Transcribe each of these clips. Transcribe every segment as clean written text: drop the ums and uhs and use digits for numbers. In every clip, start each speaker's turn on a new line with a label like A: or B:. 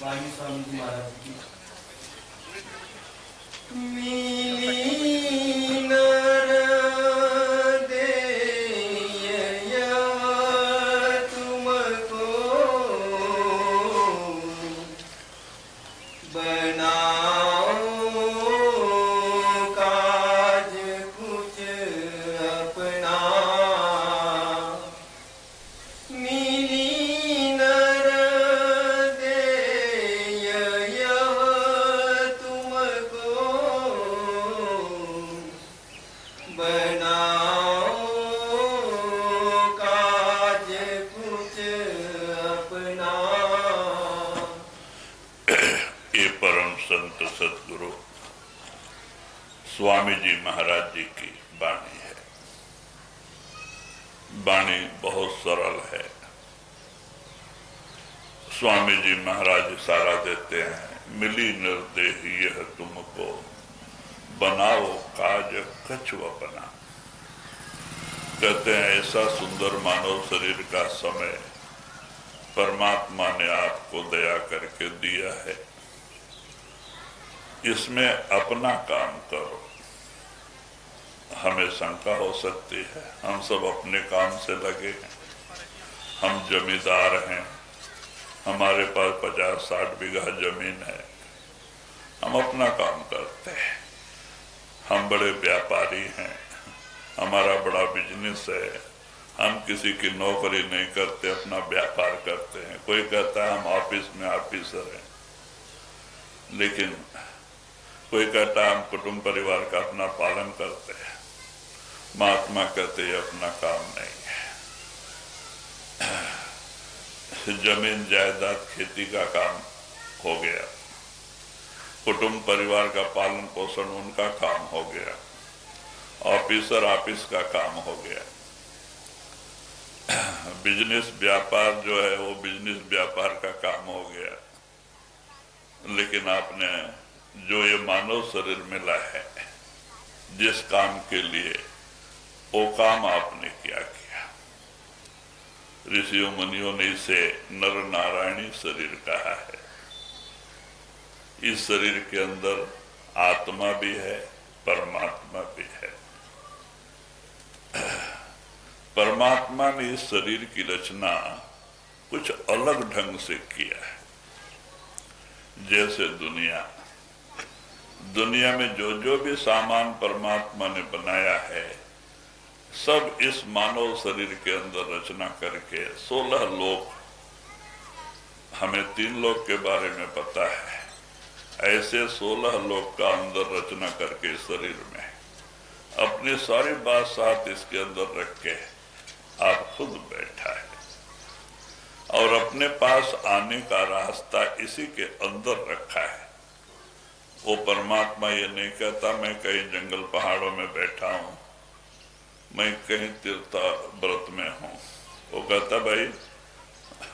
A: वाणी स्वामी जी महाराज की।
B: सदगुरु स्वामी जी महाराज जी की वाणी है। वाणी बहुत सरल है। स्वामी जी महाराज इशारा देते हैं, मिली निर्देही यह तुमको, बनाओ काज कछुआ बना। कहते हैं ऐसा सुंदर मानव शरीर का समय परमात्मा ने आपको दया करके दिया है, इसमें अपना काम करो। हमें शंका हो सकती है, हम सब अपने काम से लगे हैं, हम जमींदार हैं, हमारे पास 50-60 बीघा जमीन है, हम अपना काम करते हैं, हम बड़े व्यापारी हैं, हमारा बड़ा बिजनेस है, हम किसी की नौकरी नहीं करते, अपना व्यापार करते हैं। कोई कहता है हम ऑफिस में ऑफिसर हैं, लेकिन कोई कहता है हम कुटुंब परिवार का अपना पालन करते हैं। महात्मा कहते हैं अपना काम नहीं है। जमीन जायदाद खेती का काम हो गया, कुटुंब परिवार का पालन पोषण उनका काम हो गया, ऑफिसर ऑफिस का काम हो गया। बिजनेस व्यापार जो है वो बिजनेस व्यापार का काम हो गया। लेकिन आपने जो ये मानव शरीर मिला है, जिस काम के लिए, वो काम आपने क्या किया। ऋषियों मुनियों ने इसे नर नारायणी शरीर कहा है। इस शरीर के अंदर आत्मा भी है, परमात्मा भी है। परमात्मा ने इस शरीर की रचना कुछ अलग ढंग से किया है। जैसे दुनिया में जो भी सामान परमात्मा ने बनाया है, सब इस मानव शरीर के अंदर रचना करके 16 लोक, हमें 3 लोक के बारे में पता है, ऐसे 16 लोक का अंदर रचना करके शरीर में अपनी सारी बात साथ इसके अंदर रख के आप खुद बैठा है और अपने पास आने का रास्ता इसी के अंदर रखा है। वो परमात्मा ये नहीं कहता मैं कहीं जंगल पहाड़ों में बैठा हूं, मैं कहीं तीर्थ व्रत में हूं। वो कहता भाई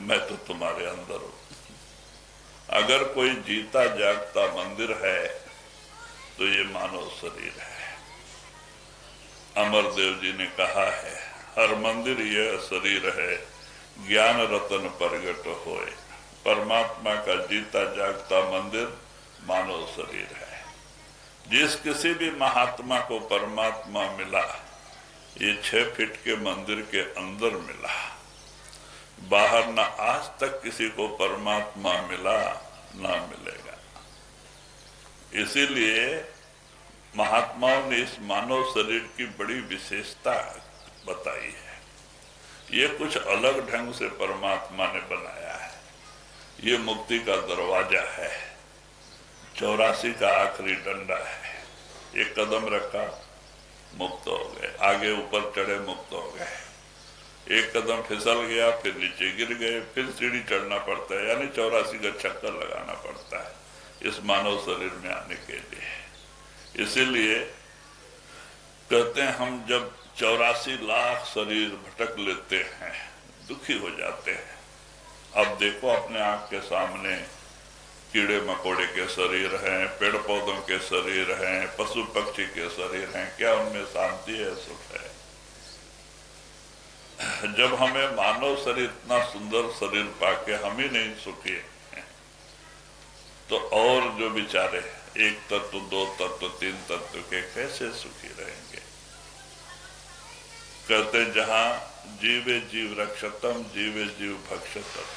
B: मैं तो तुम्हारे अंदर हूं। अगर कोई जीता जागता मंदिर है तो ये मानव शरीर है। अमरदेव जी ने कहा है, हर मंदिर यह शरीर है, ज्ञान रतन प्रगट होए। परमात्मा का जीता जागता मंदिर मानव शरीर है। जिस किसी भी महात्मा को परमात्मा मिला, ये 6 फीट के मंदिर के अंदर मिला। बाहर ना आज तक किसी को परमात्मा मिला ना मिलेगा। इसीलिए महात्माओं ने इस मानव शरीर की बड़ी विशेषता बताई है। ये कुछ अलग ढंग से परमात्मा ने बनाया है। ये मुक्ति का दरवाजा है, 84 का आखिरी डंडा है। एक कदम रखा, मुक्त हो गए, आगे ऊपर चढ़े, मुक्त हो गए। एक कदम फिसल गया, फिर नीचे गिर गए, फिर सीढ़ी चढ़ना पड़ता है, यानी 84 का चक्कर लगाना पड़ता है इस मानव शरीर में आने के लिए। इसीलिए कहते हैं हम जब 84 लाख शरीर भटक लेते हैं, दुखी हो जाते हैं। अब देखो अपने आंख के सामने कीड़े मकोड़े के शरीर हैं, पेड़ पौधों के शरीर हैं, पशु पक्षी के शरीर हैं, क्या उनमें शांति है, सुख है? जब हमें मानव शरीर, इतना सुंदर शरीर पाके हम ही नहीं सुखी हैं, तो और जो बेचारे एक तत्व, दो तत्व, तीन तत्व के कैसे सुखी रहेंगे। कहते जहां जीवे जीव रक्षतम, जीवे जीव भक्षतम,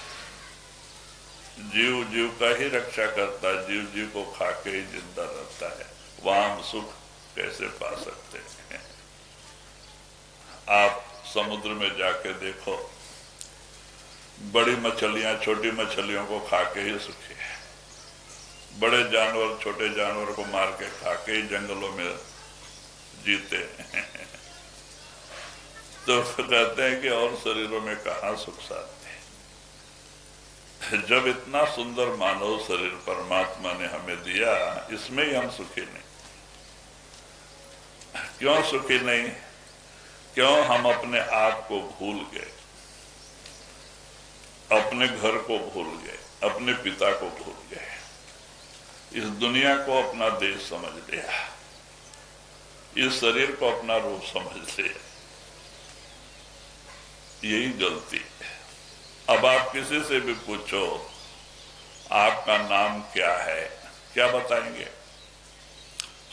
B: जीव जीव का ही रक्षा करता है, जीव जीव को खा के ही जिंदा रहता है, वहां हम सुख कैसे पा सकते हैं। आप समुद्र में जाके देखो, बड़ी मछलियां छोटी मछलियों को खा के ही सुखी है, बड़े जानवर छोटे जानवर को मार के खा के ही जंगलों में जीते हैं। तो कहते हैं कि और शरीरों में कहां सुख साध्य। जब इतना सुंदर मानव शरीर परमात्मा ने हमें दिया, इसमें ही हम सुखी नहीं। क्यों सुखी नहीं? क्यों हम अपने आप को भूल गए, अपने घर को भूल गए, अपने पिता को भूल गए, इस दुनिया को अपना देश समझ लिया, इस शरीर को अपना रूप समझ लिया। यही गलती है। अब आप किसी से भी पूछो आपका नाम क्या है, क्या बताएंगे?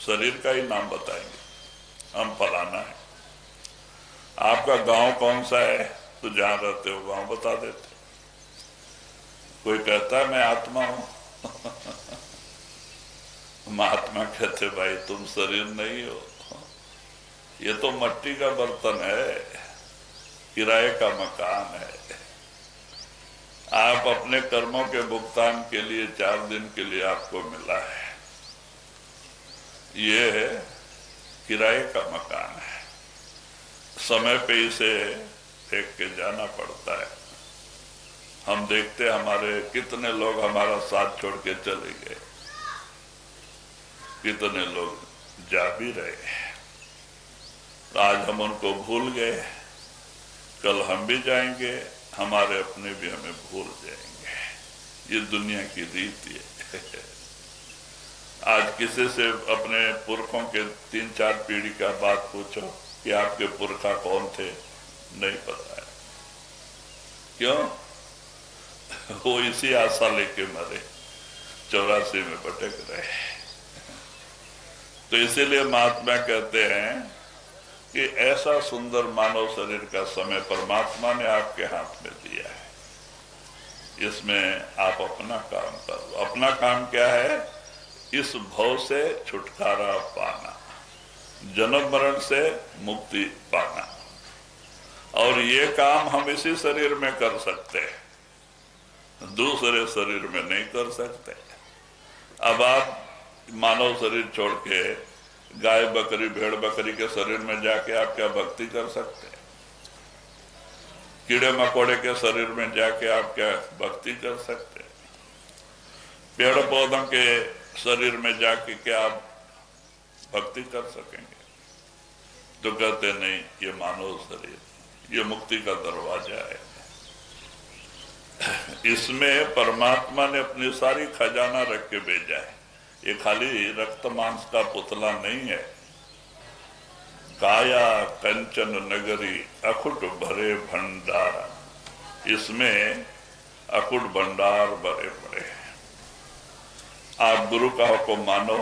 B: शरीर का ही नाम बताएंगे, हम फलाना है। आपका गांव कौन सा है, तो जहां रहते हो गांव बता देते। कोई कहता है मैं आत्मा हूं। महात्मा कहते भाई तुम शरीर नहीं हो, ये तो मट्टी का बर्तन है, किराए का मकान है। आप अपने कर्मों के भुगतान के लिए 4 दिन के लिए आपको मिला है, ये है किराए का मकान है, समय पे इसे फेंक के जाना पड़ता है। हम देखते हमारे कितने लोग हमारा साथ छोड़ के चले गए, कितने लोग जा भी रहे। आज हम उनको भूल गए, कल हम भी जाएंगे, हमारे अपने भी हमें भूल जाएंगे। ये दुनिया की रीति है। आज किसी से अपने पुरखों के 3-4 पीढ़ी का बात पूछो कि आपके पुरखा कौन थे, नहीं पता है। क्यों? वो इसी आशा लेके मरे, 84 में भटक रहे। तो इसीलिए महात्मा कहते हैं कि ऐसा सुंदर मानव शरीर का समय परमात्मा ने आपके हाथ में दिया है, इसमें आप अपना काम करो। अपना काम क्या है? इस भव से छुटकारा पाना, जन्म मरण से मुक्ति पाना। और ये काम हम इसी शरीर में कर सकते हैं, दूसरे शरीर में नहीं कर सकते। अब आप मानव शरीर छोड़ के गाय बकरी भेड़ बकरी के शरीर में जाके आप क्या भक्ति कर सकते हैं? कीड़े मकोड़े के शरीर में जाके आप क्या भक्ति कर सकते हैं? पेड़ पौधों के शरीर में जाके क्या आप भक्ति कर सकेंगे? तो कहते नहीं, ये मानव शरीर, ये मुक्ति का दरवाजा है। इसमें परमात्मा ने अपनी सारी खजाना रख के भेजा है। ये खाली रक्त मांस का पुतला नहीं है। काया कंचन नगरी अखुट भरे भंडार, इसमें अखुट भंडार भरे पड़े हैं। आप गुरु का हुक्म मानो,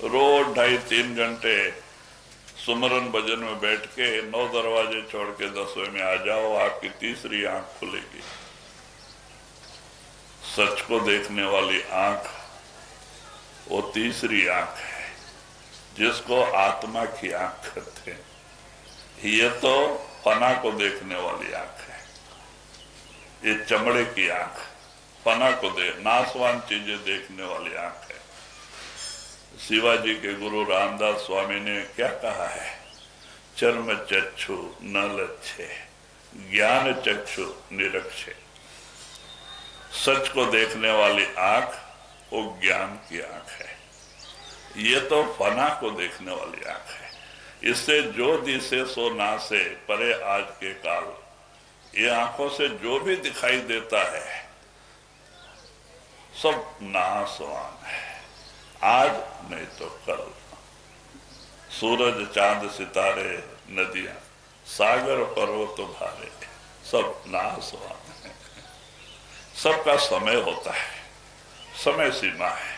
B: रोज 2.5-3 घंटे सुमरन भजन में बैठ के 9 दरवाजे छोड़ के 10वें में आ जाओ, आपकी तीसरी आंख खुलेगी। सच को देखने वाली आंख वो तीसरी आंख है, जिसको आत्मा की आंख कहते हैं। ये तो फना को देखने वाली आंख है, ये चमड़े की आंख फना को नाशवान चीजें देखने वाली आंख है। शिवाजी के गुरु रामदास स्वामी ने क्या कहा है? चर्म चक्षु न लच्छे, ज्ञान चक्षु निरक्षे। सच को देखने वाली आंख वो ज्ञान की आंख है, ये तो फना को देखने वाली आंख है। इससे जो दिसे सो नासे परे आज के काल, ये आंखों से जो भी दिखाई देता है सब नाशवान है, आज नहीं तो कल। सूरज चांद सितारे नदियां सागर पर्वत भारे सब नाशवान है, सबका समय होता है। समय सीमा है।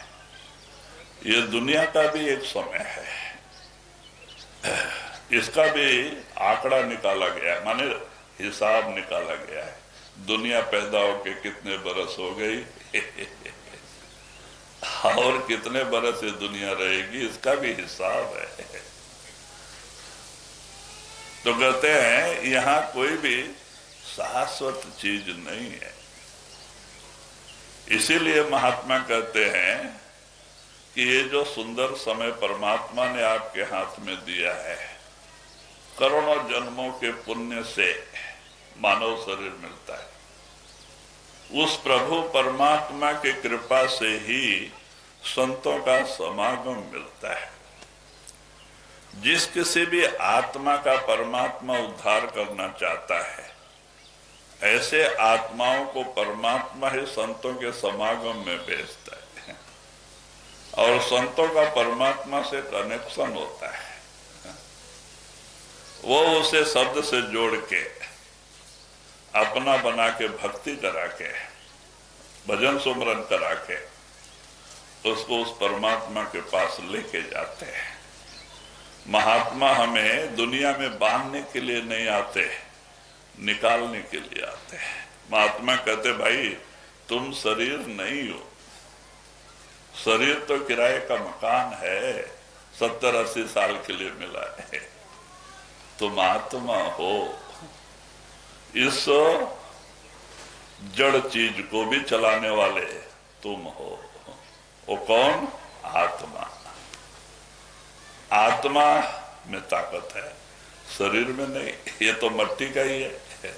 B: ये दुनिया का भी एक समय है, इसका भी आंकड़ा निकाला गया, माने हिसाब निकाला गया है। दुनिया पैदा होके कितने बरस हो गई और कितने बरस ये दुनिया रहेगी, इसका भी हिसाब है। तो कहते हैं यहां कोई भी शाश्वत चीज नहीं है। इसीलिए महात्मा कहते हैं कि ये जो सुंदर समय परमात्मा ने आपके हाथ में दिया है, करोड़ों जन्मों के पुण्य से मानव शरीर मिलता है। उस प्रभु परमात्मा की कृपा से ही संतों का समागम मिलता है। जिस किसी भी आत्मा का परमात्मा उद्धार करना चाहता है, ऐसे आत्माओं को परमात्मा ही संतों के समागम में भेजता है और संतों का परमात्मा से कनेक्शन होता है। वो उसे शब्द से जोड़ के, अपना बना के, भक्ति करा के, भजन सुमरन करा के उसको उस परमात्मा के पास लेके जाते हैं। महात्मा हमें दुनिया में बांधने के लिए नहीं आते, निकालने के लिए आते हैं। महात्मा कहते भाई तुम शरीर नहीं हो, शरीर तो किराए का मकान है, 70-80 साल के लिए मिला है। तुम आत्मा हो, इस जड़ चीज को भी चलाने वाले तुम हो। वो कौन? आत्मा। आत्मा में ताकत है, शरीर में नहीं। ये तो मिट्टी का ही है।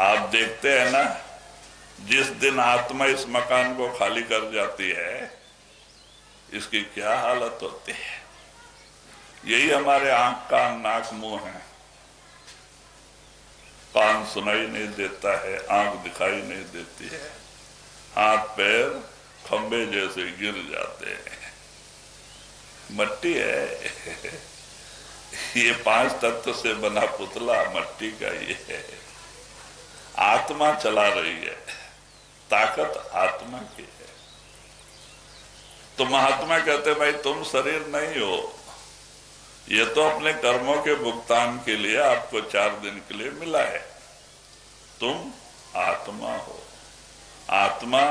B: आप देखते हैं ना, जिस दिन आत्मा इस मकान को खाली कर जाती है, इसकी क्या हालत होती है। यही हमारे आंख, कान, नाक, मुंह है। कान सुनाई नहीं देता है, आंख दिखाई नहीं देती है, हाथ पैर खंबे जैसे गिर जाते हैं। मिट्टी है ये 5 तत्व से बना पुतला मिट्टी का ये है। आत्मा चला रही है, ताकत आत्मा की है। तो महात्मा कहते भाई तुम शरीर नहीं हो, ये तो अपने कर्मों के भुगतान के लिए आपको 4 दिन के लिए मिला है। तुम आत्मा हो। आत्मा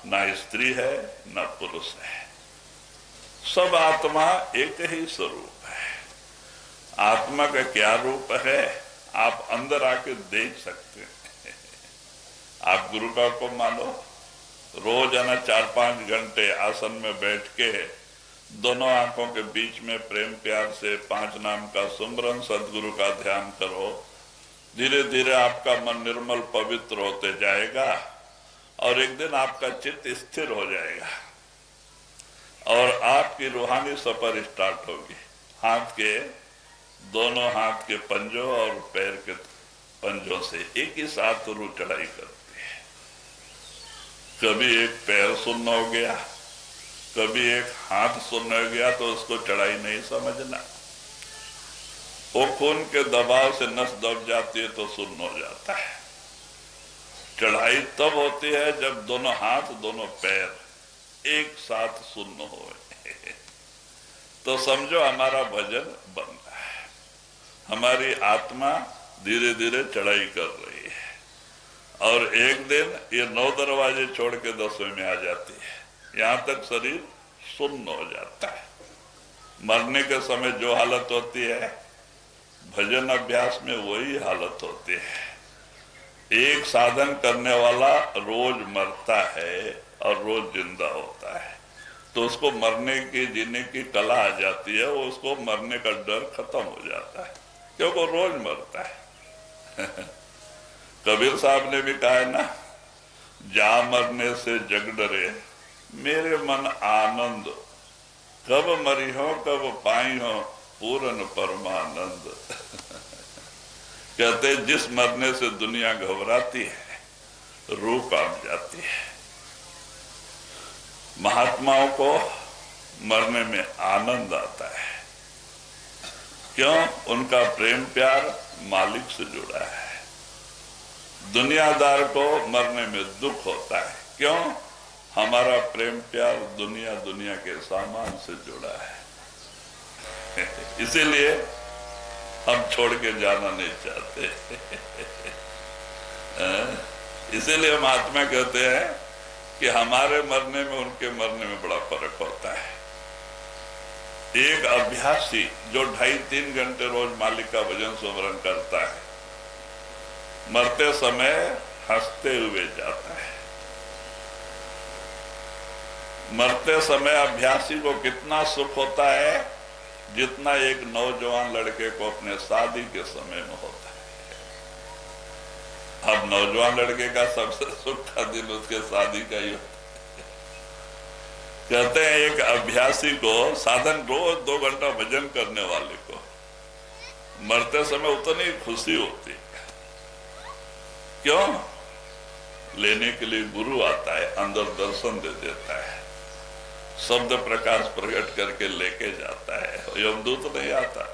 B: ना स्त्री है ना पुरुष है, सब आत्मा एक ही स्वरूप है। आत्मा का क्या रूप है आप अंदर आके देख सकते हैं। आप गुरु का हुक्म मानो, रोजाना 4-5 घंटे आसन में बैठ के दोनों आंखों के बीच में प्रेम प्यार से 5 नाम का सुमरन, सदगुरु का ध्यान करो। धीरे धीरे आपका मन निर्मल पवित्र होते जाएगा और एक दिन आपका चित्त स्थिर हो जाएगा और आपकी रूहानी सफर स्टार्ट होगी। हाथ के दोनों हाथ के पंजों और पैर के पंजों से एक ही साथ रूह चढ़ाई करती है। कभी एक पैर सुन्न हो गया, कभी एक हाथ सुन्न हो गया तो उसको चढ़ाई नहीं समझना। वो खून के दबाव से नस दब जाती है तो सुन्न हो जाता है। चढ़ाई तब होती है जब दोनों हाथ दोनों पैर एक साथ सुन्न हो तो समझो हमारा भजन बन रहा है। हमारी आत्मा धीरे धीरे चढ़ाई कर रही है और एक दिन ये 9 दरवाजे छोड़ के 10वें में आ जाती है। यहां तक शरीर सुन्न हो जाता है। मरने के समय जो हालत होती है, भजन अभ्यास में वही हालत होती है। एक साधन करने वाला रोज मरता है और रोज जिंदा होता है, तो उसको मरने की, जीने की कला आ जाती है। वो उसको मरने का डर खत्म हो जाता है क्योंकि वो रोज मरता है। कबीर साहब ने भी कहा है ना, जा मरने से जग डरे मेरे मन आनंद, कब मरी हो कब पाई हो पूर्ण परमानंद। कहते जिस मरने से दुनिया घबराती है, रूह कांप जाती है। महात्माओं को मरने में आनंद आता है। क्यों? उनका प्रेम प्यार मालिक से जुड़ा है। दुनियादार को मरने में दुख होता है। क्यों? हमारा प्रेम प्यार दुनिया दुनिया के सामान से जुड़ा है। इसीलिए हम छोड़ के जाना नहीं चाहते। इसीलिए महात्मा कहते हैं कि हमारे मरने में उनके मरने में बड़ा फर्क होता है। एक अभ्यासी जो 2.5-3 घंटे रोज मालिक का भजन सुमरन करता है, मरते समय हंसते हुए जाता है। मरते समय अभ्यासी को कितना सुख होता है जितना एक नौजवान लड़के को अपने शादी के समय में होता है। अब नौजवान लड़के का सबसे सुख का दिन उसके शादी का ही होता है। कहते हैं एक अभ्यासी को, साधन रोज 2 घंटा भजन करने वाले को मरते समय उतनी खुशी होती है। क्यों? लेने के लिए गुरु आता है, अंदर दर्शन दे देता है, शब्द प्रकाश प्रकट करके लेके जाता है। यमदूत नहीं आता।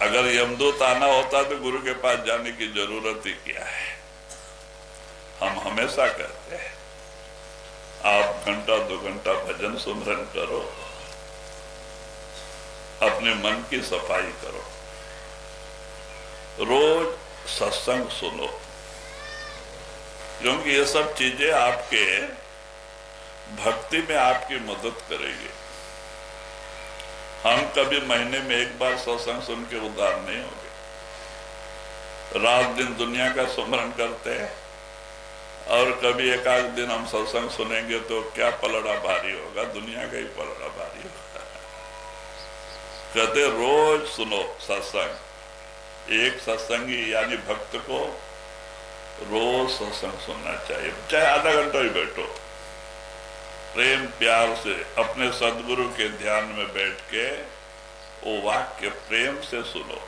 B: अगर यमदूत आना होता तो गुरु के पास जाने की जरूरत ही क्या है। हम हमेशा कहते हैं आप 1-2 घंटा भजन सुमरन करो, अपने मन की सफाई करो, रोज सत्संग सुनो, क्योंकि ये सब चीजें आपके भक्ति में आपकी मदद करेगी। हम कभी महीने में 1 बार सत्संग सुन के उद्धार नहीं होंगे। रात दिन दुनिया का सुमरन करते हैं और कभी 1-8 दिन हम सत्संग सुनेंगे तो क्या पलड़ा भारी होगा, दुनिया का ही पलड़ा भारी होगा। कहते रोज सुनो सत्संग। एक सत्संगी यानी भक्त को रोज सत्संग सुनना चाहिए, चाहे आधा घंटा ही बैठो। प्रेम प्यार से अपने सदगुरु के ध्यान में बैठ के वो वाक्य प्रेम से सुनो,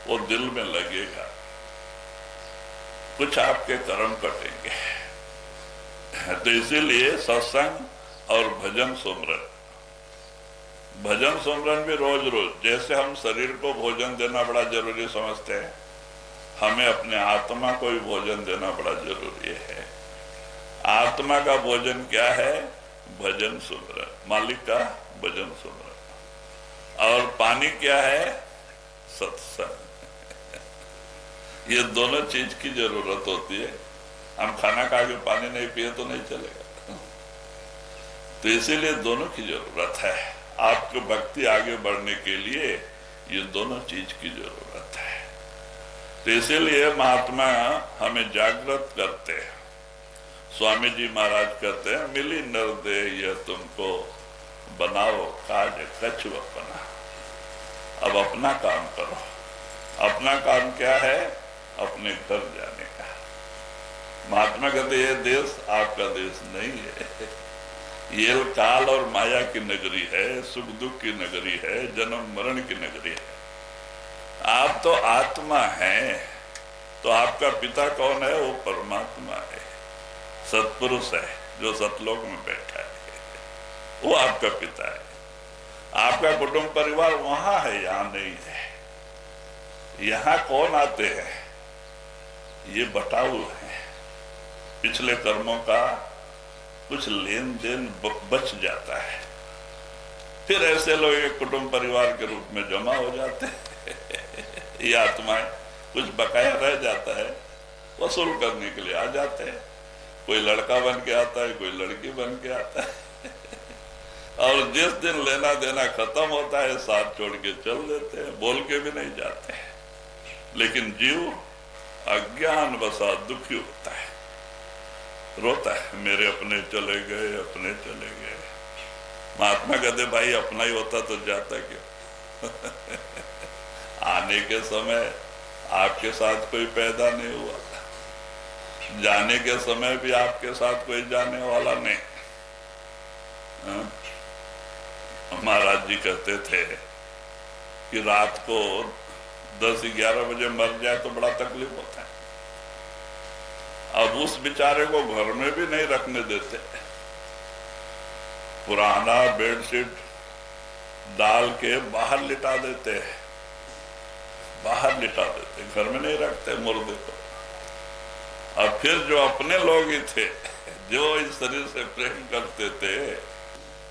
B: वो दिल में लगेगा, कुछ आपके कर्म कटेंगे। तो इसीलिए सत्संग और भजन सुमरन, भजन सुमरन भी रोज रोज, जैसे हम शरीर को भोजन देना बड़ा जरूरी समझते हैं, हमें अपने आत्मा को भी भोजन देना बड़ा जरूरी है। आत्मा का भोजन क्या है? भजन सुमरन, मालिक का भजन सुमरन। और पानी क्या है? सत्संग। ये दोनों चीज की जरूरत होती है। हम खाना खा के पानी नहीं पिए तो नहीं चलेगा। तो इसीलिए दोनों की जरूरत है। आपको भक्ति आगे बढ़ने के लिए ये दोनों चीज की जरूरत है। तो इसीलिए महात्मा हमें जागृत करते हैं। स्वामी जी महाराज कहते हैं, मिली नर दे यह तुमको, बनाओ काज कछु अपना। अब अपना काम करो। अपना काम क्या है? अपने घर जाने का। महात्मा कहते ये देश आपका देश नहीं है, ये काल और माया की नगरी है, सुख दुख की नगरी है, जन्म मरण की नगरी है। आप तो आत्मा हैं, तो आपका पिता कौन है? वो परमात्मा है, सत्पुरुष है जो सतलोक में बैठा है, वो आपका पिता है। आपका कुटुंब परिवार वहां है, यहां नहीं है। यहां कौन आते हैं? ये बटाऊ है। पिछले कर्मों का कुछ लेन देन बच जाता है, फिर ऐसे लोग एक कुटुंब परिवार के रूप में जमा हो जाते हैं। ये आत्माएं कुछ बकाया रह जाता है, वसूल करने के लिए आ जाते हैं। कोई लड़का बन के आता है, कोई लड़की बन के आता है। और जिस दिन लेना देना खत्म होता है, साथ छोड़ के चल देते हैं, बोल के भी नहीं जाते हैं। लेकिन जीव अज्ञान बसा दुखी होता है, रोता है, मेरे अपने चले गए, अपने चले गए। महात्मा कहते भाई अपना ही होता तो जाता क्यों? आने के समय आपके साथ कोई पैदा नहीं हुआ, जाने के समय भी आपके साथ कोई जाने वाला नहीं। महाराज जी कहते थे कि रात को 10-11 बजे मर जाए तो बड़ा तकलीफ होता है। अब उस बेचारे को घर में भी नहीं रखने देते, पुराना बेडशीट डाल के बाहर लिटा देते हैं, बाहर लिटा देते, घर में नहीं रखते मुर्दे को। और फिर जो अपने लोग ही थे जो इस शरीर से प्रेम करते थे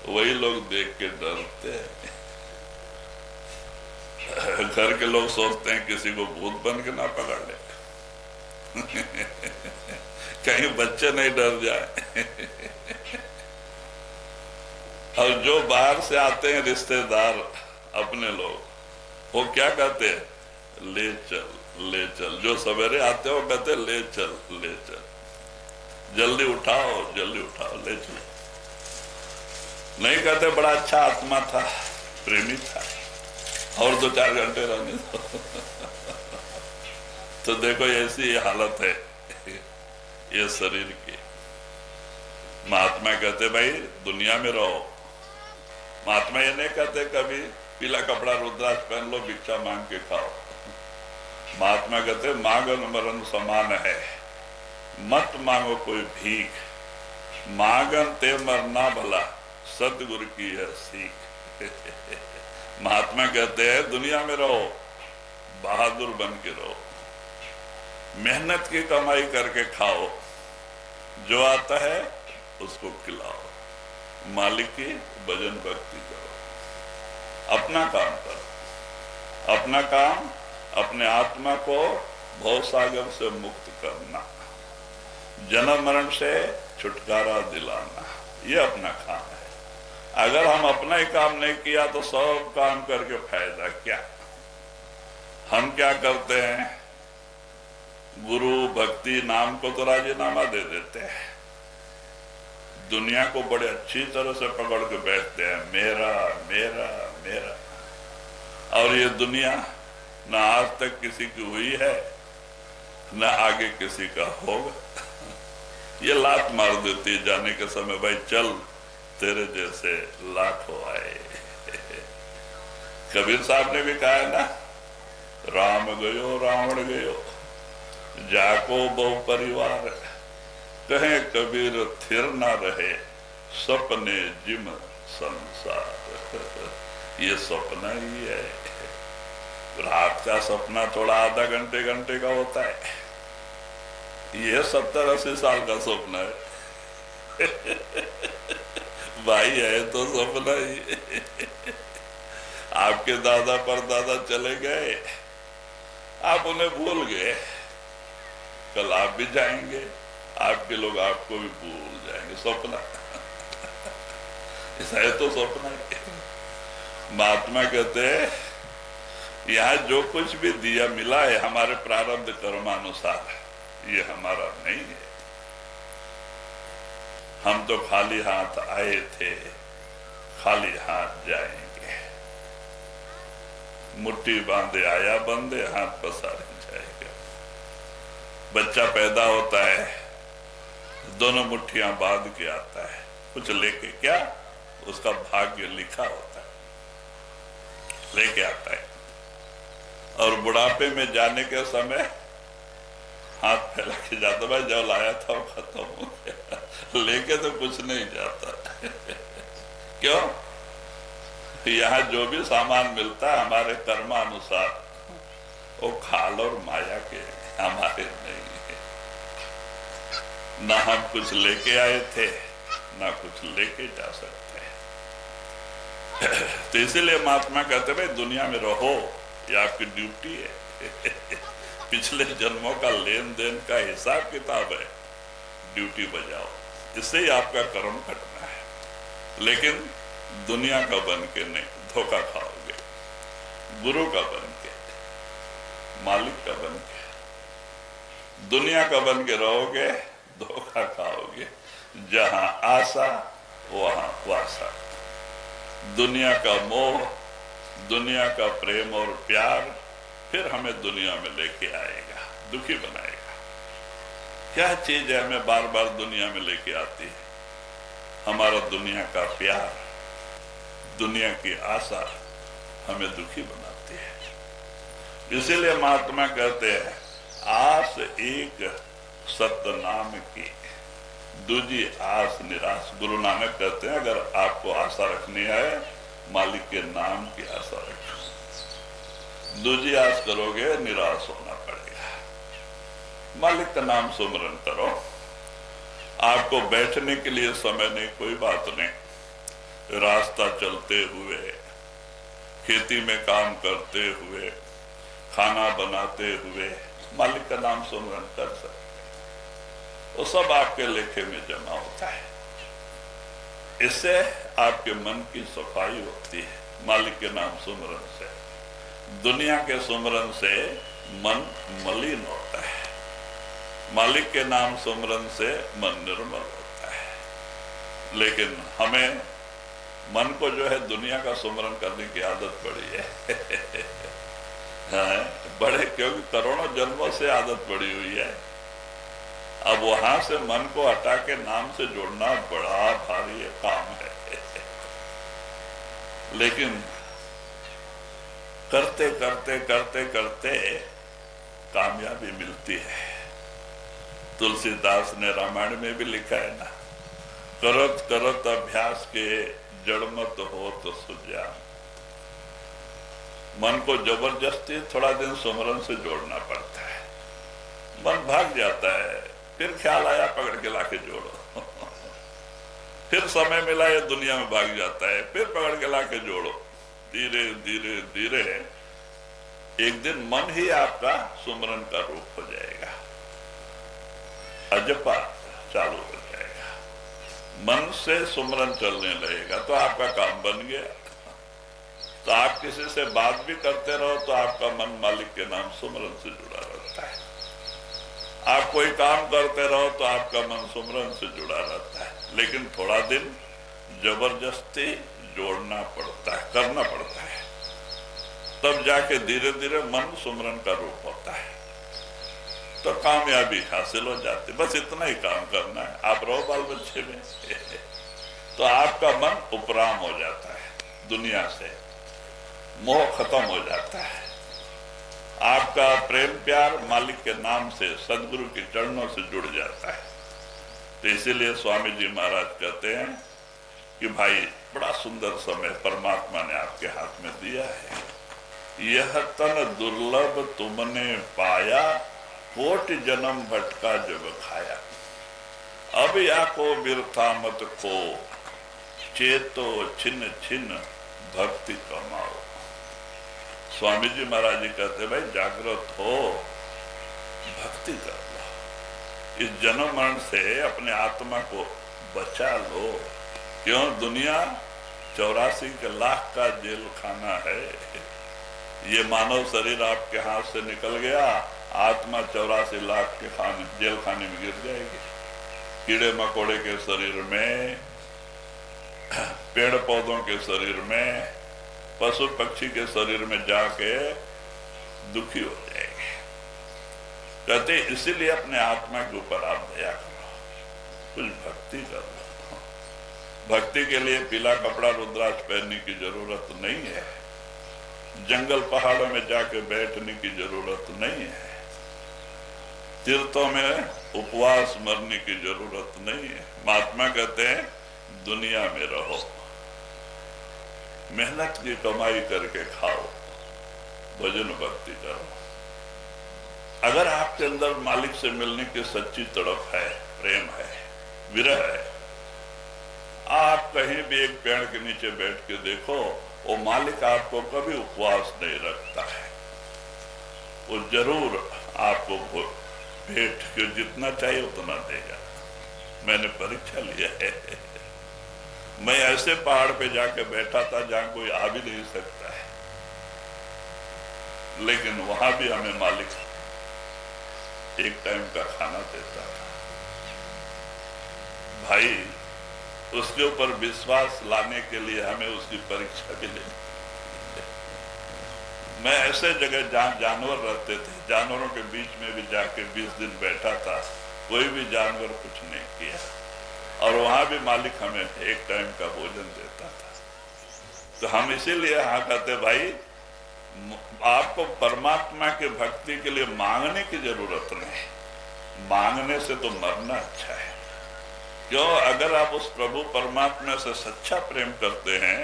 B: वही लोग देख के डरते हैं। घर के लोग सोचते हैं किसी को भूत बन के ना पकड़ ले, कहीं बच्चे नहीं डर जाए। और जो बाहर से आते हैं रिश्तेदार अपने लोग, वो क्या कहते हैं, ले चल ले चल। जो सवेरे आते हैं वो कहते हैं ले चल ले चल, जल्दी उठाओ जल्दी उठाओ, ले चलो। नहीं कहते बड़ा अच्छा आत्मा था, प्रेमी था, और 2-4 घंटे रहने दो। तो देखो ऐसी ये हालत है ये शरीर की। महात्मा कहते भाई दुनिया में रहो। महात्मा ये नहीं कहते कभी पीला कपड़ा रुद्राक्ष पहन लो भिक्षा मांग के खाओ। महात्मा कहते मांगन मरण समान है, मत मांगो कोई भीख, मांगन ते मरना भला, सतगुरु की है सीख। महात्मा कहते हैं दुनिया में रहो, बहादुर बन के रहो, मेहनत की कमाई करके खाओ, जो आता है उसको खिलाओ, मालिक की भजन भक्ति करो, अपना काम करो। अपना काम अपने आत्मा को भवसागर से मुक्त करना, जन्म मरण से छुटकारा दिलाना, ये अपना काम है। अगर हम अपना ही काम नहीं किया तो सब काम करके फायदा क्या। हम क्या करते हैं, गुरु भक्ति नाम को तो राजीनामा दे देते हैं, दुनिया को बड़े अच्छी तरह से पकड़ के बैठते हैं, मेरा मेरा मेरा। और ये दुनिया ना आज तक किसी की हुई है ना आगे किसी का होगा। ये लात मार देती है जाने के समय, भाई चल तेरे जैसे लाखों आए। कबीर साहब ने भी कहा है ना, राम गयो रावण गयो, जाको बहु परिवार, कहे कबीर थिर ना रहे, सपने जिम संसार। ये सपना ही है। रात का सपना थोड़ा आधा घंटे घंटे का होता है, ये 70-80 साल का सपना है। भाई है तो सपना ही। आपके दादा परदादा चले गए, आप उन्हें भूल गए, कल आप भी जाएंगे, आपके लोग आपको भी भूल जाएंगे। सपना ऐसा है तो सपना है। महात्मा कहते हैं यहाँ जो कुछ भी दिया मिला है हमारे प्रारब्ध कर्मानुसार, ये हमारा नहीं है। हम तो खाली हाथ आए थे, खाली हाथ जाएंगे। मुट्ठी बांधे आया बंदे, हाथ पसारे जाएगा। बच्चा पैदा होता है, दोनों मुट्ठियां बांध के आता है, कुछ लेके क्या, उसका भाग्य लिखा होता है, लेके आता है। और बुढ़ापे में जाने के समय हाथ फैला के जाता, भाई जो लाया था वो खत्म हो गया, लेके तो कुछ नहीं जाता। क्यों? यहाँ जो भी सामान मिलता है हमारे कर्मानुसार, वो खाल और माया के, हमारे नहीं है। ना हम कुछ लेके आए थे ना कुछ लेके जा सकते। तो इसीलिए महात्मा कहते भाई दुनिया में रहो, ये आपकी ड्यूटी है। पिछले जन्मों का लेन देन का हिसाब किताब है, ड्यूटी बजाओ, इससे ही आपका कर्म कटना है। लेकिन दुनिया का बन के नहीं, धोखा खाओगे। गुरु का बन के, मालिक का बन के, दुनिया का बन के रहोगे, धोखा खाओगे। जहां आशा वहां वासा, दुनिया का मोह, दुनिया का प्रेम और प्यार फिर हमें दुनिया में लेके आएगा, दुखी बनाएगा। क्या चीज है हमें बार बार दुनिया में लेके आती है? हमारा दुनिया का प्यार, दुनिया की आशा हमें दुखी बनाती है। इसीलिए महात्मा कहते हैं आस एक सत्य नाम की, दूजी आस निराश। गुरु नानक कहते हैं अगर आपको आशा रखनी है, मालिक के नाम की आशा रखो, दूजी आस करोगे निराश होना पड़ेगा। मालिक का नाम सुमरन करो, आपको बैठने के लिए समय नहीं, कोई बात नहीं, रास्ता चलते हुए, खेती में काम करते हुए, खाना बनाते हुए मालिक का नाम सुमरन कर सकते, वो सब आपके लेखे में जमा होता है। इससे आपके मन की सफाई होती है मालिक के नाम सुमरन से। दुनिया के सुमरन से मन मलिन होता है, मालिक के नाम सुमरन से मन निर्मल होता है। लेकिन हमें मन को जो है दुनिया का सुमरन करने की आदत पड़ी है बड़े, क्योंकि करोड़ों जन्मों से आदत पड़ी हुई है। अब वहां से मन को हटा के नाम से जोड़ना बड़ा भारी काम है लेकिन करते करते करते करते कामयाबी मिलती है। तुलसीदास ने रामायण में भी लिखा है ना, करत करत अभ्यास के जड़मत हो तो सुझा। मन को जबरदस्ती थोड़ा दिन सुमरन से जोड़ना पड़ता है, मन भाग जाता है, फिर ख्याल आया पकड़ के लाके जोड़ो फिर समय मिला ये दुनिया में भाग जाता है, फिर पकड़ के लाके जोड़ो। धीरे धीरे धीरे एक दिन मन ही आपका सुमरन का रूप हो जाएगा, अजपा चालू हो जाएगा, मन से सुमरन चलने लगेगा तो आपका काम बन गया। तो आप किसी से बात भी करते रहो तो आपका मन मालिक के नाम सुमरन से जुड़ा रहता है। आप कोई काम करते रहो तो आपका मन सुमरन से जुड़ा रहता है। लेकिन थोड़ा दिन जबरदस्ती जोड़ना पड़ता है, करना पड़ता है, तब जाके धीरे धीरे मन सुमरन का रूप होता है, तो कामयाबी हासिल हो जाती। बस इतना ही काम करना है, आप रहो बाल बच्चे में तो आपका मन उपराम हो जाता है, दुनिया से मोह खत्म हो जाता है, आपका प्रेम प्यार मालिक के नाम से, सदगुरु के चरणों से जुड़ जाता है। तो इसीलिए स्वामी जी महाराज कहते हैं कि भाई बड़ा सुंदर समय परमात्मा ने आपके हाथ में दिया है, यह तन दुर्लभ तुमने पाया, कोटि जन्म भटका जब खाया, अब या को बिरथा मत खो, चेतो छिन्न छिन्न भक्ति कमाओ। स्वामी जी महाराज जी कहते भाई जागृत हो, भक्ति कर लो, इस जन्म मरण से अपने आत्मा को बचा लो। क्यों? दुनिया 84 लाख का जेल खाना है। ये मानव शरीर आपके हाथ से निकल गया, आत्मा 84 लाख के जेल खाने में गिर जाएगी। कीड़े मकोड़े के शरीर में, पेड़ पौधों के शरीर में, पशु पक्षी के शरीर में जाके दुखी हो जाएंगे। कहते इसीलिए अपने आत्मा के ऊपर आप दया करो, कुछ भक्ति कर लो। भक्ति के लिए पीला कपड़ा रुद्राक्ष पहनने की जरूरत नहीं है, जंगल पहाड़ों में जाके बैठने की जरूरत नहीं है, तीर्थों में उपवास मरने की जरूरत नहीं है। महात्मा कहते हैं दुनिया में रहो, मेहनत की कमाई करके खाओ, भजन भक्ति करो। अगर आपके अंदर मालिक से मिलने की सच्ची तड़प है, प्रेम है, विरह है, आप कहीं भी एक पेड़ के नीचे बैठ के देखो, वो मालिक आपको कभी उपवास नहीं रखता है, वो जरूर आपको भेंट के जितना चाहिए उतना देगा। मैंने परीक्षा लिया है मैं ऐसे पहाड़ पे जाके बैठा था जहां कोई आ भी नहीं सकता है, लेकिन वहां भी हमें मालिक एक टाइम का खाना देता था। भाई उसके ऊपर विश्वास लाने के लिए हमें उसकी परीक्षा भी लेनी। मैं ऐसे जगह जहां जानवर रहते थे, जानवरों के बीच में भी जाके 20 दिन बैठा था, कोई भी जानवर कुछ नहीं किया, और वहां भी मालिक हमें एक टाइम का भोजन देता था। तो हम इसीलिए यहाँ कहते भाई आपको परमात्मा के भक्ति के लिए मांगने की जरूरत नहीं, मांगने से तो मरना अच्छा है। क्यों? अगर आप उस प्रभु परमात्मा से सच्चा प्रेम करते हैं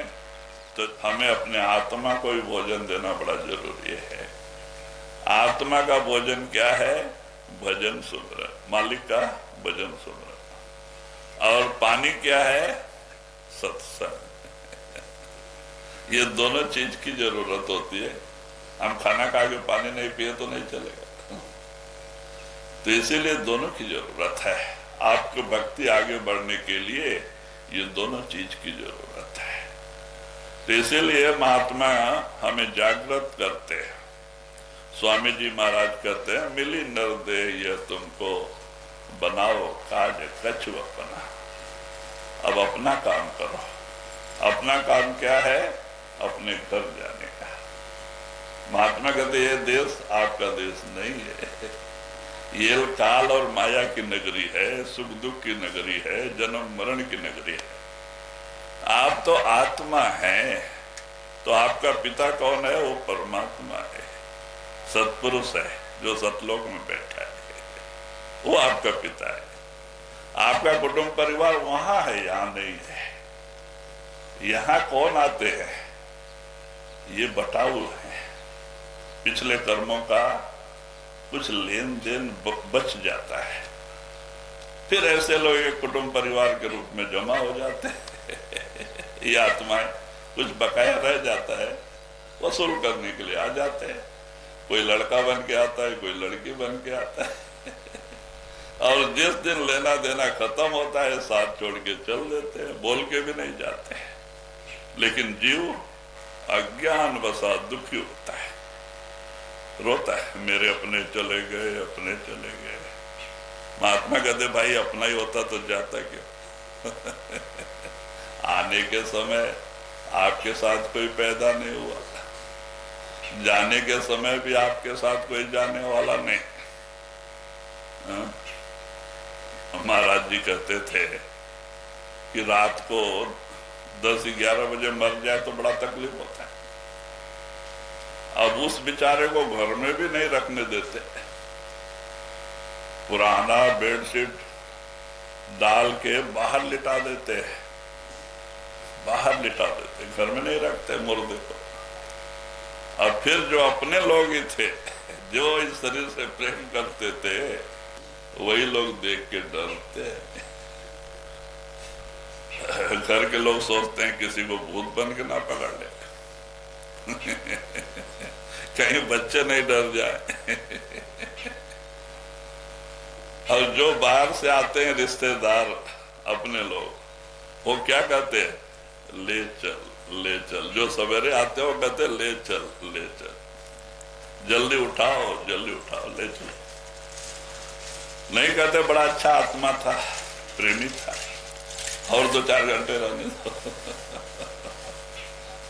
B: तो हमें अपने आत्मा को भी भोजन देना बड़ा जरूरी है। आत्मा का भोजन क्या है? भजन सुमरन, मालिक का भजन सुमरन। और पानी क्या है? सत्संग। ये दोनों चीज की जरूरत होती है। हम खाना खा के पानी नहीं पिए तो नहीं चलेगा। तो इसीलिए दोनों की जरूरत है। आपको भक्ति आगे बढ़ने के लिए ये दोनों चीज की जरूरत है। तो इसीलिए महात्मा हमें जागृत करते हैं। स्वामी जी महाराज कहते हैं, मिली नर दे ये तुमको, बनाओ काज कछु अपना। अब अपना काम करो। अपना काम क्या है? अपने घर जाने का। महात्मा कहते ये देश आपका देश नहीं है, ये काल और माया की नगरी है, सुख दुख की नगरी है, जन्म मरण की नगरी है। आप तो आत्मा हैं। तो आपका पिता कौन है? वो परमात्मा है, सत्पुरुष है जो सतलोक में बैठा है, वो आपका पिता है। आपका कुटुंब परिवार वहां है, यहां नहीं है। यहां कौन आते हैं? ये बटाऊ है। पिछले कर्मों का कुछ लेन देन बच जाता है, फिर ऐसे लोग एक कुटुंब परिवार के रूप में जमा हो जाते हैं। ये आत्माएं कुछ बकाया रह जाता है, वसूल करने के लिए आ जाते हैं। कोई लड़का बन के आता है, कोई लड़की बन के आता है। और जिस दिन लेना देना खत्म होता है, साथ छोड़ के चल देते हैं, बोल के भी नहीं जाते हैं। लेकिन जीव अज्ञान वसा दुखी होता है, रोता है, मेरे अपने चले गए, अपने चले गए। महात्मा कहते भाई अपना ही होता तो जाता क्यों? आने के समय आपके साथ कोई पैदा नहीं हुआ, जाने के समय भी आपके साथ कोई जाने वाला नहीं। महाराज जी कहते थे कि रात को 10-11 बजे मर जाए तो बड़ा तकलीफ होता है। अब उस बेचारे को घर में भी नहीं रखने देते, पुराना बेडशीट डाल के बाहर लिटा देते हैं, बाहर लिटा देते, घर में नहीं रखते मुर्दे को। और फिर जो अपने लोग ही थे जो इस शरीर से प्रेम करते थे, वही लोग देख के डरते हैं। घर के लोग सोचते हैं किसी को भूत बन के ना पकड़ ले, कहीं बच्चे नहीं डर जाए। और जो बाहर से आते हैं रिश्तेदार अपने लोग, वो क्या कहते हैं? ले चल ले चल। जो सवेरे आते हो कहते ले चल ले चल, जल्दी उठाओ जल्दी उठाओ, ले चलो। नहीं कहते बड़ा अच्छा आत्मा था, प्रेमी था, और 2-4 घंटे रहने दो।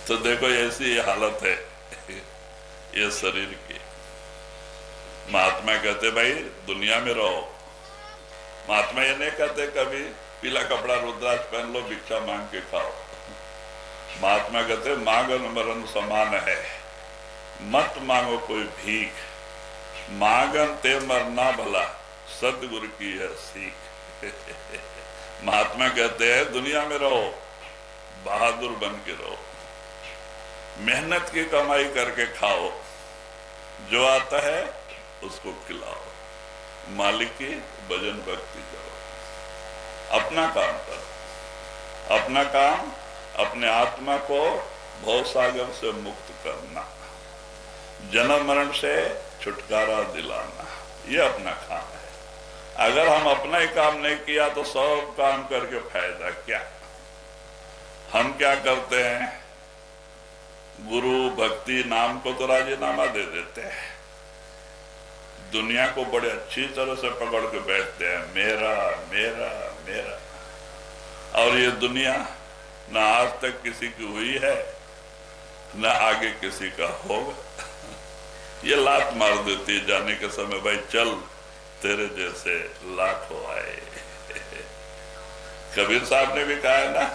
B: तो देखो ऐसी हालत है ये शरीर की। महात्मा कहते भाई दुनिया में रहो। महात्मा ये नहीं कहते कभी पीला कपड़ा रुद्राक्ष पहन लो, भिक्षा मांग के खाओ। महात्मा कहते मांगन मरण समान है, मत मांगो कोई भीख, मांगन ते मरना भला, सदगुरु की है सीख। महात्मा कहते हैं दुनिया में रहो, बहादुर बन के रहो, मेहनत की कमाई करके खाओ, जो आता है उसको खिलाओ, मालिक की भजन भक्ति करो, अपना काम करो। अपना काम अपने आत्मा को भवसागर से मुक्त करना, जन्म मरण से छुटकारा दिलाना, ये अपना काम है। अगर हम अपना ही काम नहीं किया तो सब काम करके फायदा क्या? हम क्या करते हैं? गुरु भक्ति नाम को तो राजीनामा दे देते हैं, दुनिया को बड़े अच्छी तरह से पकड़ के बैठते हैं, मेरा मेरा मेरा। और ये दुनिया न आज तक किसी की हुई है, न आगे किसी का होगा। ये लात मार देती है जाने के समय, भाई चल तेरे जैसे लाखों आए। कबीर साहब ने भी कहा है ना,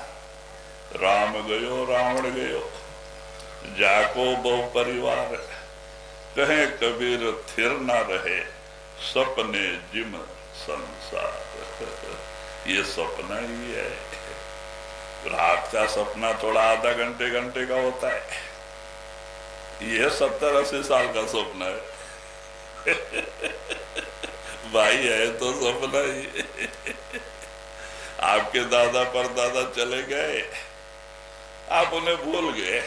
B: राम गयो रावण गयो, जाको बहु परिवार, कहे कबीर थिर ना रहे, सपने जिम संसार। ये सपना ही है। रात का सपना थोड़ा आधा घंटे का होता है, ये 70-80 साल का सपना है। भाई है तो सपना ही। आपके दादा परदादा चले गए, आप उन्हें भूल गए,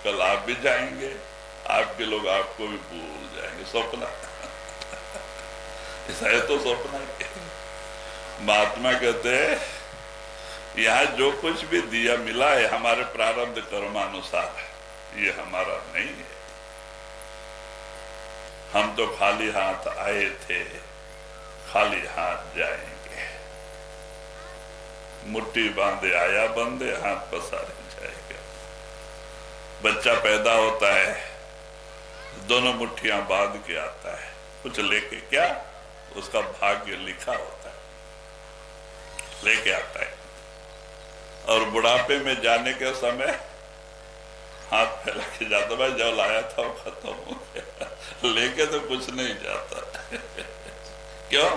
B: कल आप भी जाएंगे, आपके लोग आपको भी भूल जाएंगे। सपना ऐसा है तो सपना। महात्मा कहते हैं यहाँ जो कुछ भी दिया मिला है हमारे प्रारब्ध कर्मानुसार है, ये हमारा नहीं है। हम तो खाली हाथ आए थे, खाली हाथ जाएंगे। मुट्ठी बांधे आया बंदे, हाथ पसारे जाएगा। बच्चा पैदा होता है, दोनों मुट्ठियां बांध के आता है, कुछ लेके, क्या उसका भाग्य लिखा होता है, लेके आता है। और बुढ़ापे में जाने के समय हाथ फैला के जाता, भाई जो लाया था वो खत्म हो गया, लेके तो कुछ नहीं जाता। क्यों?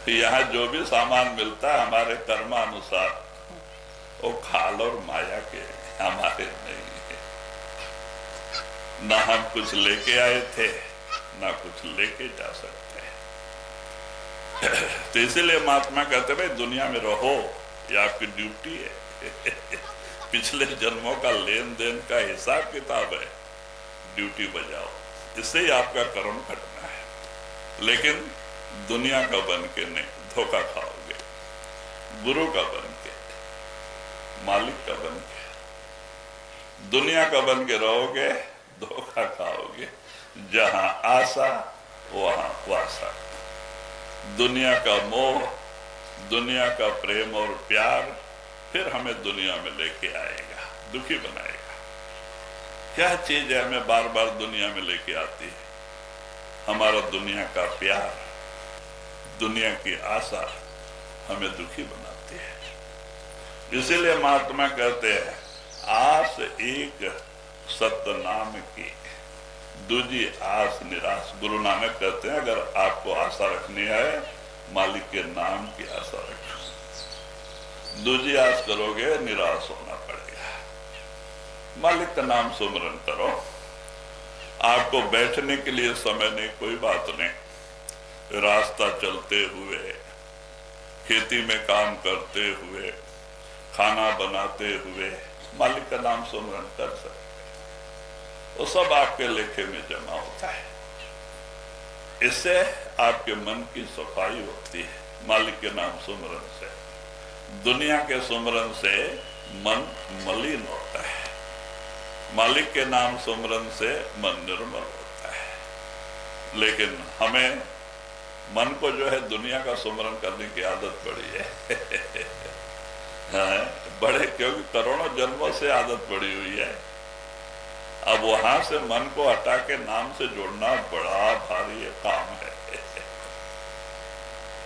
B: यहाँ जो भी सामान मिलता है हमारे कर्मानुसार, वो खाल और माया के, हमारे नहीं है। ना हम कुछ लेके आए थे, ना कुछ लेके जा सकते। तो इसीलिए महात्मा कहते भाई दुनिया में रहो, ये आपकी ड्यूटी है। पिछले जन्मों का लेन देन का हिसाब किताब है, ड्यूटी बजाओ, इससे ही आपका कर्म घटना है। लेकिन दुनिया का बन के नहीं, धोखा खाओगे। गुरु का बन के, मालिक का बन के, दुनिया का बन के रहोगे, धोखा खाओगे। जहां आशा वहां वासा। दुनिया का मोह, दुनिया का प्रेम और प्यार फिर हमें दुनिया में लेके आएगा, दुखी बनाएगा। क्या चीज है हमें बार बार दुनिया में लेके आती है? हमारा दुनिया का प्यार, दुनिया की आशा हमें दुखी बनाती है। इसीलिए महात्मा कहते हैं आस एक सत्य नाम की, दूजी आस निराश। गुरु नानक कहते हैं अगर आपको आशा रखनी है, मालिक के नाम की आशा रखो। दूजी आस करोगे, निराश होना पड़ेगा। मालिक का नाम सुमरन करो। आपको बैठने के लिए समय नहीं, कोई बात नहीं। रास्ता चलते हुए, खेती में काम करते हुए, खाना बनाते हुए मालिक का नाम सुमरन कर सकते, वो सब आपके लेखे में जमा होता है। इससे आपके मन की सफाई होती है, मालिक के नाम सुमरन से। दुनिया के सुमरन से मन मलिन होता है, मालिक के नाम सुमरन से मन निर्मल होता है। लेकिन हमें मन को जो है दुनिया का सुमरन करने की आदत पड़ी है। बड़े, क्योंकि करोड़ों जन्मों से आदत पड़ी हुई है। अब वहां से मन को हटा के नाम से जोड़ना बड़ा भारी काम है।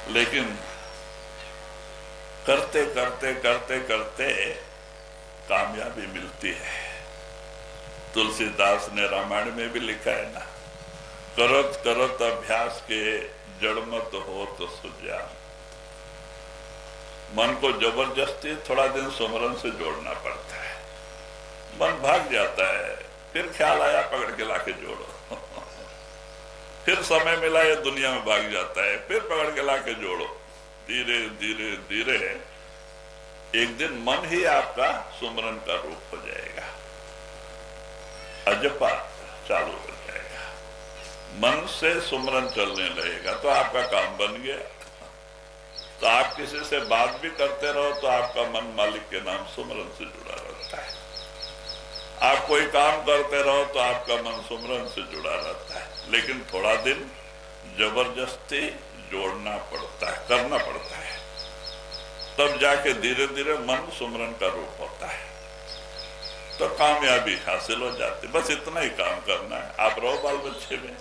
B: लेकिन करते करते करते करते कामयाबी मिलती है। तुलसीदास ने रामायण में भी लिखा है ना, करत करत अभ्यास के जड़मत हो तो सुज्ञान। मन को जबरदस्ती थोड़ा दिन सुमरन से जोड़ना पड़ता है। मन भाग जाता है, फिर ख्याल आया पकड़ के लाके जोड़ो। फिर समय मिला ये दुनिया में भाग जाता है, फिर पकड़ के लाके जोड़ो। धीरे धीरे धीरे एक दिन मन ही आपका सुमरन का रूप हो जाएगा, अजपा चालू हो जाएगा, मन से सुमरन चलने लगेगा, तो आपका काम बन गया। तो आप किसी से बात भी करते रहो तो आपका मन मालिक के नाम सुमरन से जुड़ा रहता है। आप कोई काम करते रहो तो आपका मन सुमरन से जुड़ा रहता है। लेकिन थोड़ा दिन जबरदस्ती जोड़ना पड़ता है, करना पड़ता है, तब जाके धीरे धीरे मन सुमरन का रूप होता है, तो कामयाबी हासिल हो जाती। बस इतना ही काम करना है। आप रहो बाल बच्चे में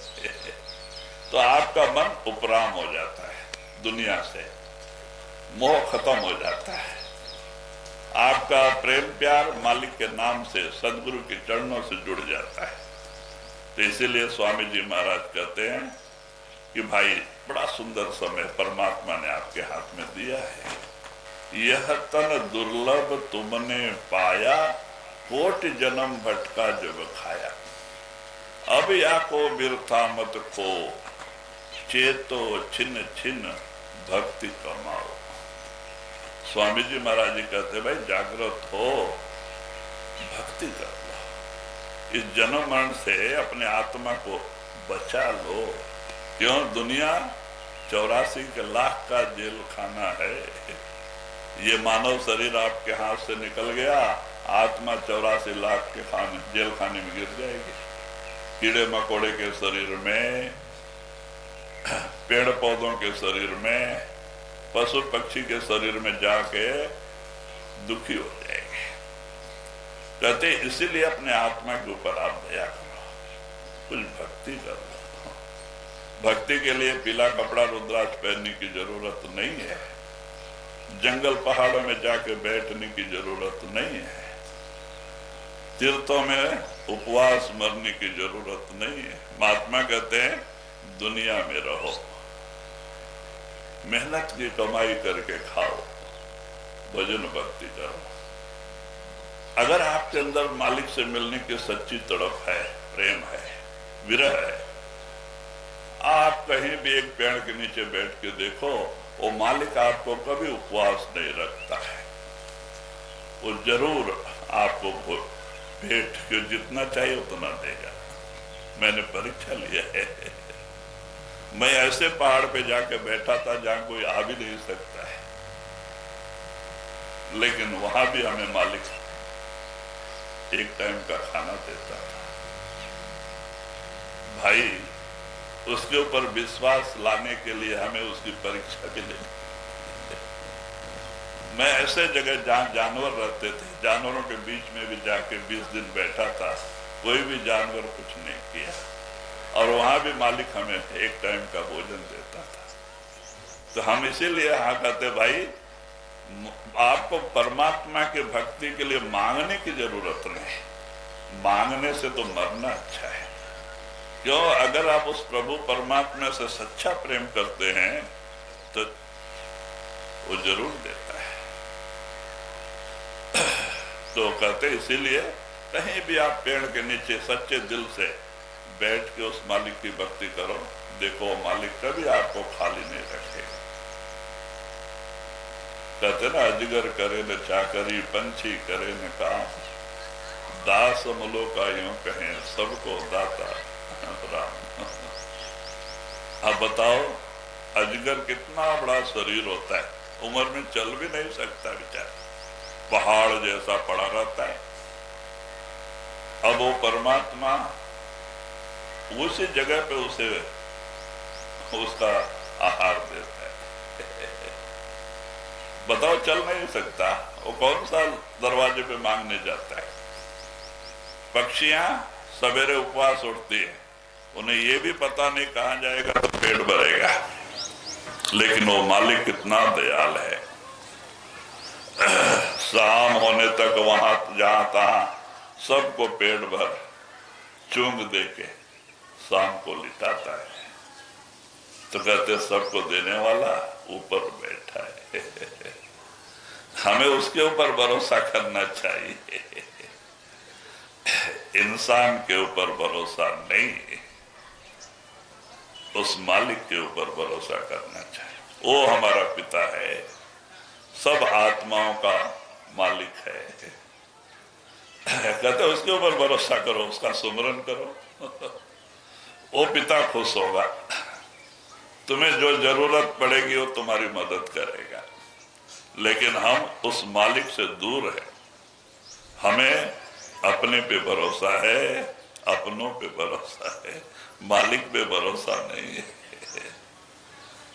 B: तो आपका मन उपराम हो जाता है, दुनिया से मोह खत्म हो जाता है। आपका प्रेम प्यार मालिक के नाम से, सदगुरु के चरणों से जुड़ जाता है। तो इसीलिए स्वामी जी महाराज कहते हैं कि भाई बड़ा सुंदर समय परमात्मा ने आपके हाथ में दिया है। यह तन दुर्लभ तुमने पाया, कोटि जन्म भटका जब खाया। अब या को बिरथा मत खो, चेतो छिन छिन भक्ति कमाओ। स्वामी जी महाराज जी कहते भाई जागृत हो, भक्ति कर लो, इस जन्म मरण से अपने आत्मा को बचा लो। क्यों? दुनिया 84 लाख का जेल खाना है। ये मानव शरीर आपके हाथ से निकल गया, आत्मा 84 लाख के जेल खाने में गिर जाएगी। कीड़े मकोड़े के शरीर में, पेड़ पौधों के शरीर में, पशु पक्षी के शरीर में जाके दुखी हो जाएंगे। कहते इसीलिए अपने आत्मा के ऊपर आप दया करो, कुछ भक्ति कर लो। भक्ति के लिए पीला कपड़ा रुद्राक्ष पहनने की जरूरत नहीं है, जंगल पहाड़ों में जाके बैठने की जरूरत नहीं है, तीर्थों में उपवास मरने की जरूरत नहीं है। महात्मा कहते हैं दुनिया में रहो, मेहनत की कमाई करके खाओ, भजन भक्ति करो। अगर आपके अंदर मालिक से मिलने की सच्ची तड़प है, प्रेम है, विरह है, आप कहीं भी एक पेड़ के नीचे बैठ के देखो, वो मालिक आपको कभी उपवास नहीं रखता है। वो जरूर आपको भेंट के जितना चाहिए उतना देगा। मैंने परीक्षा लिया है। मैं ऐसे पहाड़ पे जाके बैठा था जहां कोई आ भी नहीं सकता है, लेकिन वहां भी हमें मालिक एक टाइम का खाना देता था। भाई, उसके ऊपर विश्वास लाने के लिए हमें उसकी परीक्षा भी लेनी। मैं ऐसे जगह जहां जानवर रहते थे, जानवरों के बीच में भी जाके 20 दिन बैठा था, कोई भी जानवर कुछ नहीं किया, और वहां भी मालिक हमें एक टाइम का भोजन देता था। तो हम इसीलिए हाँ कहते भाई, आपको परमात्मा के भक्ति के लिए मांगने की जरूरत नहीं, मांगने से तो मरना अच्छा है। क्यों? अगर आप उस प्रभु परमात्मा से सच्चा प्रेम करते हैं तो वो जरूर देता है। तो कहते इसीलिए कहीं भी आप पेड़ के नीचे सच्चे दिल से बैठ के उस मालिक की भक्ति करो, देखो मालिक कभी आपको खाली नहीं रखेगा। कहते ना, अजगर करे न चाकरी, पंछी करे न काम, दास मुलो का यूं कहें सबको दाता राम। अब बताओ, अजगर कितना बड़ा शरीर होता है, उम्र में चल भी नहीं सकता बेचारा, पहाड़ जैसा पड़ा रहता है। अब वो परमात्मा उसी जगह पे उसे उसका आहार देता है। बताओ, चल नहीं सकता, वो कौन सा दरवाजे पे मांगने जाता है? पक्षियां सवेरे उपवास उठती है, उन्हें ये भी पता नहीं कहां जाएगा तो पेट भरेगा, लेकिन वो मालिक कितना दयाल है। शाम होने तक वहां जहां तहां सबको पेट भर चूंग दे के शाम को लिटाता है। तो कहते सबको देने वाला ऊपर बैठा है। हमें उसके ऊपर भरोसा करना चाहिए, इंसान के ऊपर भरोसा नहीं, उस मालिक के ऊपर भरोसा करना चाहिए। वो हमारा पिता है, सब आत्माओं का मालिक है। कहते उसके ऊपर भरोसा करो, उसका सुमरन करो, वो पिता खुश होगा। तुम्हें जो जरूरत पड़ेगी वो तुम्हारी मदद करेगा। लेकिन हम उस मालिक से दूर है, हमें अपने पे भरोसा है, अपनों पे भरोसा है, मालिक पे भरोसा नहीं है।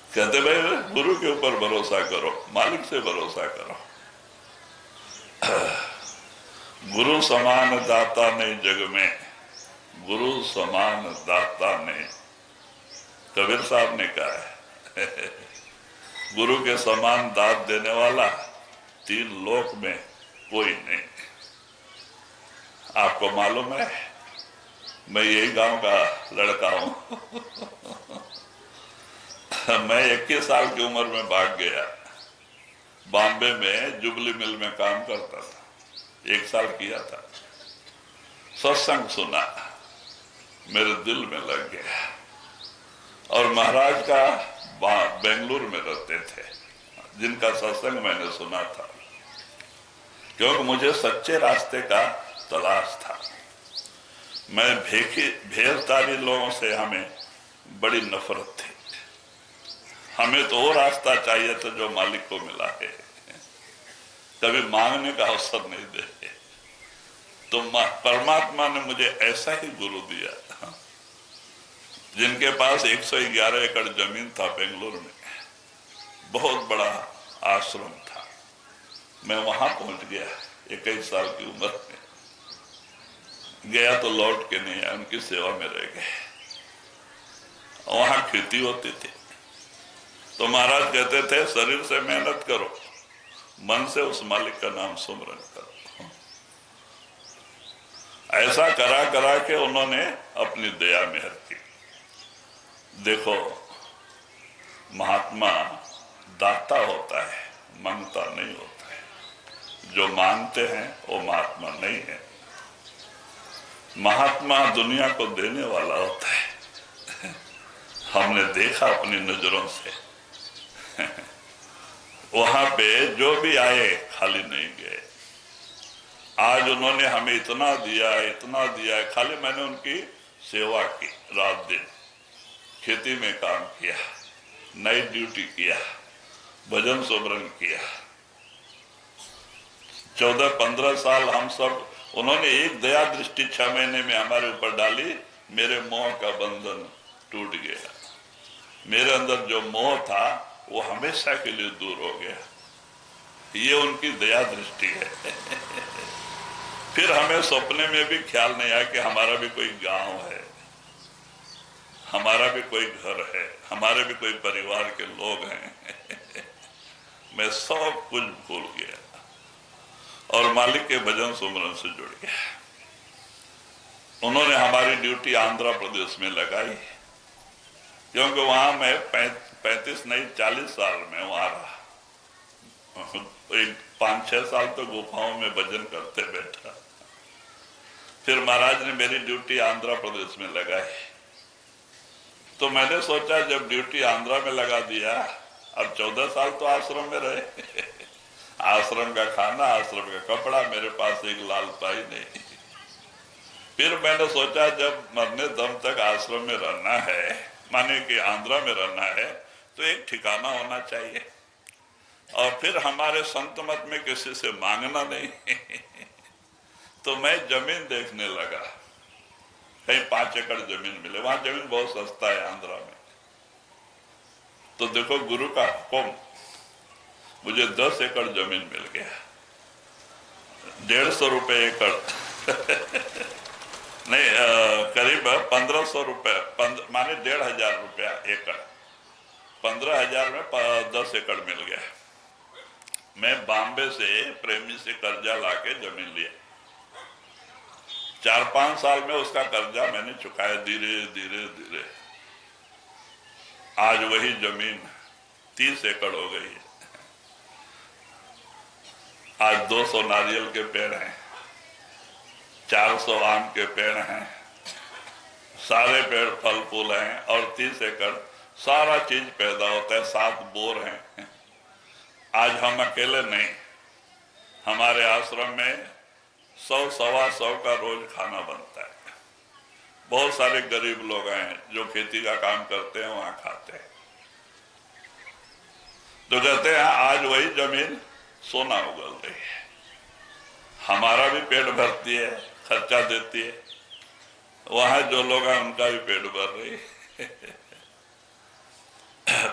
B: कहते भाई गुरु के ऊपर भरोसा करो, मालिक से भरोसा करो। गुरु समान दाता नहीं जग में, गुरु समान दाता नहीं, कबीर साहब ने कहा है। गुरु के समान दात देने वाला 3 लोक में कोई नहीं। आपको मालूम है, मैं यही गांव का लड़का हूं। मैं 21 साल की उम्र में भाग गया, बॉम्बे में जुबली मिल में काम करता था, 1 साल किया था। सत्संग सुना, मेरे दिल में लग गया। और महाराज का बेंगलुरु में रहते थे, जिनका सत्संग मैंने सुना था, क्योंकि मुझे सच्चे रास्ते का तलाश था। मैं भेदतारी लोगों से हमें बड़ी नफरत थी। हमें तो वो रास्ता चाहिए था जो मालिक को मिला है, कभी मांगने का अवसर नहीं दे। तो परमात्मा ने मुझे ऐसा ही गुरु दिया, जिनके पास 111 एकड़ जमीन था बेंगलुरु में, बहुत बड़ा आश्रम था। मैं वहां पहुंच गया 21 साल की उम्र में। गया तो लौट के नहीं आया, उनकी सेवा में रह गए। वहां खेती होती थी, तो महाराज कहते थे शरीर से मेहनत करो, मन से उस मालिक का नाम सुमरन करो। ऐसा करा करा के उन्होंने अपनी दया मेहर की। देखो, महात्मा दाता होता है, मांगता नहीं होता है। जो मांगते हैं वो महात्मा नहीं है। महात्मा दुनिया को देने वाला होता है। हमने देखा अपनी नजरों से। वहां पे जो भी आए खाली नहीं गए। आज उन्होंने हमें इतना दिया है, इतना दिया है। खाली मैंने उनकी सेवा की, रात दिन खेती में काम किया, नाइट ड्यूटी किया, भजन सुमरन किया। 14-15 साल हम सब, उन्होंने एक दया दृष्टि 6 महीने में हमारे ऊपर डाली। मेरे मोह का बंधन टूट गया। मेरे अंदर जो मोह था वो हमेशा के लिए दूर हो गया। ये उनकी दया दृष्टि है। फिर हमें सपने में भी ख्याल नहीं आया कि हमारा भी कोई गांव है, हमारा भी कोई घर है, हमारे भी कोई परिवार के लोग हैं। मैं सब कुछ भूल गया और मालिक के भजन सुमरन से जुड़ गया। उन्होंने हमारी ड्यूटी आंध्र प्रदेश में लगाई, क्योंकि वहां मैं 35 नहीं 40 साल में वहां रहा। 5-6 साल तो गुफाओं में भजन करते बैठा। फिर महाराज ने मेरी ड्यूटी आंध्र प्रदेश में लगाई। तो मैंने सोचा जब ड्यूटी आंध्र में लगा दिया, अब 14 साल तो आश्रम में रहे। आश्रम का खाना, आश्रम का कपड़ा, मेरे पास एक लाल पाई नहीं। फिर मैंने सोचा जब मरने दम तक आश्रम में रहना है, माने कि आंध्र में रहना है, तो एक ठिकाना होना चाहिए। और फिर हमारे संत मत में किसी से मांगना नहीं। तो मैं जमीन देखने लगा, कहीं 5 एकड़ जमीन मिले। वहां जमीन बहुत सस्ता है आंध्रा में। तो देखो गुरु का हुक्म, मुझे 10 एकड़ जमीन मिल गया। 150 रुपए एकड़ नहीं, करीब 1500 रुपए, माने 1500 रुपया एकड़। 15,000 में 10 एकड़ मिल गया। मैं बॉम्बे से प्रेमी से कर्जा लाके जमीन लिया। 4-5 साल में उसका कर्जा मैंने चुकाया धीरे धीरे धीरे। आज वही जमीन 30 एकड़ हो गई है। आज 200 नारियल के पेड़ हैं, 400 आम के पेड़ हैं, सारे पेड़ फल फूल हैं, और 30 एकड़ सारा चीज पैदा होता है। 7 बोर हैं। आज हम अकेले नहीं, हमारे आश्रम में 100-125 का रोज खाना बनता है। बहुत सारे गरीब लोग हैं जो खेती का काम करते हैं, वहां खाते हैं। तो कहते हैं आज वही जमीन सोना उगल रही है, हमारा भी पेट भरती है, खर्चा देती है। वहां जो लोग हैं उनका भी पेट भर रही है।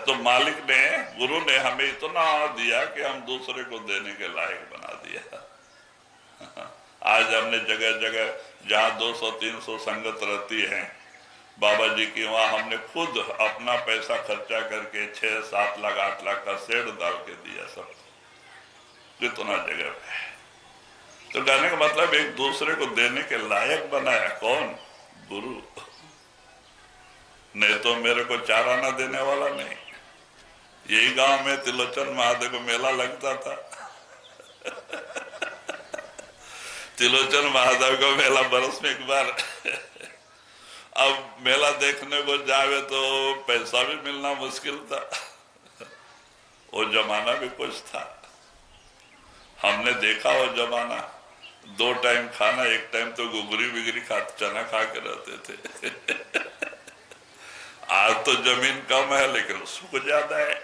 B: तो मालिक ने, गुरु ने हमें इतना दिया कि हम दूसरे को देने के लायक बना दिया। आज हमने जगह जगह जहाँ 200-300 संगत रहती है बाबा जी की, वहां हमने खुद अपना पैसा खर्चा करके 6-7 लाख 8 लाख का शेड डाल के दिया सब, कितना जगह पे। तो कहने का मतलब एक दूसरे को देने के लायक बनाया कौन? गुरु। नहीं तो मेरे को चारा ना देने वाला नहीं। यही गांव में त्रिलोचन महादेव को मेला लगता था। त्रिलोचन महादेव का मेला बरस में एक बार। अब मेला देखने को जावे तो पैसा भी मिलना मुश्किल था। वो जमाना भी कुछ था। हमने देखा वो जमाना, 2 टाइम खाना, 1 टाइम तो गुगरी बिगरी खा चना खा के रहते थे। आज तो जमीन कम है लेकिन सुख ज्यादा है।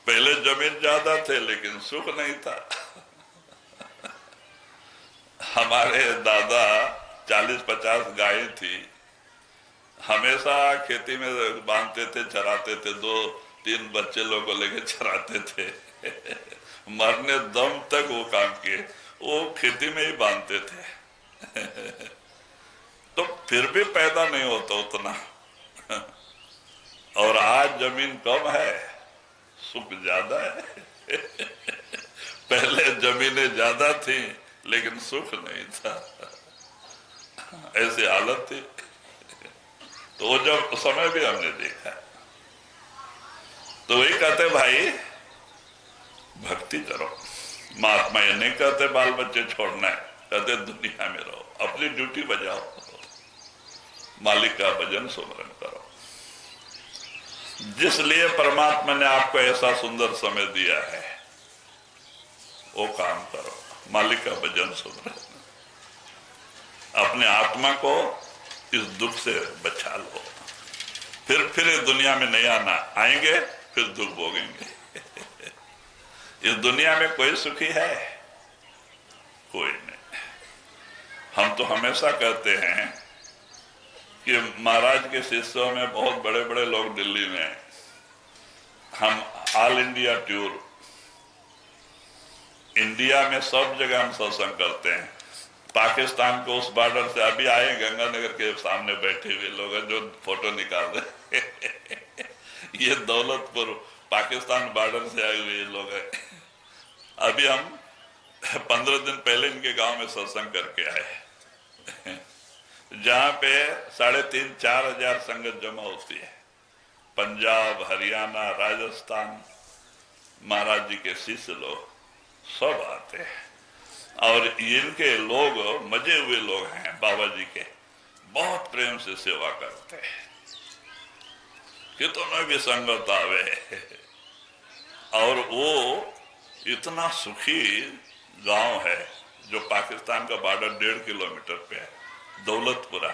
B: पहले जमीन ज्यादा थे लेकिन सुख नहीं था। हमारे दादा 40-50 गायें थी, हमेशा खेती में बांधते थे, चराते थे, 2-3 बच्चे लोगों को लेके चराते थे। मरने दम तक वो काम किए, वो खेती में ही बांधते थे। तो फिर भी पैदा नहीं होता उतना। और आज जमीन कम है, सुख ज्यादा है। पहले जमीनें ज्यादा थी लेकिन सुख नहीं था, ऐसी हालत थी। तो वो जब समय भी हमने देखा, तो वही कहते भाई भक्ति करो। महात्मा ये नहीं कहते बाल बच्चे छोड़ना है, कहते दुनिया में रहो, अपनी ड्यूटी बजाओ, मालिक का भजन सुमरन करो। जिसलिए परमात्मा ने आपको ऐसा सुंदर समय दिया है, वो काम करो, मालिक का भजन सुमरन। अपने आत्मा को इस दुख से बचा लो, फिर इस दुनिया में नहीं आना, आएंगे फिर दुख भोगेंगे। इस दुनिया में कोई सुखी है? कोई नहीं। हम तो हमेशा कहते हैं कि महाराज के शिष्यों में बहुत बड़े बड़े लोग दिल्ली में हैं। हम ऑल इंडिया टूर, इंडिया में सब जगह हम सत्संग करते हैं। पाकिस्तान को उस बॉर्डर से अभी आए, गंगानगर के सामने बैठे हुए लोग हैं जो फोटो निकाल रहे। ये दौलतपुर पाकिस्तान बॉर्डर से आए हुए लोग हैं। अभी हम 15 दिन पहले इनके गांव में सत्संग करके आए, जहां पे 3,500-4 हजार संगत जमा होती है। पंजाब, हरियाणा, राजस्थान, महाराज जी के शिष्य लोग सब आते हैं। और इनके लोग मजे हुए लोग हैं, बाबा जी के बहुत प्रेम से सेवा करते हैं। कितनों भी संगत आवे, और वो इतना सुखी गांव है जो पाकिस्तान का बॉर्डर 1.5 किलोमीटर पे है, दौलतपुरा।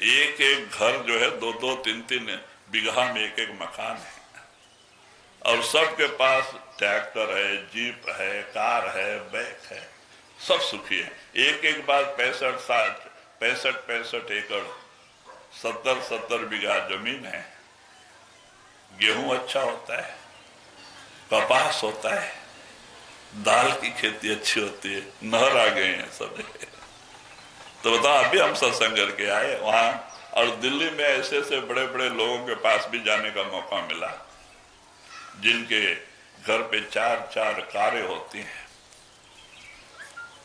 B: एक एक घर जो है 2-2, 3-3 बीघा में एक एक मकान है, और सबके पास ट्रैक्टर है, जीप है, कार है, बाइक है, सब सुखी है। एक एक बार 65 एकड़ 70 बीघा जमीन है। गेहूं अच्छा होता है, कपास होता है, दाल की खेती अच्छी होती है, नहर आ गए हैं सब। तो बताओ, अभी हम सत्संग करके आए वहां, और दिल्ली में ऐसे ऐसे बड़े बड़े लोगों के पास भी जाने का मौका मिला जिनके घर पे 4-4 कारें होती हैं,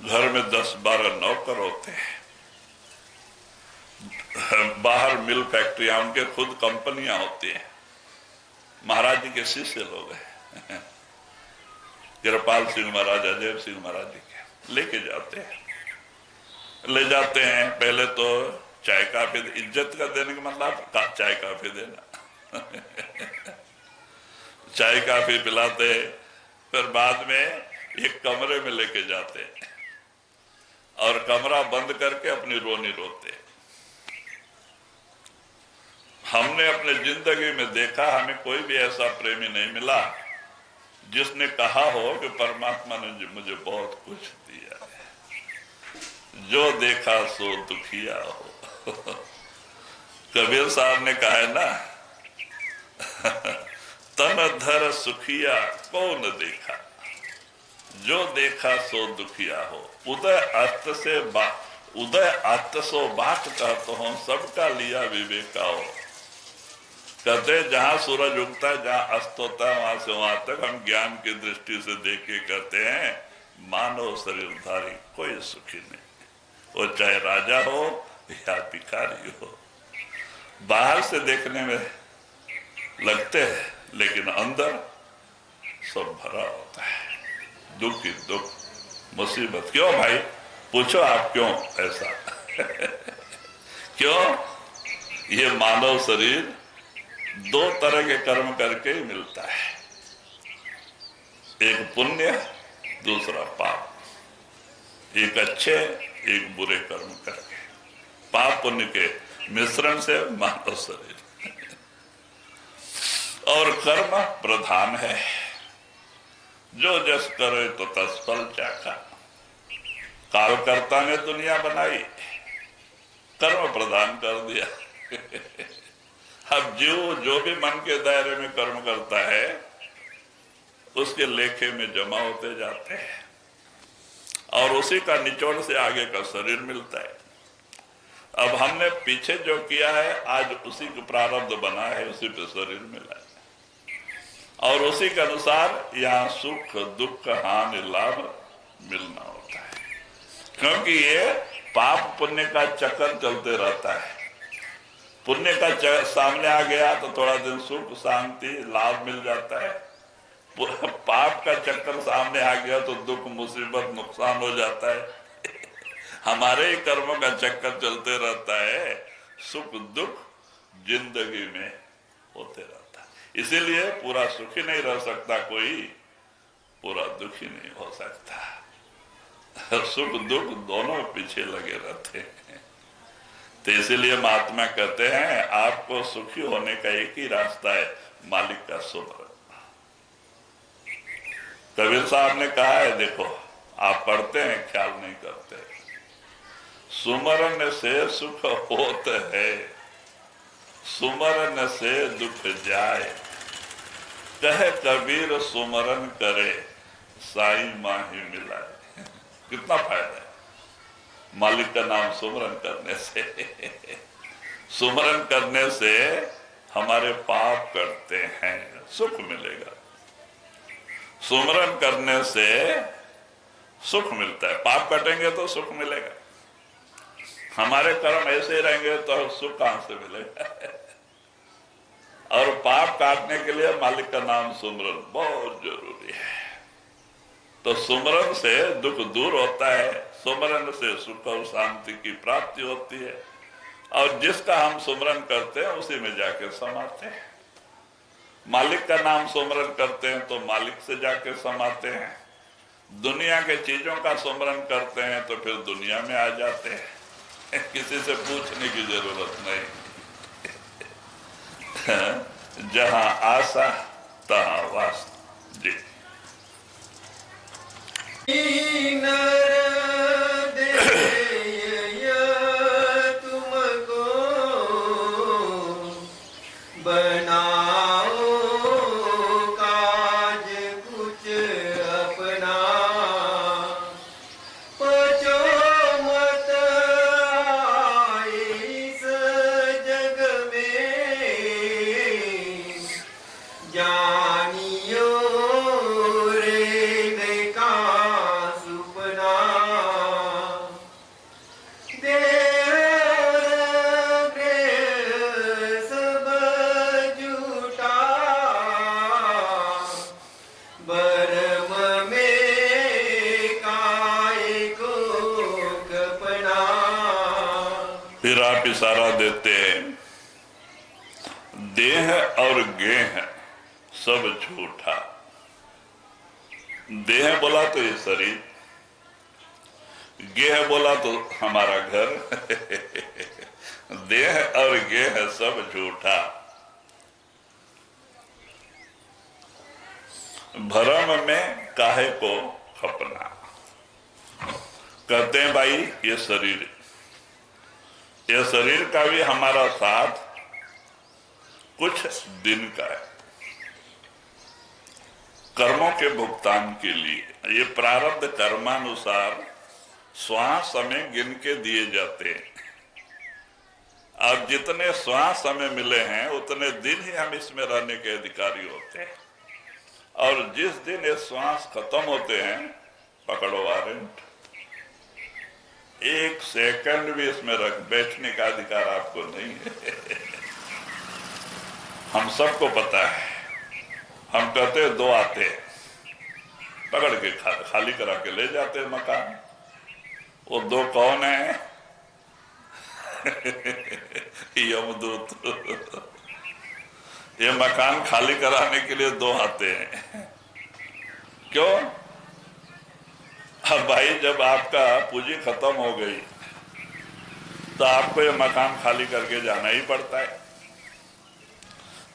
B: घर में 10-12 नौकर होते हैं, बाहर मिल फैक्ट्रियां, उनके खुद कंपनियां होती हैं। महाराज जी के शिष्य लोग हैं, कृपाल सिंह महाराज, अजय सिंह महाराज जी के लेके जाते हैं, ले जाते हैं। पहले तो चाय काफी, इज्जत का देने का मतलब चाय काफी देना। चाय काफी पिलाते, फिर बाद में एक कमरे में लेके जाते और कमरा बंद करके अपनी रोनी रोते। हमने अपने जिंदगी में देखा, हमें कोई भी ऐसा प्रेमी नहीं मिला जिसने कहा हो कि परमात्मा ने मुझे बहुत कुछ दिया है, जो देखा सो दुखिया हो। कबीर साहब ने कहा है ना, तन धर सुखिया कौन देखा, जो देखा सो दुखिया हो। उदय अस्त सो बात कहते हो, सबका लिया विवेका हो। कहते जहां सूरज उगता है, जहां अस्त होता है, वहां से वहां तक हम ज्ञान की दृष्टि से देख के कहते हैं मानव शरीरधारी कोई सुखी नहीं, वो चाहे राजा हो या भिखारी हो। बाहर से देखने में लगते हैं लेकिन अंदर सब भरा होता है, दुख ही दुख, मुसीबत। क्यों भाई, पूछो आप क्यों ऐसा? क्यों? ये मानव शरीर 2 तरह के कर्म करके ही मिलता है। एक पुण्य, दूसरा पाप। एक अच्छे एक बुरे कर्म करके, पाप पुण्य के मिश्रण से मानव शरीर। और कर्म प्रधान है, जो जस करे तो तत्फल चाखा। कालकर्ता ने दुनिया बनाई, कर्म प्रदान कर दिया। अब जो भी मन के दायरे में कर्म करता है उसके लेखे में जमा होते जाते हैं और उसी का निचोड़ से आगे का शरीर मिलता है। अब हमने पीछे जो किया है आज उसी को प्रारब्ध बना है, उसी पे शरीर मिला है और उसी के अनुसार यहाँ सुख दुख हानि लाभ मिलना होता है। क्योंकि ये पाप पुण्य का चक्कर चलते रहता है। पुण्य का सामने आ गया तो थोड़ा दिन सुख शांति लाभ मिल जाता है, पाप का चक्कर सामने आ गया तो दुख मुसीबत नुकसान हो जाता है। हमारे ही कर्मों का चक्कर चलते रहता है, सुख दुख जिंदगी में होते रहता है। इसीलिए पूरा सुखी नहीं रह सकता कोई, पूरा दुखी नहीं हो सकता। सुख दुख दोनों पीछे लगे रहते हैं। तो इसीलिए महात्मा कहते हैं आपको सुखी होने का एक ही रास्ता है, मालिक का सुमरन। कबीर साहब ने कहा है, देखो आप पढ़ते हैं ख्याल नहीं करते, सुमरन से सुख होत है, सुमरन से दुख जाए, कहे कबीर सुमरन करे, साई माही मिलाए। कितना फायदा है मालिक का नाम सुमरन करने से। सुमरन करने से हमारे पाप कटते हैं, सुख मिलेगा। सुमरन करने से सुख मिलता है, पाप कटेंगे तो सुख मिलेगा। हमारे कर्म ऐसे ही रहेंगे तो सुख कहां से मिलेगा। और पाप काटने के लिए मालिक का नाम सुमरन बहुत जरूरी है। तो सुमरन से दुख दूर होता है, सुमरन से सुख और शांति की प्राप्ति होती है और जिसका हम सुमरन करते हैं उसी में जाके समाते हैं। मालिक का नाम सुमरन करते हैं तो मालिक से जाके समाते हैं, दुनिया के चीजों का सुमरन करते हैं तो फिर दुनिया में आ जाते हैं। किसी से पूछने की जरूरत नहीं। जहां आशा तहां वास्ता। जी फिर आप इशारा देते हैं, देह और गेह सब झूठा। देह बोला तो ये शरीर, गेह बोला तो हमारा घर। देह और गेह सब झूठा, भरम में काहे को खपना। कहते हैं भाई ये शरीर का भी हमारा साथ कुछ दिन का है, कर्मों के भुगतान के लिए। ये प्रारब्ध कर्मानुसार श्वास हमें गिन के दिए जाते हैं। अब जितने श्वास हमें मिले हैं उतने दिन ही हम इसमें रहने के अधिकारी होते हैं और जिस दिन ये श्वास खत्म होते हैं पकड़ो वारंट। एक सेकंड भी इसमें रख बैठने का अधिकार आपको नहीं है। हम सबको पता है। हम कहते हैं 2 आते पकड़ के खाली करा के ले जाते हैं मकान। वो 2 कौन है? यमदूत। ये मकान खाली कराने के लिए 2 आते हैं क्यों? अब भाई जब आपका पूंजी खत्म हो गई तो आपको ये मकान खाली करके जाना ही पड़ता है।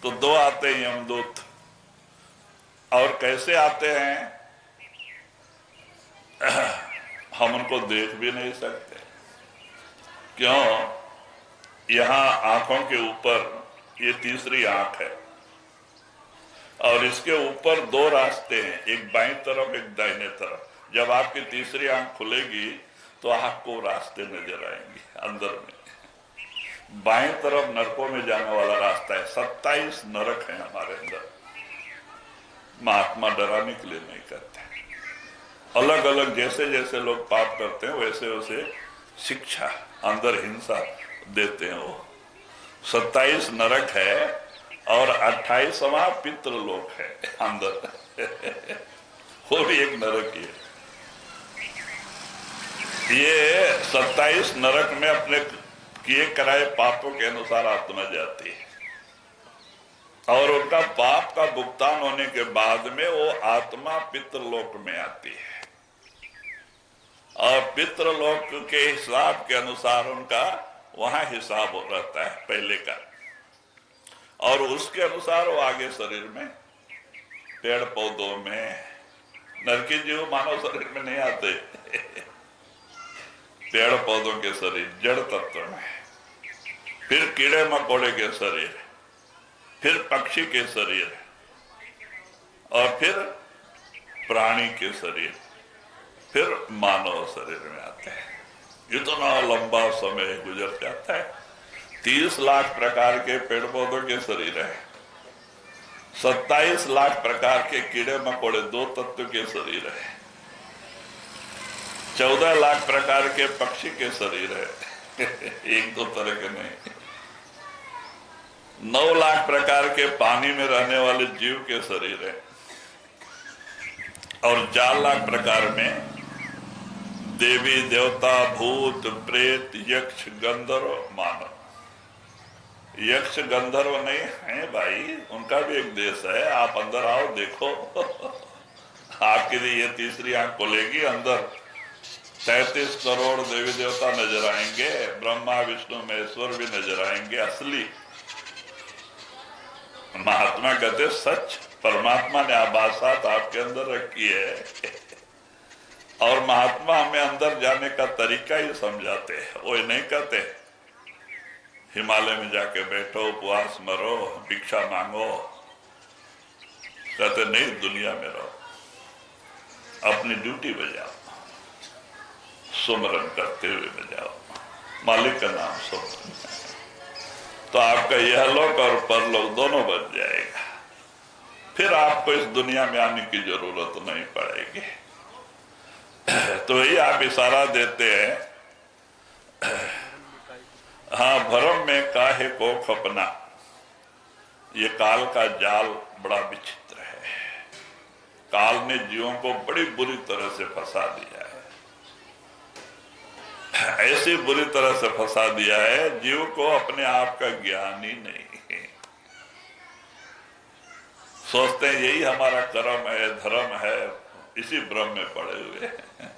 B: तो दो आते हैं यमदूत, और कैसे आते हैं हम उनको देख भी नहीं सकते। क्यों? यहां आंखों के ऊपर ये तीसरी आंख है और इसके ऊपर दो रास्ते हैं, एक बाईं तरफ एक दाहिने तरफ। जब आपकी तीसरी आंख खुलेगी तो आपको रास्ते नजर आएंगे अंदर में। बाएं तरफ नरकों में जाने वाला रास्ता है। 27 नरक है हमारे अंदर। महात्मा डराने के लिए नहीं करते। अलग अलग जैसे जैसे लोग पाप करते हैं वैसे वैसे शिक्षा, अंदर हिंसा देते हैं। वो 27 नरक है और 28वां पितृलोक है अंदर वो भी एक नरक ही है। ये 27 नरक में अपने किए कराए पापों के अनुसार आत्मा जाती है और उनका पाप का भुगतान होने के बाद में वो आत्मा पितृलोक में आती है और पितृलोक के हिसाब के अनुसार उनका वहां हिसाब हो रहता है पहले का, और उसके अनुसार वो आगे शरीर में, पेड़ पौधों में, नरकी जीव मानव शरीर में नहीं आते पेड़ पौधों के शरीर, जड़ तत्व में, फिर कीड़े मकोड़े के शरीर, फिर पक्षी के शरीर और फिर प्राणी के शरीर, फिर मानव शरीर में आते हैं। इतना लंबा समय गुजर जाता है। 30 लाख प्रकार के पेड़ पौधों के शरीर है, 27 लाख प्रकार के कीड़े मकोड़े दो तत्व के शरीर है, 14 लाख प्रकार के पक्षी के शरीर है एक दो तरह के नहीं, 9 लाख प्रकार के पानी में रहने वाले जीव के शरीर है और 4 लाख प्रकार में देवी देवता भूत प्रेत यक्ष गंधर्व मानव। यक्ष गंधर्व नहीं है भाई, उनका भी एक देश है। आप अंदर आओ, देखो आपके लिए ये तीसरी आंख खुलेगी, अंदर 33 करोड़ देवी देवता नजर आएंगे, ब्रह्मा विष्णु महेश्वर भी नजर आएंगे। असली महात्मा कहते सच परमात्मा ने आभासात आपके अंदर रखी है और महात्मा हमें अंदर जाने का तरीका ही समझाते हैं। वो नहीं कहते हिमालय में जाके बैठो, उपवास मरो, भिक्षा मांगो। कहते नहीं, दुनिया में रहो, अपनी ड्यूटी बजाओ, सुमरन करते हुए बजाओ, मालिक का नाम सुमरन, तो आपका यह लोक और परलोक दोनों बच जाएगा। फिर आपको इस दुनिया में आने की जरूरत नहीं पड़ेगी। तो यही आप इशारा देते हैं। हाँ, भरम में काहे को खपना, ये काल का जाल बड़ा विचित्र है। काल ने जीवों को बड़ी बुरी तरह से फंसा दिया है, ऐसी बुरी तरह से फंसा दिया है जीव को अपने आप का ज्ञान ही नहीं है। सोचते हैं यही हमारा कर्म है, धर्म है, इसी भ्रम में पड़े हुए हैं।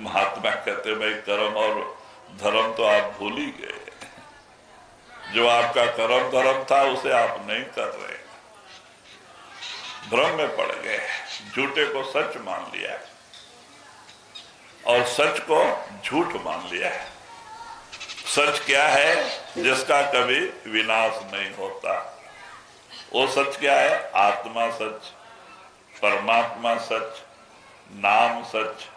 B: महात्मा कहते भाई कर्म और धर्म तो आप भूल ही गए। जो आपका कर्म धर्म था उसे आप नहीं कर रहे, भ्रम में पड़ गए, झूठे को सच मान लिया और सच को झूठ मान लिया। सच क्या है? जिसका कभी विनाश नहीं होता। वो सच क्या है? आत्मा सच, परमात्मा सच, नाम सच,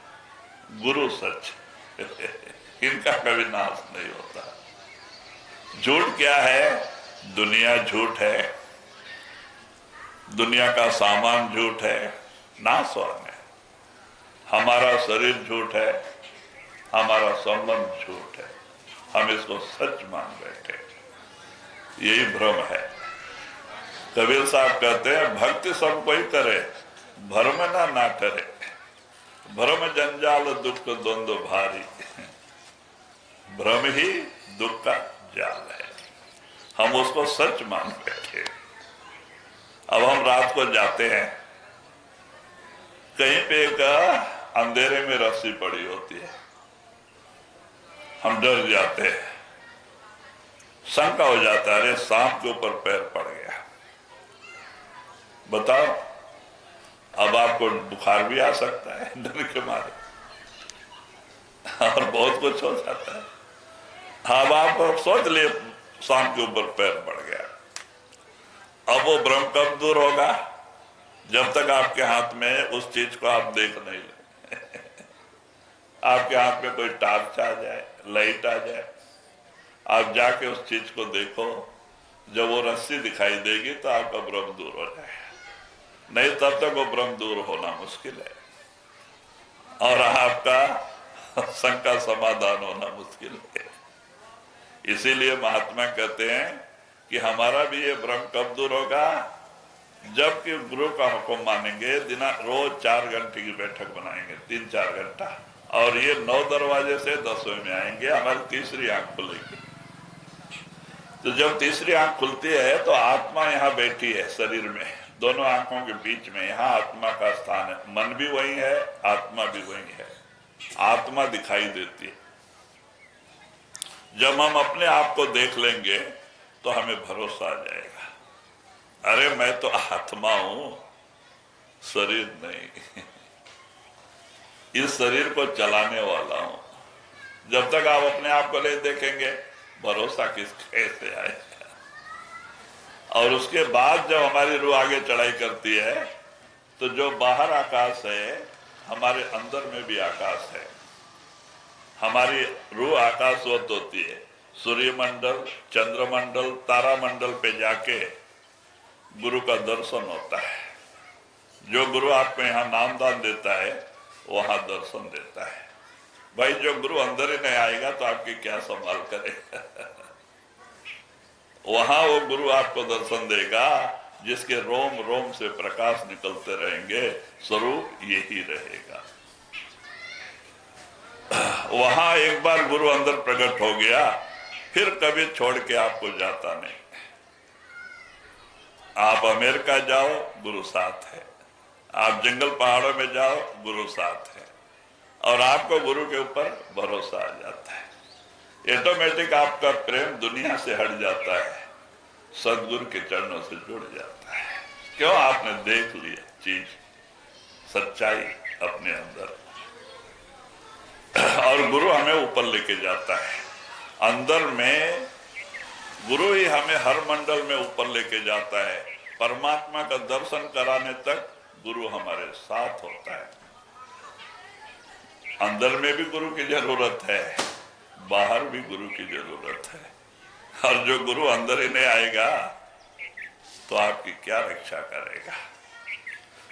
B: गुरु सच इनका कभी नाश नहीं होता। झूठ क्या है? दुनिया झूठ है, दुनिया का सामान झूठ है, नाशवान है। हमारा शरीर झूठ है, हमारा संबंध झूठ है, हम इसको सच मान बैठे। यही भ्रम है। कबीर साहब कहते हैं भक्ति सब कोई करे, भ्रम ना करे, भ्रम जंजाल दुख द्वंद्व भारी। भ्रम ही दुख का जाल है, हम उसको सच मान बैठे। अब हम रात को जाते हैं कहीं पे का अंधेरे में रस्सी पड़ी होती है, हम डर जाते हैं, शंका हो जाता है, अरे सांप के ऊपर पैर पड़ गया, बताओ, अब आपको बुखार भी आ सकता है डर के मारे, और बहुत कुछ हो जाता है। अब आप सोच लिए सांप के ऊपर पैर पड़ गया, अब वो भ्रम कब दूर होगा? जब तक आपके हाथ में उस चीज को आप देख नहीं ले आपके हाथ में कोई टार्च आ जाए, लाइट आ जाए, आप जाके उस चीज को देखो, जब वो रस्सी दिखाई देगी तो आपका भ्रम दूर हो जाएगा, नहीं तब तक वो भ्रम दूर होना मुश्किल है और आपका शंका समाधान होना मुश्किल है। इसीलिए महात्मा कहते हैं कि हमारा भी ये भ्रम कब दूर होगा? जबकि गुरु का हुक्म मानेंगे, रोज 4 घंटे की बैठक बनाएंगे, 3-4 घंटा, और ये 9 दरवाजे से 10वें में आएंगे, हमारी तीसरी आंख खुलेगी। तो जब तीसरी आंख खुलती है तो आत्मा यहाँ बैठी है शरीर में, दोनों आंखों के बीच में, यहाँ आत्मा का स्थान है, मन भी वही है, आत्मा भी वही है, आत्मा दिखाई देती है। जब हम अपने आप को देख लेंगे तो हमें भरोसा आ जाएगा, अरे मैं तो आत्मा हूं, शरीर नहीं इस शरीर को चलाने वाला हूं। जब तक आप अपने आप को नहीं देखेंगे, भरोसा कैसे आएगा? और उसके बाद जब हमारी रूह आगे चढ़ाई करती है तो जो बाहर आकाश है, हमारे अंदर में भी आकाश है। हमारी रूह आकाशवत होती है, सूर्यमंडल, चंद्रमंडल, तारामंडल पे जाके गुरु का दर्शन होता है। जो गुरु आपको यहाँ नामदान देता है वहां दर्शन देता है। भाई जो गुरु अंदर ही नहीं आएगा तो आपकी क्या संभाल करेगा वहां वो गुरु आपको दर्शन देगा जिसके रोम रोम से प्रकाश निकलते रहेंगे, स्वरूप यही रहेगा। वहां एक बार गुरु अंदर प्रकट हो गया, फिर कभी छोड़ के आपको जाता नहीं। आप अमेरिका जाओ, गुरु साथ है, आप जंगल पहाड़ों में जाओ, गुरु साथ है, और आपको गुरु के ऊपर भरोसा आ जाता है। ऑटोमेटिक आपका प्रेम दुनिया से हट जाता है, सदगुरु के चरणों से जुड़ जाता है। क्यों? आपने देख लिया चीज, सच्चाई अपने अंदर, और गुरु हमें ऊपर लेके जाता है। अंदर में गुरु ही हमें हर मंडल में ऊपर लेके जाता है। परमात्मा का दर्शन कराने तक गुरु हमारे साथ होता है। अंदर में भी गुरु की जरूरत है, बाहर भी गुरु की जरूरत है। और जो गुरु अंदर ही नहीं आएगा तो आपकी क्या रक्षा करेगा?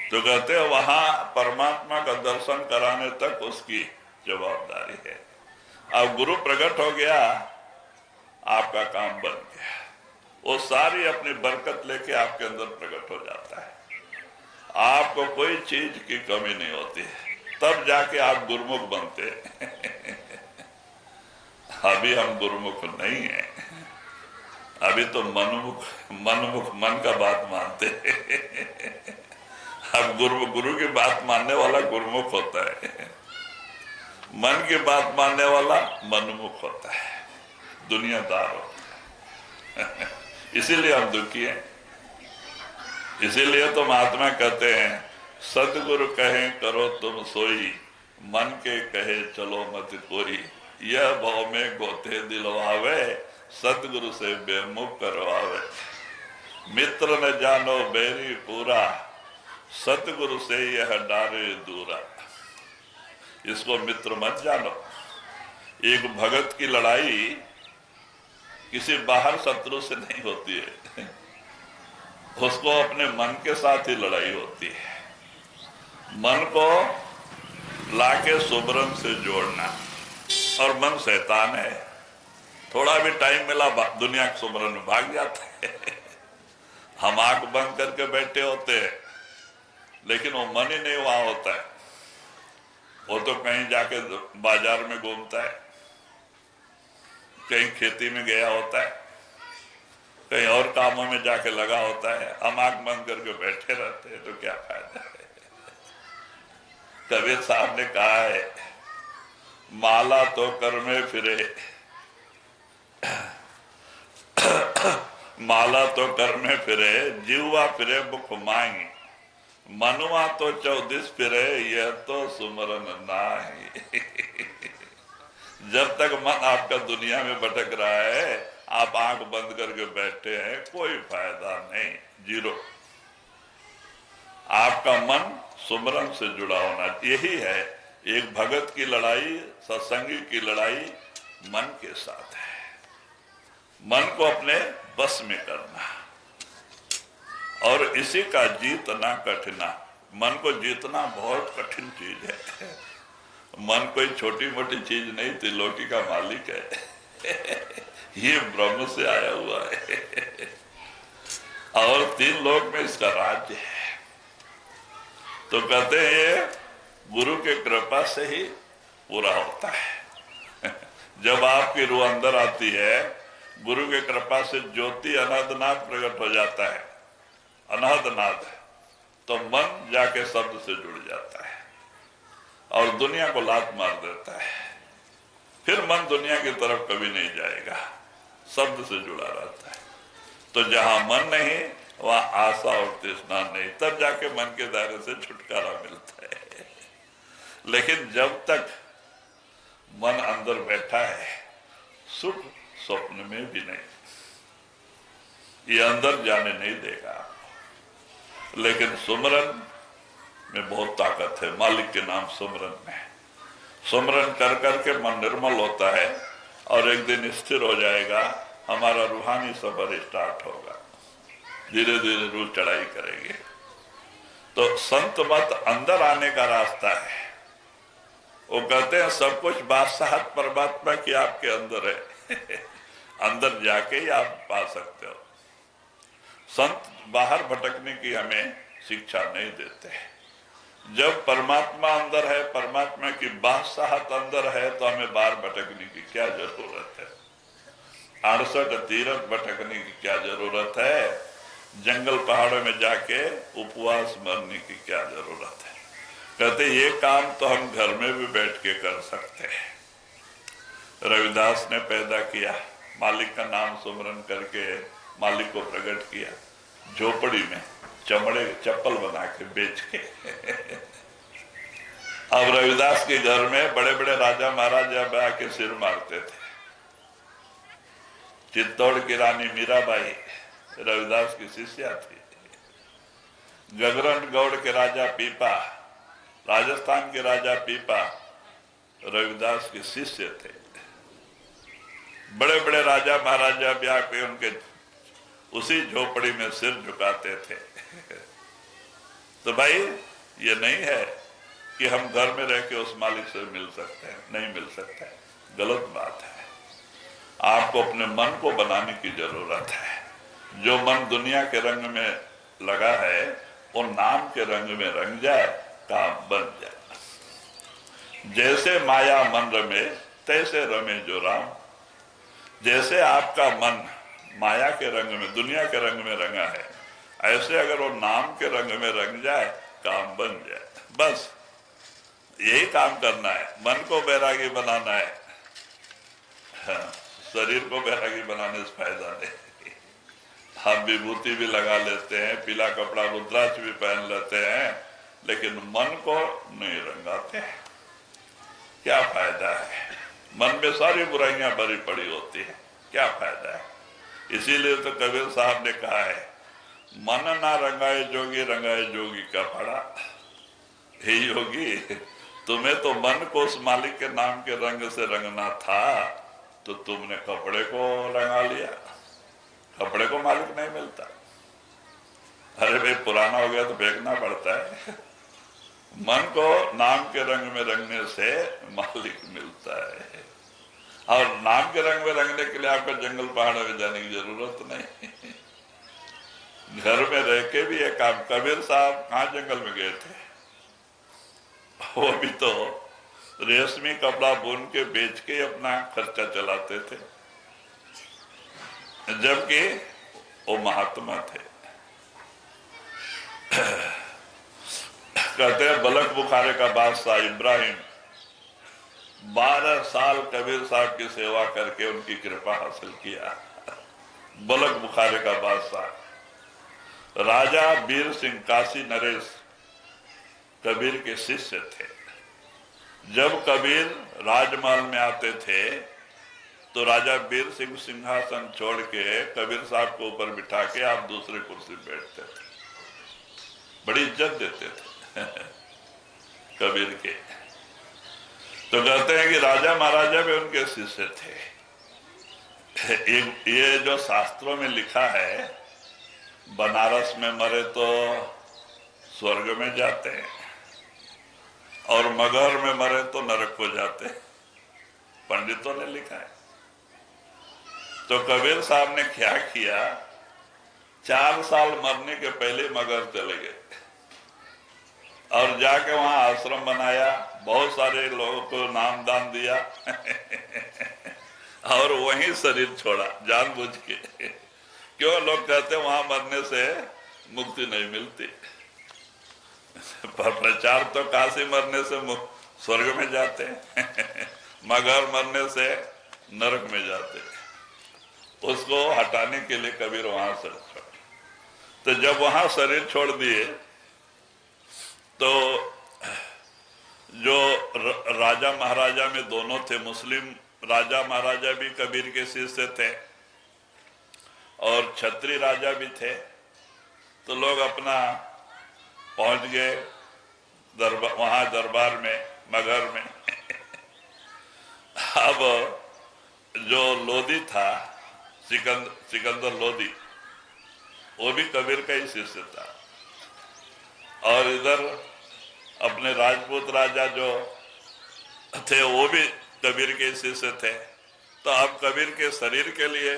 B: तो कहते हैं वहां परमात्मा का दर्शन कराने तक उसकी जवाबदारी है। अब गुरु प्रकट हो गया, आपका काम बन गया, वो सारी अपनी बरकत लेके आपके अंदर प्रकट हो जाता है। आपको कोई चीज की कमी नहीं होती है, तब जाके आप गुरुमुख बनते अभी हम गुरुमुख नहीं है, अभी तो मनमुख मन का बात मानते अब गुरु की बात मानने वाला गुरुमुख होता है, मन की बात मानने वाला मनमुख होता है, दुनियादार होता है इसीलिए हम दुखी हैं। इसीलिए तो महात्मा कहते हैं, सदगुरु कहे करो तुम सोई, मन के कहे चलो मत कोई, यह भाव में गोते दिलवावे, सदगुरु से बेमुख करवावे। मित्र न जानो बैरी पूरा, सतगुरु से यह डारे दूरा। इसको मित्र मत जानो। एक भगत की लड़ाई किसी बाहर शत्रु से नहीं होती है, उसको अपने मन के साथ ही लड़ाई होती है। मन को लाके सुबरन से जोड़ना, और मन शैतान है, थोड़ा भी टाइम मिला दुनिया के सुमरन में भाग जाता है। हम आंख बंद करके बैठे होते हैं, लेकिन वो मन ही नहीं वहां होता है, वो तो कहीं जाके बाजार में घूमता है, कहीं खेती में गया होता है, कहीं और कामों में जाके लगा होता है। हम आंख बंद करके बैठे रहते हैं तो क्या फायदा है? कबीर साहब ने कहा है, माला तो कर में फिरे, माला तो कर में फिरे, जीवा फिरे मुख मांगी, मनुआ तो 24 फिरे, यह तो सुमरन नाही। जब तक मन आपका दुनिया में भटक रहा है, आप आंख बंद करके बैठे हैं, कोई फायदा नहीं, जीरो। आपका मन सुमरन से जुड़ा होना, यही है एक भगत की लड़ाई, सत्संगी की लड़ाई मन के साथ है। मन को अपने बस में करना, और इसी का जीतना कठिना। मन को जीतना बहुत कठिन चीज है। मन कोई छोटी मोटी चीज नहीं, त्रिलोकी का मालिक है। ये ब्रह्म से आया हुआ है, और 3 लोक में इसका राज्य है। तो कहते हैं ये गुरु के कृपा से ही पूरा होता है। जब आपकी रूह अंदर आती है, गुरु के कृपा से ज्योति अनहदनाद प्रकट हो जाता है, अनहदनाद, तो मन जाके शब्द से जुड़ जाता है और दुनिया को लात मार देता है। फिर मन दुनिया की तरफ कभी नहीं जाएगा, शब्द से जुड़ा रहता है। तो जहां मन नहीं, वहां आशा और तृष्णा नहीं, तब जाके मन के दायरे से छुटकारा मिलता है। लेकिन जब तक मन अंदर बैठा है, सुख स्वप्न में भी नहीं, ये अंदर जाने नहीं देगा। लेकिन सुमरन में बहुत ताकत है, मालिक के नाम सुमरन में। सुमरन कर करके मन निर्मल होता है, और एक दिन स्थिर हो जाएगा, हमारा रूहानी सफर स्टार्ट होगा, धीरे धीरे रूह चढ़ाई करेंगे। तो संत मत अंदर आने का रास्ता है। वो कहते हैं सब कुछ बादशाहत परमात्मा की आपके अंदर है। अंदर जाके ही आप पा सकते हो। संत बाहर भटकने की हमें शिक्षा नहीं देते। जब परमात्मा अंदर है, परमात्मा की बादशाहत अंदर है, तो हमें बाहर भटकने की क्या जरूरत है? 68 तीर्थ भटकने की क्या जरूरत है? जंगल पहाड़ों में जाके उपवास मरने की क्या जरूरत है? कहते ये काम तो हम घर में भी बैठ के कर सकते हैं। रविदास ने पैदा किया, मालिक का नाम सुमरन करके मालिक को प्रकट किया, झोपड़ी में चमड़े चप्पल बना के बेच के। अब रविदास के घर में बड़े बड़े राजा महाराजा आके सिर मारते थे। चित्तौड़ की रानी मीराबाई रविदास की शिष्या थी। गगरन गौड़ के राजा पीपा, राजस्थान के राजा पीपा रविदास के शिष्य थे। बड़े बड़े राजा महाराजा भी आके उनके उसी झोपड़ी में सिर झुकाते थे। तो भाई ये नहीं है कि हम घर में रह के उस मालिक से मिल सकते हैं, नहीं मिल सकते, गलत बात है। आपको अपने मन को बनाने की जरूरत है। जो मन दुनिया के रंग में लगा है, वो नाम के रंग में रंग जाए, काम बन जाए। जैसे माया मन रमे, तैसे रमे जो राम। जैसे आपका मन माया के रंग में, दुनिया के रंग में रंगा है, ऐसे अगर वो नाम के रंग में रंग जाए, काम बन जाए। बस यही काम करना है। मन को बैरागी बनाना है। हाँ, शरीर को बैरागी बनाने से फायदा नहीं। हम विभूति भी लगा लेते हैं, पीला कपड़ा रुद्राक्ष भी पहन लेते हैं, लेकिन मन को नहीं रंगाते। क्या फायदा है? मन में सारी बुराइयां भरी पड़ी होती है, क्या फायदा है? इसीलिए तो कबीर साहब ने कहा है, मन ना रंगाए जोगी, रंगाए जोगी का पड़ा। हे योगी, तुम्हें तो मन को उस मालिक के नाम के रंग से रंगना था, तो तुमने कपड़े को रंगा लिया। कपड़े को मालिक नहीं मिलता। अरे भाई पुराना हो गया तो फेंकना पड़ता है। मन को नाम के रंग में रंगने से मालिक मिलता है। और नाम के रंग में रंगने के लिए आपको जंगल पहाड़ में जाने की जरूरत नहीं। घर में रह के भी ये काम। कबीर साहब कहाँ जंगल में गए थे? वो भी तो रेशमी कपड़ा बुन के बेच के अपना खर्चा चलाते थे, जबकि वो महात्मा थे। कहते हैं बलक बुखारे का बादशाह इब्राहिम 12 साल कबीर साहब की सेवा करके उनकी कृपा हासिल किया। बलक बुखारे का बादशाह। राजा वीर सिंह काशी नरेश कबीर के शिष्य थे। जब कबीर राजमहल में आते थे तो राजा वीर सिंह सिंहासन छोड़ के कबीर साहब को ऊपर बिठा के आप दूसरे कुर्सी पे बैठते थे, बड़ी इज्जत देते थे कबीर के। तो कहते हैं कि राजा महाराजा भी उनके शिष्य थे। ये जो शास्त्रों में लिखा है, बनारस में मरे तो स्वर्ग में जाते हैं और मगहर में मरे तो नरक को जाते हैं, पंडितों ने लिखा है। तो कबीर साहब ने क्या किया, 4 साल मरने के पहले मगहर चले गए और जाके वहां आश्रम बनाया, बहुत सारे लोगों को नाम दान दिया और वहीं शरीर छोड़ा जानबूझ के। क्यों? लोग कहते वहां मरने से मुक्ति नहीं मिलती, पर प्रचार तो काशी मरने से स्वर्ग में जाते हैं मगहर मरने से नरक में जाते हैं। उसको हटाने के लिए कबीर वहां से छोड़, तो जब वहां शरीर छोड़ दिए तो जो राजा महाराजा में दोनों थे, मुस्लिम राजा महाराजा भी कबीर के शिष्य थे और क्षत्रिय राजा भी थे। तो लोग अपना पहुंच गए वहां दरबार में मगहर में अब जो लोधी था सिकंदर लोधी, वो भी कबीर का ही शिष्य था और इधर अपने राजपूत राजा जो थे वो भी कबीर के शिष्य थे। तो अब कबीर के शरीर के लिए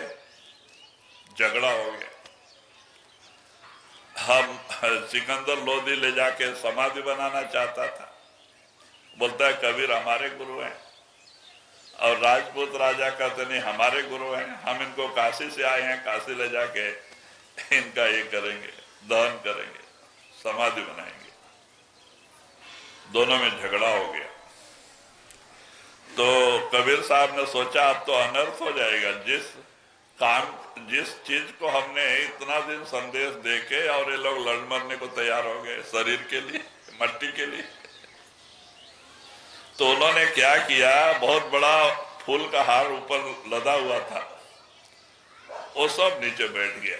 B: झगड़ा हो गया। हम सिकंदर लोधी ले जाके समाधि बनाना चाहता था, बोलता है कबीर हमारे गुरु हैं, और राजपूत राजा कहते नहीं हमारे गुरु हैं, हम इनको काशी से आए हैं, काशी ले जाके इनका ये करेंगे, दहन करेंगे, समाधि बनाएंगे। दोनों में झगड़ा हो गया। तो कबीर साहब ने सोचा अब तो अनर्थ हो जाएगा, जिस चीज को हमने इतना दिन संदेश देके और ये लोग लड़ मरने को तैयार हो गए शरीर के लिए, मट्टी के लिए। तो उन्होंने क्या किया, बहुत बड़ा फूल का हार ऊपर लदा हुआ था, वो सब नीचे बैठ गया,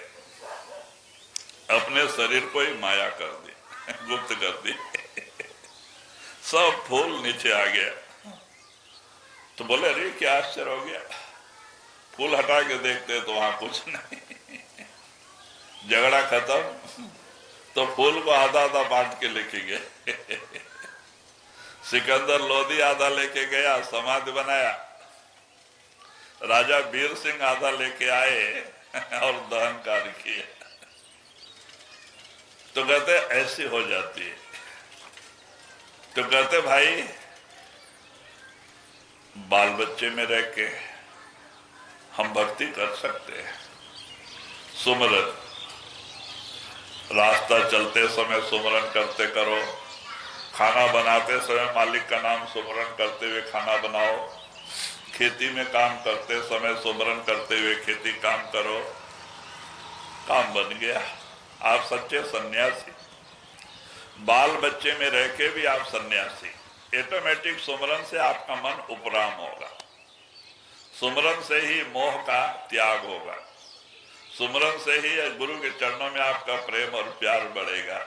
B: अपने शरीर को ही माया कर दी, गुप्त कर दी सब फूल नीचे आ गया। तो बोले अरे क्या आश्चर्य हो गया, फूल हटा के देखते तो वहां कुछ नहीं झगड़ा खत्म। तो फूल को आधा आधा बांट के लेके गए सिकंदर लोधी आधा लेके गया, समाधि बनाया, राजा वीर सिंह आधा लेके आए और दहन कार्य किया। तो कहते ऐसी हो जाती है। तो कहते भाई बाल बच्चे में रह के हम भक्ति कर सकते हैं, सुमरन, रास्ता चलते समय सुमरन करते करो, खाना बनाते समय मालिक का नाम सुमरन करते हुए खाना बनाओ, खेती में काम करते समय सुमरन करते हुए खेती काम करो, काम बन गया, आप सच्चे सन्यासी। बाल बच्चे में रह के भी आप सन्यासी। ऑटोमेटिक सुमरन से आपका मन उपराम होगा, सुमरन से ही मोह का त्याग होगा, सुमरन से ही गुरु के चरणों में आपका प्रेम और प्यार बढ़ेगा।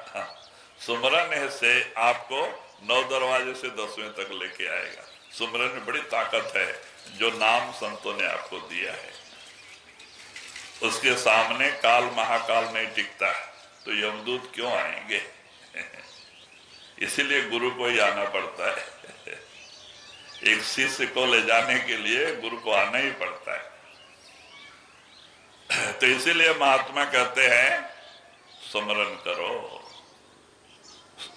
B: सुमरन से आपको 9 दरवाजे से 10वें तक लेके आएगा। सुमरन में बड़ी ताकत है जो नाम संतों ने आपको दिया है, उसके सामने काल महाकाल नहीं टिकता, तो यमदूत क्यों आएंगे इसीलिए गुरु को ही आना पड़ता है एक शिष्य को ले जाने के लिए गुरु को आना ही पड़ता है। तो इसीलिए महात्मा कहते हैं सुमरन करो,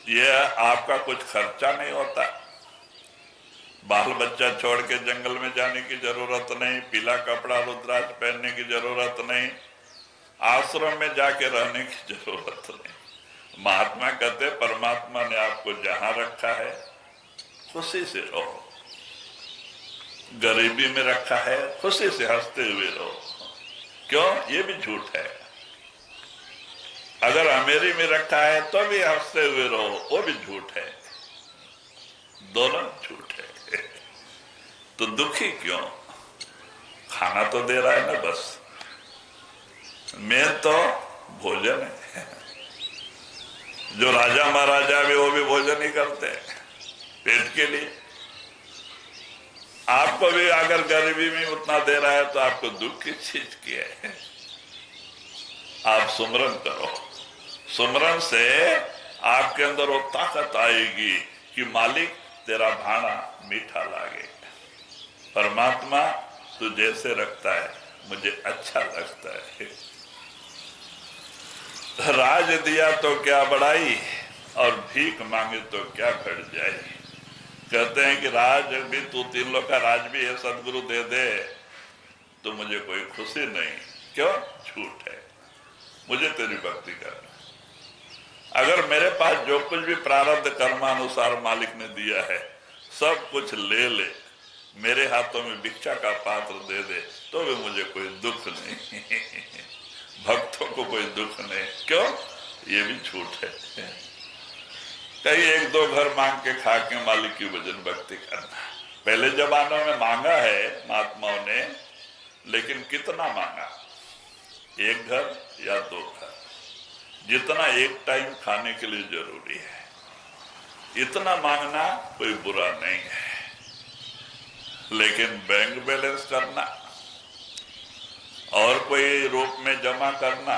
B: यह आपका कुछ खर्चा नहीं होता, बाल बच्चा छोड़ के जंगल में जाने की जरूरत नहीं, पीला कपड़ा रुद्राक्ष पहनने की जरूरत नहीं, आश्रम में जाके रहने की जरूरत नहीं, महात्मा कहते परमात्मा ने आपको जहां रखा है खुशी से रहो, गरीबी में रखा है खुशी से हंसते हुए रहो। क्यों? ये भी झूठ है। अगर अमीरी में रखा है तो भी हंसते हुए रहो, वो भी झूठ है। दोनों झूठ है। तो दुखी क्यों? खाना तो दे रहा है ना, बस मेन तो भोजन है। जो राजा महाराजा भी वो भी भोजन ही करते हैं पेट के लिए। आपको भी अगर गरीबी में उतना दे रहा है तो आपको दुख किस चीज की है? आप सुमरन करो, सुमरन से आपके अंदर वो ताकत आएगी कि मालिक तेरा भाना मीठा लागे। परमात्मा तू जैसे रखता है मुझे अच्छा लगता है। राज दिया तो क्या बढ़ाई और भीख मांगे तो क्या घट जाए। कहते हैं कि राज भी तू 3 लोग का राज भी है सदगुरु दे दे तो मुझे कोई खुशी नहीं। क्यों? झूठ है। मुझे तेरी भक्ति करना। अगर मेरे पास जो कुछ भी प्रारब्ध कर्मानुसार मालिक ने दिया है सब कुछ ले ले, मेरे हाथों में भिक्षा का पात्र दे दे तो भी मुझे कोई दुख नहीं। भक्तों को कोई दुख नहीं। क्यों? ये भी झूठ है। कहीं 1-2 घर मांग के खा के मालिक की भजन भक्ति करना। पहले जमानों में मांगा है महात्माओं ने, लेकिन कितना मांगा? 1 घर या 2 घर, जितना एक टाइम खाने के लिए जरूरी है इतना मांगना कोई बुरा नहीं है। लेकिन बैंक बैलेंस करना और कोई रूप में जमा करना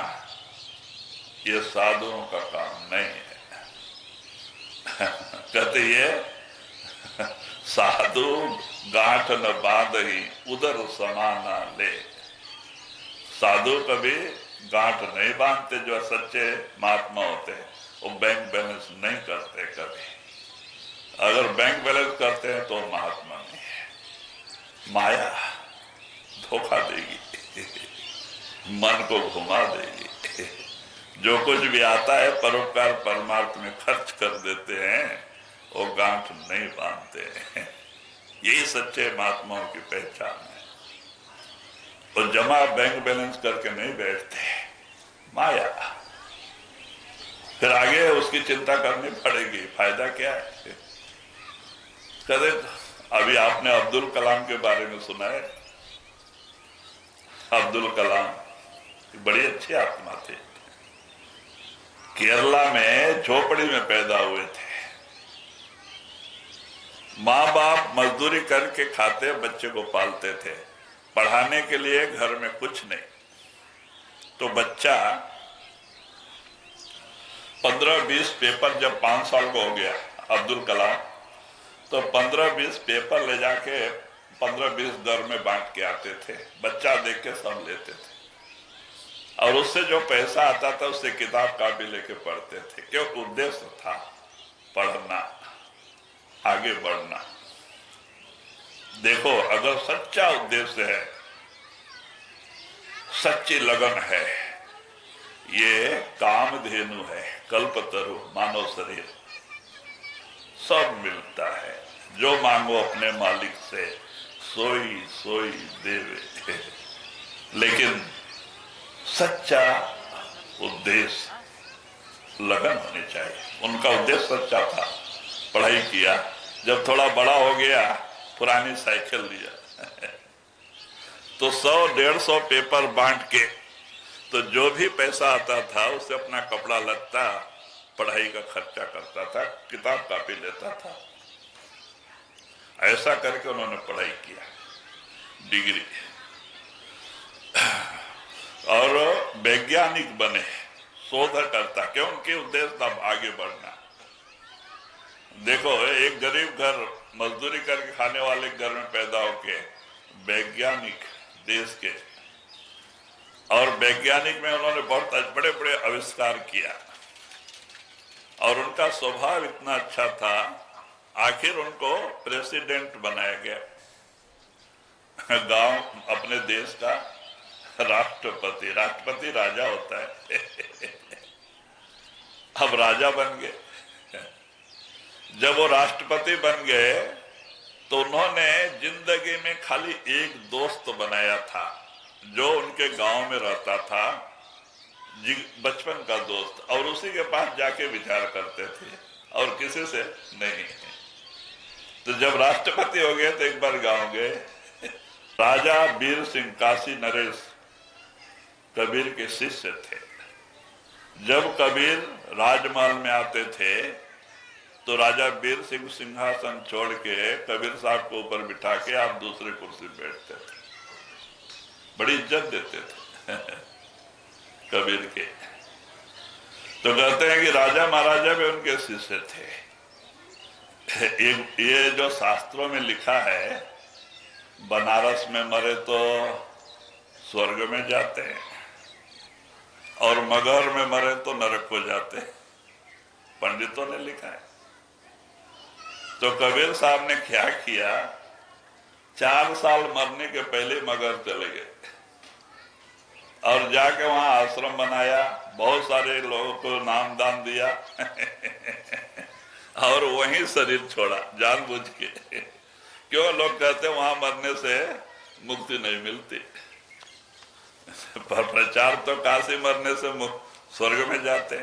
B: ये साधुओं का काम नहीं है। कहते ये साधु गांठ न बांध ही उधर समाना ले। साधु कभी गांठ नहीं बांधते, जो सच्चे महात्मा होते हैं वो बैंक बैलेंस नहीं करते कभी। अगर बैंक बैलेंस करते हैं तो महात्मा नहीं है। माया धोखा देगी, मन को घुमा देगी। जो कुछ भी आता है परोपकार परमार्थ में खर्च कर देते हैं, वो गांठ नहीं बांधते हैं। यही सच्चे महात्माओं की पहचान है। और जमा बैंक बैलेंस करके नहीं बैठते, माया। फिर आगे उसकी चिंता करनी पड़ेगी, फायदा क्या है? कहते अभी आपने अब्दुल कलाम के बारे में सुना है। अब्दुल कलाम बड़ी अच्छी आत्मा थे। केरला में झोपड़ी में पैदा हुए थे। माँ बाप मजदूरी करके खाते बच्चे को पालते थे, पढ़ाने के लिए घर में कुछ नहीं। तो बच्चा 15-20 पेपर जब 5 साल का हो गया अब्दुल कलाम, तो 15-20 पेपर ले जाके 15-20 घर में बांट के आते थे। बच्चा देख के सब लेते थे और उससे जो पैसा आता था उससे किताब कापी लेके पढ़ते थे। क्यों? उद्देश्य था पढ़ना, आगे बढ़ना। देखो अगर सच्चा उद्देश्य है, सच्ची लगन है, ये कामधेनु है, कल्पतरु, मानव शरीर, सब मिलता है। जो मांगो अपने मालिक से सोई सोई देवे। लेकिन सच्चा उद्देश्य लगन होनी चाहिए। उनका उद्देश्य सच्चा था, पढ़ाई किया, जब थोड़ा बड़ा हो गया पुरानी साइकिल लिया। तो 100-150 पेपर बांट के तो जो भी पैसा आता था उससे अपना कपड़ा लत्ता पढ़ाई का खर्चा करता था, किताब कापी लेता था। ऐसा करके उन्होंने पढ़ाई किया, डिग्री, और वैज्ञानिक बने, शोधकर्ता। क्यों? उनके उद्देश्य था आगे बढ़ना। देखो एक गरीब घर मजदूरी करके खाने वाले घर में पैदा होके वैज्ञानिक देश के, और वैज्ञानिक में उन्होंने बहुत बड़े बड़े आविष्कार किया और उनका स्वभाव इतना अच्छा था, आखिर उनको प्रेसिडेंट बनाया गया। गांव अपने देश का राष्ट्रपति, राष्ट्रपति राजा होता है। अब राजा बन गए। जब वो राष्ट्रपति बन गए तो उन्होंने जिंदगी में खाली एक दोस्त बनाया था, जो उनके गांव में रहता था, बचपन का दोस्त, और उसी के पास जाके विचार करते थे और किसी से नहीं। तो जब राष्ट्रपति हो गए तो एक बार गांव गए। राजा वीर सिंह काशी नरेश कबीर के शिष्य थे। जब कबीर राजमहल में आते थे तो राजा वीर सिंह सिंहासन छोड़ के कबीर साहब को ऊपर बिठा के आप दूसरे कुर्सी पे बैठते थे, बड़ी इज्जत देते थे कबीर के। तो कहते हैं कि राजा महाराजा भी उनके शिष्य थे। ये जो शास्त्रों में लिखा है, बनारस में मरे तो स्वर्ग में जाते हैं और मगहर में मरे तो नरक को जाते हैं, पंडितों ने लिखा है। तो कबीर साहब ने क्या किया, 4 साल मरने के पहले मगहर चले गए और जाके वहां आश्रम बनाया, बहुत सारे लोगों को नाम दान दिया और वहीं शरीर छोड़ा जानबूझ के। क्यों? लोग कहते वहां मरने से मुक्ति नहीं मिलती, पर प्रचार तो काशी मरने से स्वर्ग में जाते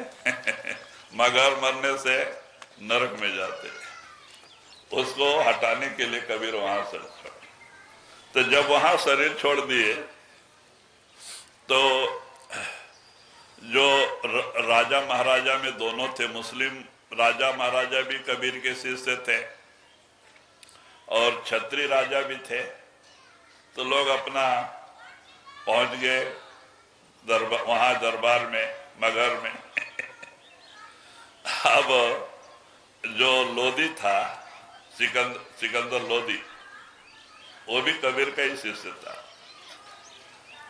B: मगहर मरने से नरक में जाते। उसको हटाने के लिए कबीर वहां से छोड़, तो जब वहां शरीर छोड़ दिए तो जो राजा महाराजा में दोनों थे, मुस्लिम राजा महाराजा भी कबीर के शिष्य थे और क्षत्रिय राजा भी थे। तो लोग अपना पहुंच गए वहां दरबार में, मगहर में। अब जो लोधी था, सिकंदर लोधी, वो भी कबीर का ही शिष्य था।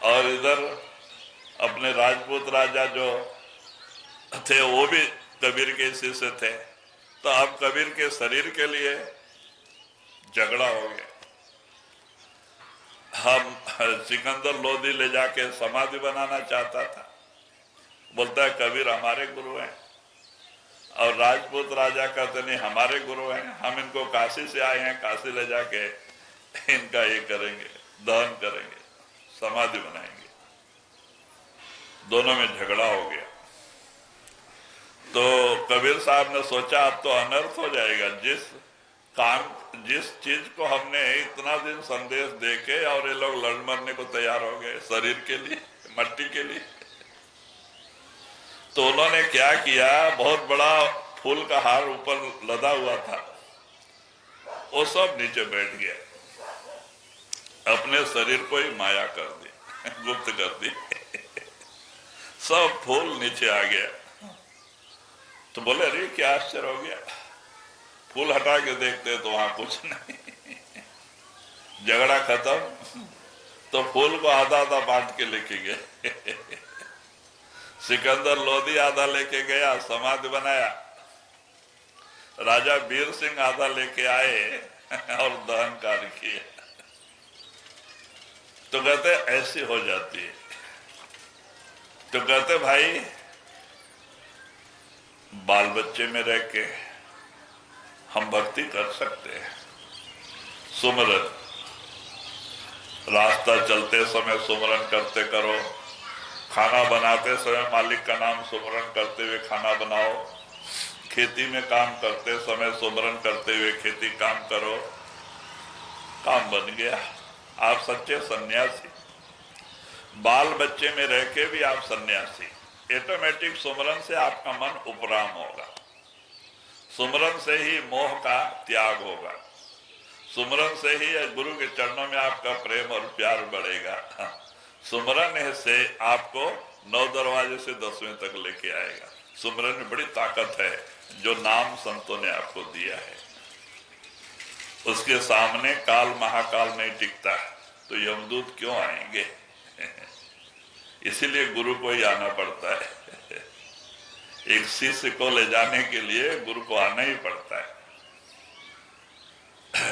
B: और इधर अपने राजपूत राजा जो थे वो भी कबीर के शिष्य थे। तो अब कबीर के शरीर के लिए झगड़ा हो गया। हम सिकंदर लोधी ले जाके समाधि बनाना चाहता था, बोलता है कबीर हमारे गुरु हैं, और राजपूत राजा कहते नहीं हमारे गुरु हैं, हम इनको काशी से आए हैं, काशी ले जाके इनका ये करेंगे, दहन करेंगे, समाधि बनाएंगे। दोनों में झगड़ा हो गया। तो कबीर साहब ने सोचा अब तो अनर्थ हो जाएगा, जिस चीज को हमने इतना दिन संदेश देके और ये लोग लड़ मरने को तैयार हो गए शरीर के लिए, मट्टी के लिए। तो उन्होंने क्या किया, बहुत बड़ा फूल का हार ऊपर लदा हुआ था, वो सब नीचे बैठ गया, अपने शरीर को ही माया कर दी, गुप्त कर दी, सब फूल नीचे आ गया। तो बोले अरे क्या आश्चर्य हो गया, फूल हटा के देखते तो वहां कुछ नहीं। झगड़ा खत्म, तो फूल को आधा आधा बांट के लेके गए। सिकंदर लोधी आधा लेके गया, समाधि बनाया, राजा वीर सिंह आधा लेके आए और दहन कार्य किया। तो कहते ऐसी हो जाती है। तो कहते भाई बाल बच्चे में रह के हम भक्ति कर सकते हैं, सुमरन, रास्ता चलते समय सुमरन करते करो, खाना बनाते समय मालिक का नाम सुमरन करते हुए खाना बनाओ, खेती में काम करते समय सुमरन करते हुए खेती काम करो, काम बन गया, आप सच्चे सन्यासी। बाल बच्चे में रह के भी आप सन्यासी। ऑटोमेटिक सुमरन से आपका मन उपराम होगा, सुमरन से ही मोह का त्याग होगा, सुमरन से ही गुरु के चरणों में आपका प्रेम और प्यार बढ़ेगा। सुमरन से आपको 9 दरवाजे से 10वें तक लेके आएगा। सुमरन में बड़ी ताकत है जो नाम संतों ने आपको दिया है, उसके सामने काल महाकाल नहीं टिकता, तो यमदूत क्यों आएंगे। इसीलिए गुरु को ही आना पड़ता है। एक शिष्य को ले जाने के लिए गुरु को आना ही पड़ता है।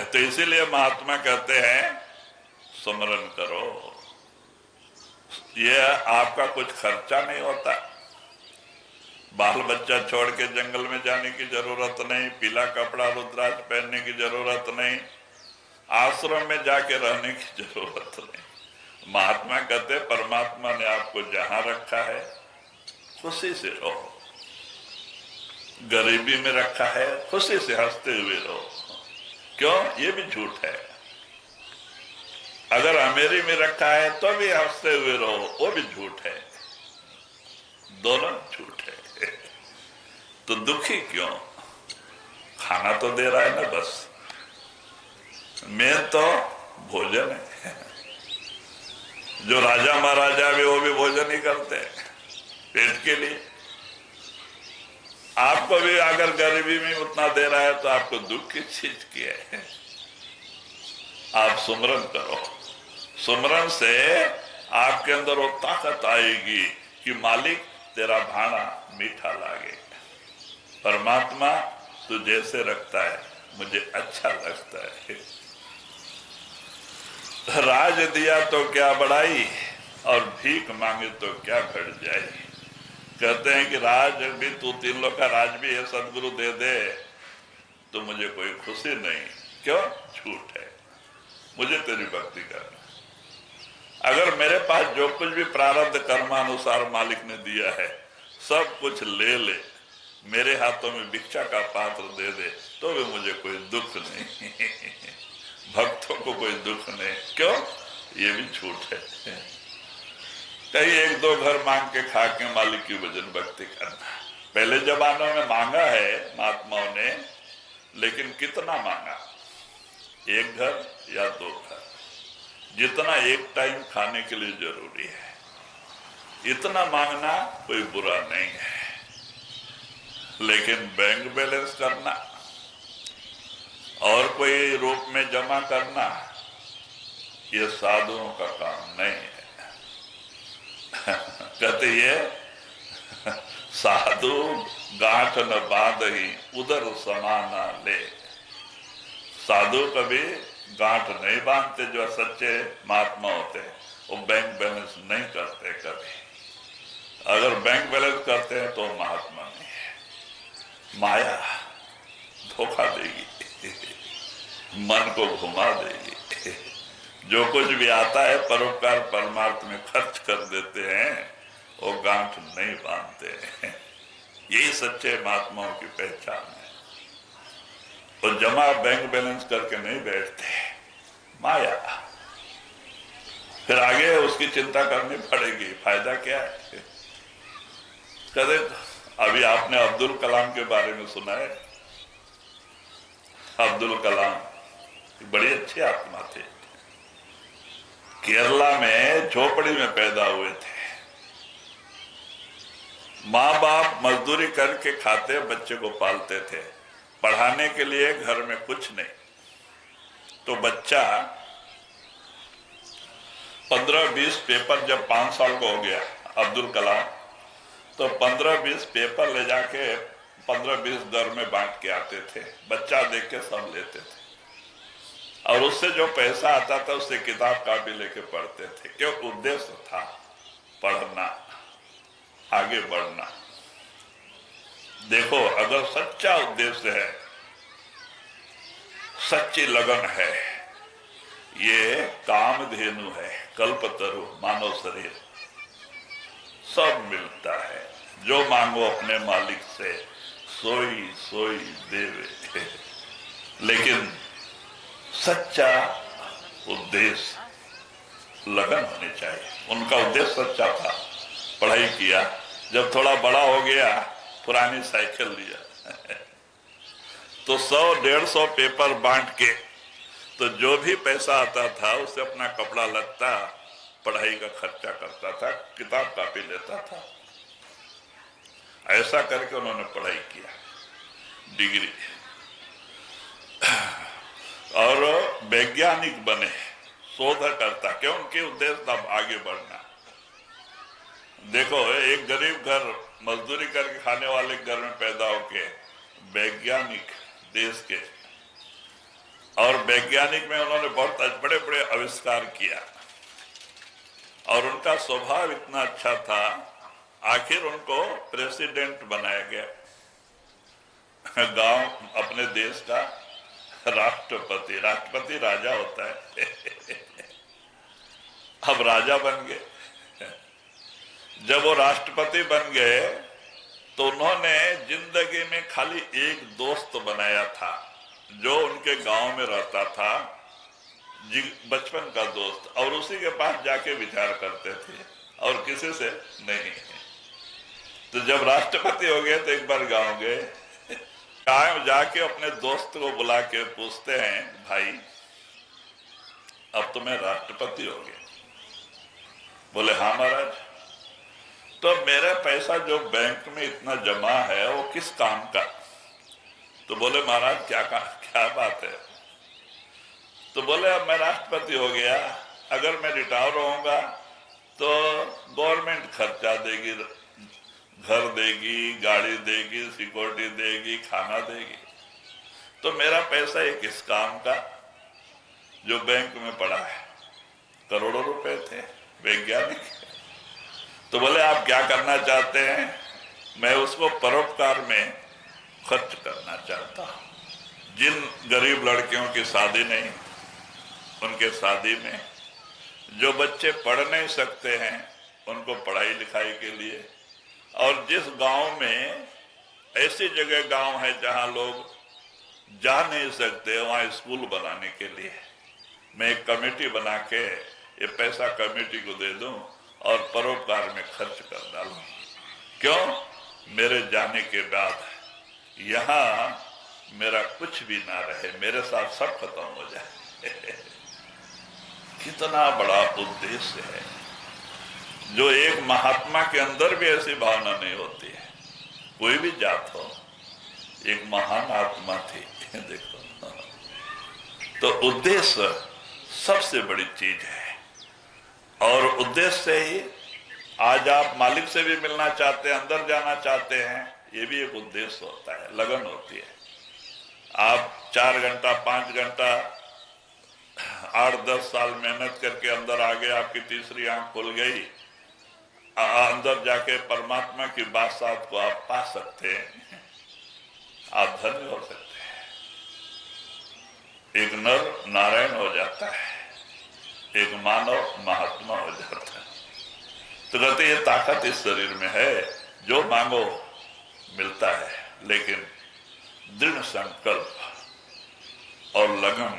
B: तो इसीलिए महात्मा कहते हैं सुमरन करो, यह आपका कुछ खर्चा नहीं होता, बाल बच्चा छोड़ के जंगल में जाने की जरूरत नहीं, पीला कपड़ा रुद्राक्ष पहनने की जरूरत नहीं, आश्रम में जाके रहने की जरूरत नहीं। महात्मा कहते परमात्मा ने आपको जहां रखा है खुशी से रहो, गरीबी में रखा है खुशी से हंसते हुए रहो। क्यों? ये भी झूठ है। अगर अमीरी में रखा है तो भी हंसते हुए रहो, वो भी झूठ है, दोनों झूठ है। तो दुखी क्यों? खाना तो दे रहा है ना, बस मेन तो भोजन है। जो राजा महाराजा भी वो भी भोजन ही करते हैं पेट के लिए। आपको भी अगर गरीबी में उतना दे रहा है तो आपको दुख किस चीज की है? आप सुमरन करो, सुमरन से आपके अंदर वो ताकत आएगी कि मालिक तेरा भाना मीठा लागे। परमात्मा तू जैसे रखता है मुझे अच्छा लगता है। राज दिया तो क्या बढ़ाई और भीख मांगे तो क्या घट जाए। कहते हैं कि राज भी तू 3 लोग का राज भी है सदगुरु दे दे तो मुझे कोई खुशी नहीं। क्यों? झूठ है। मुझे तेरी भक्ति करना। अगर मेरे पास जो कुछ भी प्रारब्ध कर्मानुसार मालिक ने दिया है सब कुछ ले ले, मेरे हाथों में भिक्षा का पात्र दे दे तो भी मुझे कोई दुख नहीं। भक्तों को कोई दुख नहीं। क्यों? ये भी झूठ है। कहीं 1-2 घर मांग के खा के मालिक की भजन भक्ति करना। पहले जमानों में मांगा है महात्माओं ने, लेकिन कितना मांगा? 1 घर या 2 घर, जितना एक टाइम खाने के लिए जरूरी है इतना मांगना कोई बुरा नहीं है। लेकिन बैंक बैलेंस करना और कोई रूप में जमा करना ये साधुओं का काम नहीं है। कहते ये साधु गांठ न बांध ही उधर समाना ले। साधु कभी गांठ नहीं बांधते, जो सच्चे महात्मा होते हैं वो बैंक बैलेंस नहीं करते कभी। अगर बैंक बैलेंस करते हैं तो महात्मा नहीं है। माया धोखा देगी, मन को घुमा देगी। जो कुछ भी आता है परोपकार परमार्थ में खर्च कर देते हैं, वो गांठ नहीं बांधते हैं। यही सच्चे महात्माओं की पहचान है। तो जमा बैंक बैलेंस करके नहीं बैठते, माया। फिर आगे उसकी चिंता करनी पड़ेगी, फायदा क्या है? कदे अभी आपने अब्दुल कलाम के बारे में सुना है? अब्दुल कलाम बड़ी अच्छी आत्मा थे। केरला में झोपड़ी में पैदा हुए थे। माँ बाप मजदूरी करके खाते बच्चे को पालते थे, पढ़ाने के लिए घर में कुछ नहीं। तो बच्चा 15-20 पेपर जब 5 साल का हो गया अब्दुल कलाम, तो 15-20 पेपर ले जाके 15-20 घर में बांट के आते थे। बच्चा देख के सब लेते थे और उससे जो पैसा आता था उससे किताब कापी लेके पढ़ते थे। क्यों? उद्देश्य था पढ़ना, आगे बढ़ना। देखो, अगर सच्चा उद्देश्य है, सच्ची लगन है, ये कामधेनु है, कल्पतरु, मानव शरीर, सब मिलता है। जो मांगो अपने मालिक से सोई सोई देवे। लेकिन सच्चा उद्देश्य, लगन होनी चाहिए। उनका उद्देश्य सच्चा था, पढ़ाई किया, जब थोड़ा बड़ा हो गया पुरानी साइकिल लिया। तो 100-150 पेपर बांट के तो जो भी पैसा आता था उससे अपना कपड़ा लत्ता, पढ़ाई का खर्चा करता था, किताब कापी लेता था। ऐसा करके उन्होंने पढ़ाई किया, डिग्री, और वैज्ञानिक बने, शोधकर्ता। क्यों? उनके उद्देश्य था आगे बढ़ना। देखो, एक गरीब घर, मजदूरी करके खाने वाले घर में पैदा होके वैज्ञानिक देश के, और वैज्ञानिक में उन्होंने बहुत बड़े बड़े आविष्कार किया। और उनका स्वभाव इतना अच्छा था आखिर उनको प्रेसिडेंट बनाया गया, गांव अपने देश का राष्ट्रपति। राष्ट्रपति राजा होता है अब राजा बन गए। जब वो राष्ट्रपति बन गए तो उन्होंने जिंदगी में खाली एक दोस्त बनाया था, जो उनके गांव में रहता था, बचपन का दोस्त, और उसी के पास जाके विचार करते थे और किसी से नहीं। तो जब राष्ट्रपति हो गए तो एक बार गांव गए, गांव जाके अपने दोस्त को बुला के पूछते हैं, भाई अब तो मैं राष्ट्रपति हो गया। बोले हाँ महाराज। तो मेरा पैसा जो बैंक में इतना जमा है वो किस काम का? तो बोले महाराज क्या बात है? तो बोले अब मैं राष्ट्रपति हो गया, अगर मैं रिटायर होऊंगा तो गवर्नमेंट खर्चा देगी, घर देगी, गाड़ी देगी, सिक्योरिटी देगी, खाना देगी। तो मेरा पैसा एक इस काम का जो बैंक में पड़ा है, करोड़ों रुपए थे, वैज्ञानिक। तो बोले आप क्या करना चाहते हैं? मैं उसको परोपकार में खर्च करना चाहता हूं। जिन गरीब लड़कियों की शादी नहीं, उनके शादी में, जो बच्चे पढ़ नहीं सकते हैं उनको पढ़ाई लिखाई के लिए, और जिस गांव में ऐसी जगह गांव है जहां लोग जा नहीं सकते, वहां स्कूल बनाने के लिए मैं एक कमेटी बना के ये पैसा कमेटी को दे दूं और परोपकार में खर्च कर डालूं। क्यों? मेरे जाने के बाद यहाँ मेरा कुछ भी ना रहे, मेरे साथ सब खत्म हो जाए। कितना बड़ा उद्देश्य है, जो एक महात्मा के अंदर भी ऐसी भावना नहीं होती है। कोई भी जात हो, एक महान आत्मा थी देखो। तो उद्देश्य सबसे बड़ी चीज है, और उद्देश्य से ही आज आप मालिक से भी मिलना चाहते हैं, अंदर जाना चाहते हैं, ये भी एक उद्देश्य होता है, लगन होती है। आप 4 घंटा 5 घंटा 8-10 साल मेहनत करके अंदर आ गए, आपकी तीसरी आंख खुल गई, अंदर जाके परमात्मा की बादशाहत को आप पा सकते हैं, आप धन्य हो सकते हैं। एक नर नारायण हो जाता है, एक मानव महात्मा हो जाता है। तो कहते ये ताकत इस शरीर में है, जो मांगो मिलता है, लेकिन दृढ़ संकल्प और लगन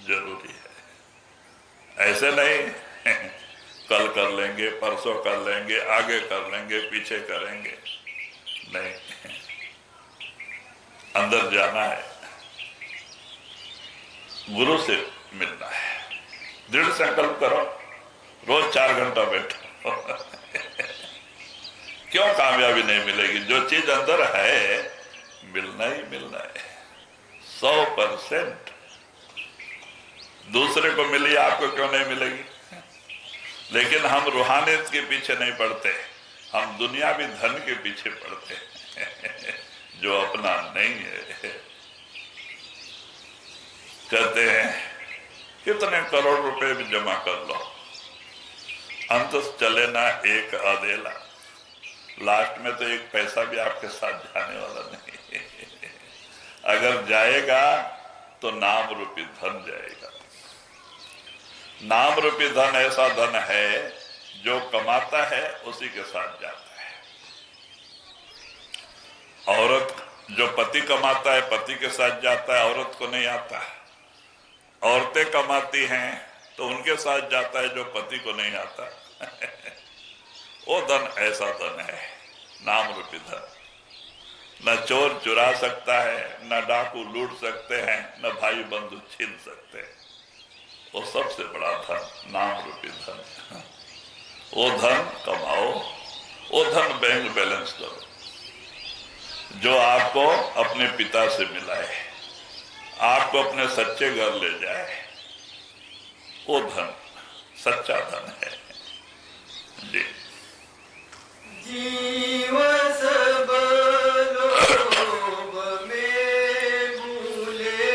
B: जरूरी है। ऐसे नहीं कल कर लेंगे, परसों कर लेंगे, आगे कर लेंगे, पीछे करेंगे, नहीं। अंदर जाना है, गुरु से मिलना है, दृढ़ संकल्प करो, रोज 4 घंटा बैठो। क्यों कामयाबी नहीं मिलेगी? जो चीज अंदर है मिलना ही मिलना है, 100%। दूसरे को मिली, आपको क्यों नहीं मिलेगी? लेकिन हम रूहानियत के पीछे नहीं पड़ते, हम दुनियावी धन के पीछे पड़ते हैं जो अपना नहीं है। कहते हैं कितने करोड़ रुपए भी जमा कर लो, अंत चले ना एक अदेला, लास्ट में तो एक पैसा भी आपके साथ जाने वाला नहीं। अगर जाएगा तो नाम रूपी धन जाएगा। नाम रूपी धन ऐसा धन है जो कमाता है उसी के साथ जाता है। औरत जो पति कमाता है पति के साथ जाता है, औरत को नहीं आता। औरतें कमाती हैं तो उनके साथ जाता है जो पति को नहीं आता। वो धन ऐसा धन है, नाम रूपी धन। न चोर चुरा सकता है, न डाकू लूट सकते हैं, न भाई बंधु छीन सकते हैं। वो सबसे बड़ा धन नाम रूपी धन। वो धन कमाओ, वो धन बैंक बैलेंस करो, जो आपको अपने पिता से मिलाए, आपको अपने सच्चे घर ले जाए। वो धन सच्चा धन है जी।
A: जीव सब लोभ में भूले,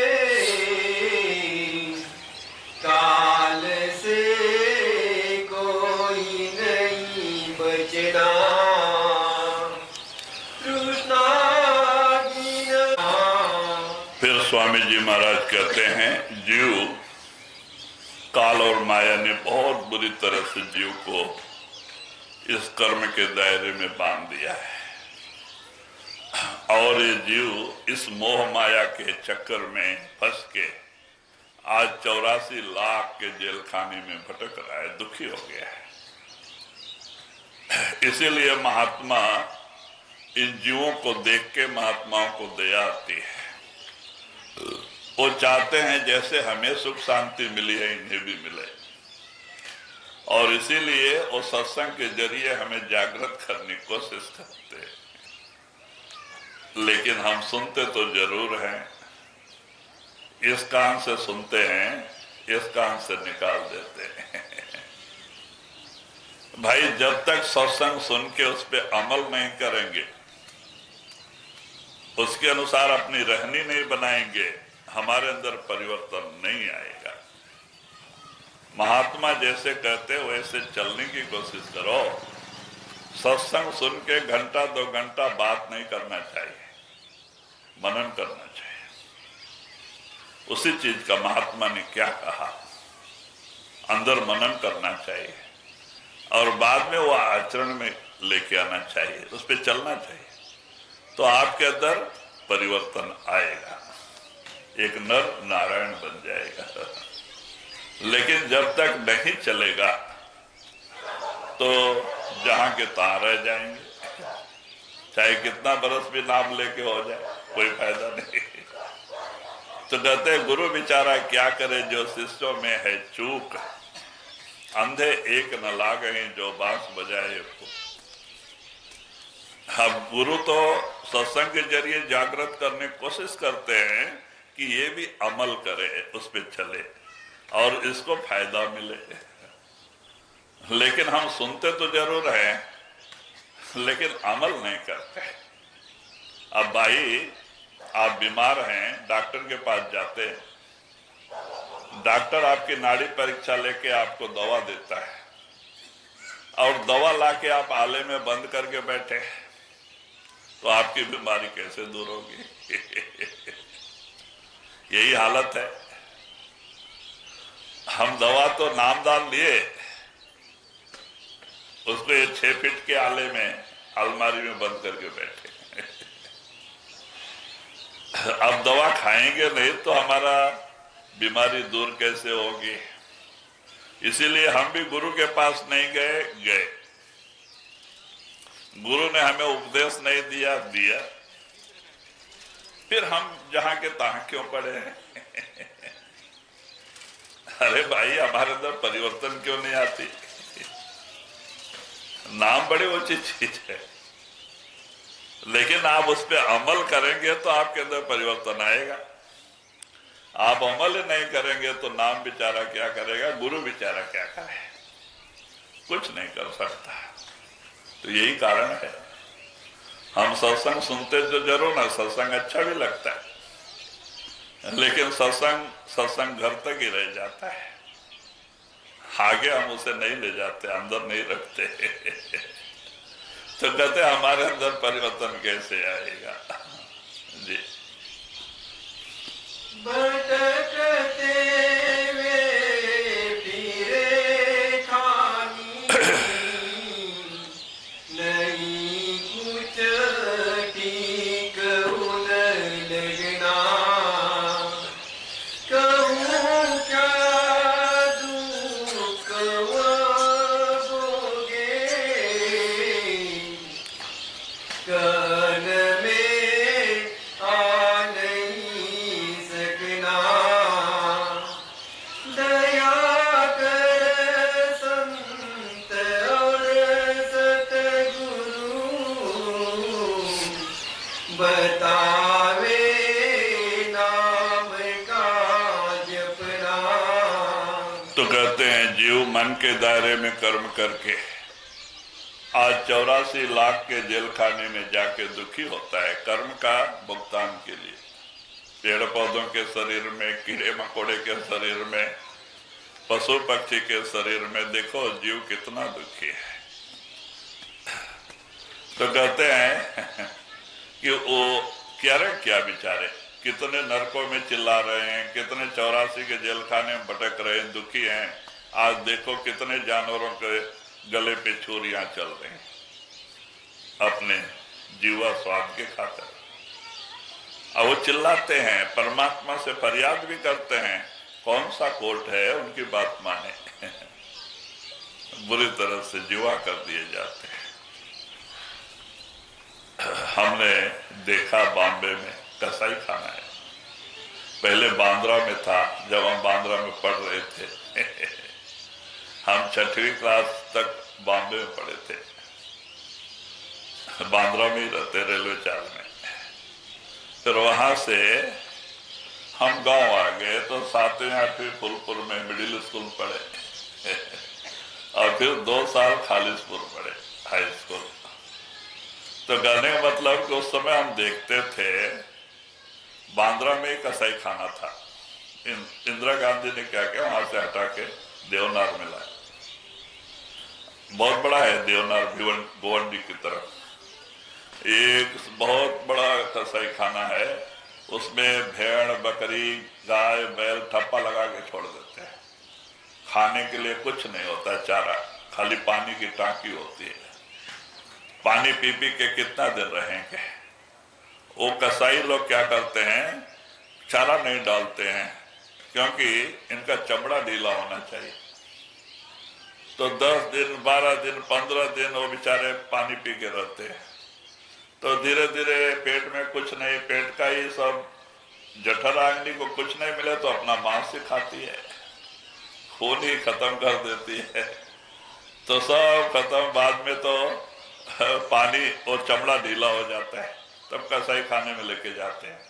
A: काल से कोई नहीं बचना।
B: स्वामी जी महाराज कहते हैं, जीव काल और माया ने बहुत बुरी तरह से जीव को इस कर्म के दायरे में बांध दिया है, और ये जीव इस मोह माया के चक्कर में फंस के आज 84 लाख के जेल खाने में भटक रहा है, दुखी हो गया है। इसीलिए महात्मा इन जीवों को देख के महात्माओं को दया आती है। वो चाहते हैं जैसे हमें सुख शांति मिली है इन्हें भी मिले, और इसीलिए वो सत्संग के जरिए हमें जागृत करने की कोशिश करते हैं। लेकिन हम सुनते तो जरूर हैं, इस कान से सुनते हैं, इस कान से निकाल देते हैं। भाई जब तक सत्संग सुन के उस पर अमल नहीं करेंगे, उसके अनुसार अपनी रहनी नहीं बनाएंगे, हमारे अंदर परिवर्तन नहीं आएगा। महात्मा जैसे कहते वैसे चलने की कोशिश करो। सत्संग सुन के घंटा 2 घंटा बात नहीं करना चाहिए, मनन करना चाहिए। उसी चीज का महात्मा ने क्या कहा, अंदर मनन करना चाहिए और बाद में वो आचरण में लेके आना चाहिए, उस पर चलना चाहिए, तो आपके अंदर परिवर्तन आएगा, एक नर नारायण बन जाएगा। लेकिन जब तक नहीं चलेगा तो जहां के तहां रह जाएंगे, चाहे कितना बरस भी नाम लेके हो जाए, कोई फायदा नहीं। तो कहते हैं गुरु बेचारा क्या करे जो शिष्यों में है चूक, अंधे एक न लागे जो बांस बजाए। हम गुरु तो सत्संग के जरिए जागृत करने की कोशिश करते हैं कि ये भी अमल करे, उस पर चले और इसको फायदा मिले। लेकिन हम सुनते तो जरूर हैं, लेकिन अमल नहीं करते। अब भाई आप बीमार हैं, डॉक्टर के पास जाते हैं, डॉक्टर आपकी नाड़ी परीक्षा लेके आपको दवा देता है, और दवा लाके आप आले में बंद करके बैठे, तो आपकी बीमारी कैसे दूर होगी? यही हालत है। हम दवा तो नामदान लिए, उसको ये 6 फीट के आले में अलमारी में बंद करके बैठे। अब दवा खाएंगे नहीं तो हमारा बीमारी दूर कैसे होगी? इसीलिए हम भी गुरु के पास नहीं गए। गुरु ने हमें उपदेश नहीं दिया, फिर हम जहां के तहां क्यों पड़े हैं? अरे भाई हमारे अंदर परिवर्तन क्यों नहीं आती? नाम बड़ी ऊंची चीज है, लेकिन आप उस पर अमल करेंगे तो आपके अंदर परिवर्तन आएगा। आप अमल नहीं करेंगे तो नाम बेचारा क्या करेगा, गुरु बेचारा क्या करे? कुछ नहीं कर सकता। तो यही कारण है हम सत्संग सुनते तो जरूर ना, सत्संग अच्छा भी लगता है, लेकिन सत्संग घर तक ही रह जाता है, आगे हम उसे नहीं ले जाते, अंदर नहीं रखते। तो कहते हमारे अंदर परिवर्तन कैसे आएगा? जी
A: भटकते वे फिरे खानी, नहीं कुछ ठीक उन लगना, कहूँ क्या दुख भोगे, कन में आ नहीं सकना, दया कर संत और सतगुरु, बतावे नाम का जपना।
B: तो कहते हैं जीव मन के दायरे में कर्म करके आज 84 लाख के जेल खाने में जाके दुखी होता है, कर्म का भुगतान के लिए। पेड़ पौधों के शरीर में, कीड़े मकोड़े के शरीर में, पशु पक्षी के शरीर में, देखो जीव कितना दुखी है। तो कहते हैं कि वो क्या बेचारे कितने नरकों में चिल्ला रहे हैं, कितने 84 के जेल खाने में भटक रहे हैं, दुखी हैं। आज देखो कितने जानवरों के गले पे छुरियां चल रही हैं अपने जीवा स्वाद के खातिर। अब वो चिल्लाते हैं, परमात्मा से फरियाद भी करते हैं, कौन सा कोर्ट है उनकी बात माने। बुरी तरह से जीवा कर दिए जाते हैं। हमने देखा बॉम्बे में कसाई खाना है, पहले बांद्रा में था, जब हम बांद्रा में पढ़ रहे थे। हम 6वीं क्लास तक बॉम्बे में पढ़े थे, बांद्रा में ही रहते, रेलवे चाल में। फिर वहां से हम गांव आ गए तो 7वीं 8वीं फुलपुर में मिडिल स्कूल पढ़े और फिर 2 साल खालिसपुर पढ़े हाई स्कूल। तो कहने का मतलब कि उस समय हम देखते थे बांद्रा में एक कसाई खाना था। इंदिरा गांधी ने क्या किया, वहां से हटा के देवनार में लाया। बहुत बड़ा है देवनार, भिवंडी की तरफ एक बहुत बड़ा कसाई खाना है। उसमें भेड़, बकरी, गाय, बैल ठप्पा लगा के छोड़ देते हैं। खाने के लिए कुछ नहीं होता चारा, खाली पानी की टांकी होती है। पानी पी पी के कितना दिन रहेंगे। वो कसाई लोग क्या करते हैं, चारा नहीं डालते हैं क्योंकि इनका चमड़ा ढीला होना चाहिए। तो 10 दिन, 12 दिन, 15 दिन वो बेचारे पानी पी के रहते हैं। तो धीरे धीरे पेट में कुछ नहीं, पेट का ही सब, जठराग्नि को कुछ नहीं मिले तो अपना मांस ही खाती है, खून ही खत्म कर देती है। तो सब खत्म, बाद में तो पानी और चमड़ा ढीला हो जाता है, तब कसाई खाने में लेके जाते हैं।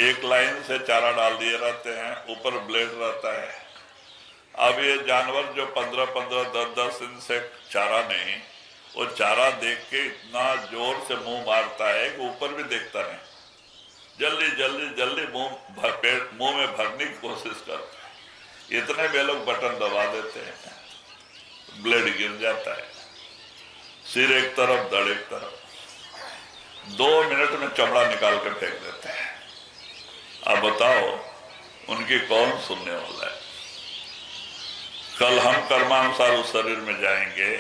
B: एक लाइन से चारा डाल दिए रहते हैं, ऊपर ब्लेड रहता है। अब ये जानवर जो 15-15, 10-10 दिन से चारा नहीं, वो चारा देख के इतना जोर से मुंह मारता है कि ऊपर भी देखता नहीं, जल्दी जल्दी जल्दी मुंह में भरने की कोशिश करता है। इतने में लोग बटन दबा देते हैं, ब्लेड गिर जाता है, सिर एक तरफ, धड़ एक तरफ। 2 मिनट में चमड़ा निकाल के फेंक देते हैं। अब बताओ उनकी कौन सुनने वाला है। कल हम कर्मानुसार उस शरीर में जाएंगे,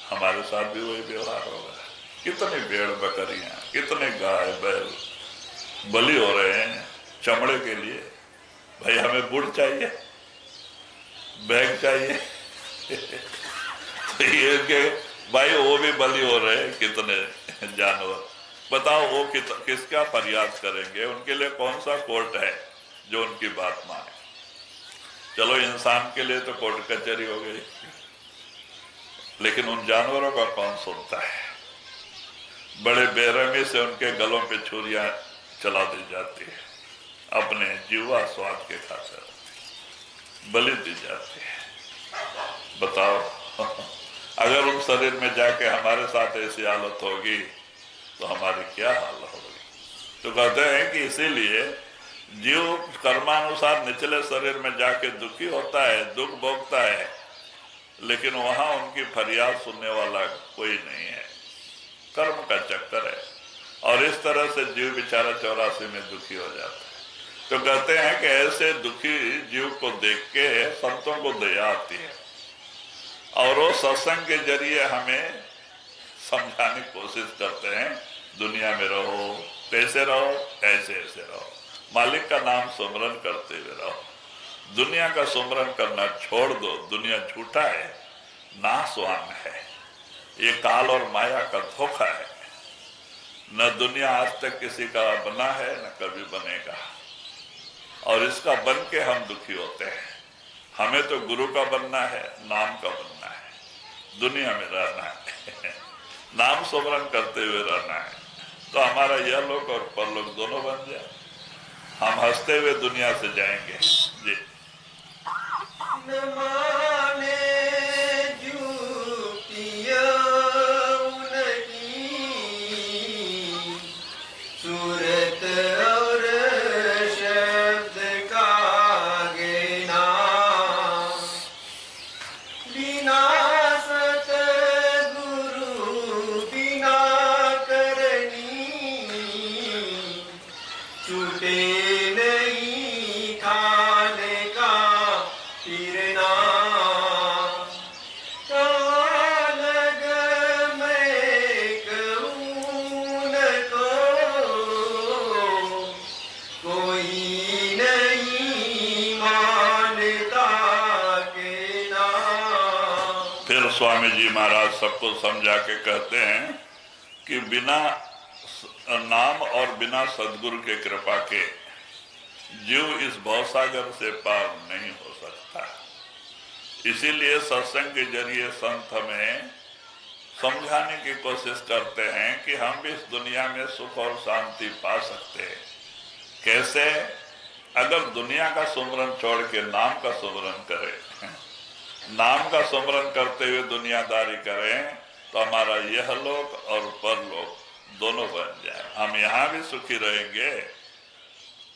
B: हमारे साथ भी वही व्यवहार होगा। कितने भेड़ बकरियां, कितने गाय बैल बलि हो रहे हैं चमड़े के लिए। भाई हमें गुड़ चाहिए, बैग चाहिए। तो ये के भाई वो भी बलि हो रहे हैं कितने जानवर। बताओ वो किसका फरियाद करेंगे, उनके लिए कौन सा कोर्ट है जो उनकी बात माने। चलो इंसान के लिए तो कोर्ट कचहरी हो गई, लेकिन उन जानवरों का कौन सुनता है। बड़े बेरहमी से उनके गलों पे छुरियां चला दी जाती है, अपने जीवा स्वाद के खातिर बलि दी जाती है। बताओ अगर उन शरीर में जाके हमारे साथ ऐसी हालत होगी तो हमारी क्या हालत होगी। तो कहते हैं कि इसीलिए जीव कर्मानुसार निचले शरीर में जाके दुखी होता है, दुख भोगता है, लेकिन वहां उनकी फरियाद सुनने वाला कोई नहीं है। कर्म का चक्कर है, और इस तरह से जीव बेचारा 84 में दुखी हो जाता है। तो कहते हैं कि ऐसे दुखी जीव को देख के संतों को दया आती है, और वो सत्संग के जरिए हमें समझाने की कोशिश करते हैं, दुनिया में रहो, कैसे रहो, ऐसे ऐसे रहो, मालिक का नाम सुमरन करते हुए रहो, दुनिया का सुमरन करना छोड़ दो, दुनिया झूठा है, नाशवान है, ये काल और माया का धोखा है। न दुनिया आज तक किसी का बना है, न कभी बनेगा, और इसका बन के हम दुखी होते हैं। हमें तो गुरु का बनना है, नाम का बनना है, दुनिया में रहना है, नाम सुमरन करते हुए रहना है, तो हमारा यह लोक और परलोक दोनों बन जाए, हम हंसते हुए दुनिया से जाएंगे। जी
A: न माने जुटिया उनकी सूरत और शब्द का गिना, बिना सतगुरु बिना करनी
B: फिर स्वामी जी महाराज सबको समझा के कहते हैं कि बिना नाम और बिना सदगुरु के कृपा के जीव इस भवसागर से पार नहीं हो सकता। इसीलिए सत्संग के जरिए संत हमें समझाने की कोशिश करते हैं कि हम भी इस दुनिया में सुख और शांति पा सकते हैं। कैसे? अगर दुनिया का सुमरन छोड़ के नाम का सुमरन करें, नाम का सुमरन करते हुए दुनियादारी करें, तो हमारा यह लोक और परलोक दोनों बन जाए। हम यहाँ भी सुखी रहेंगे,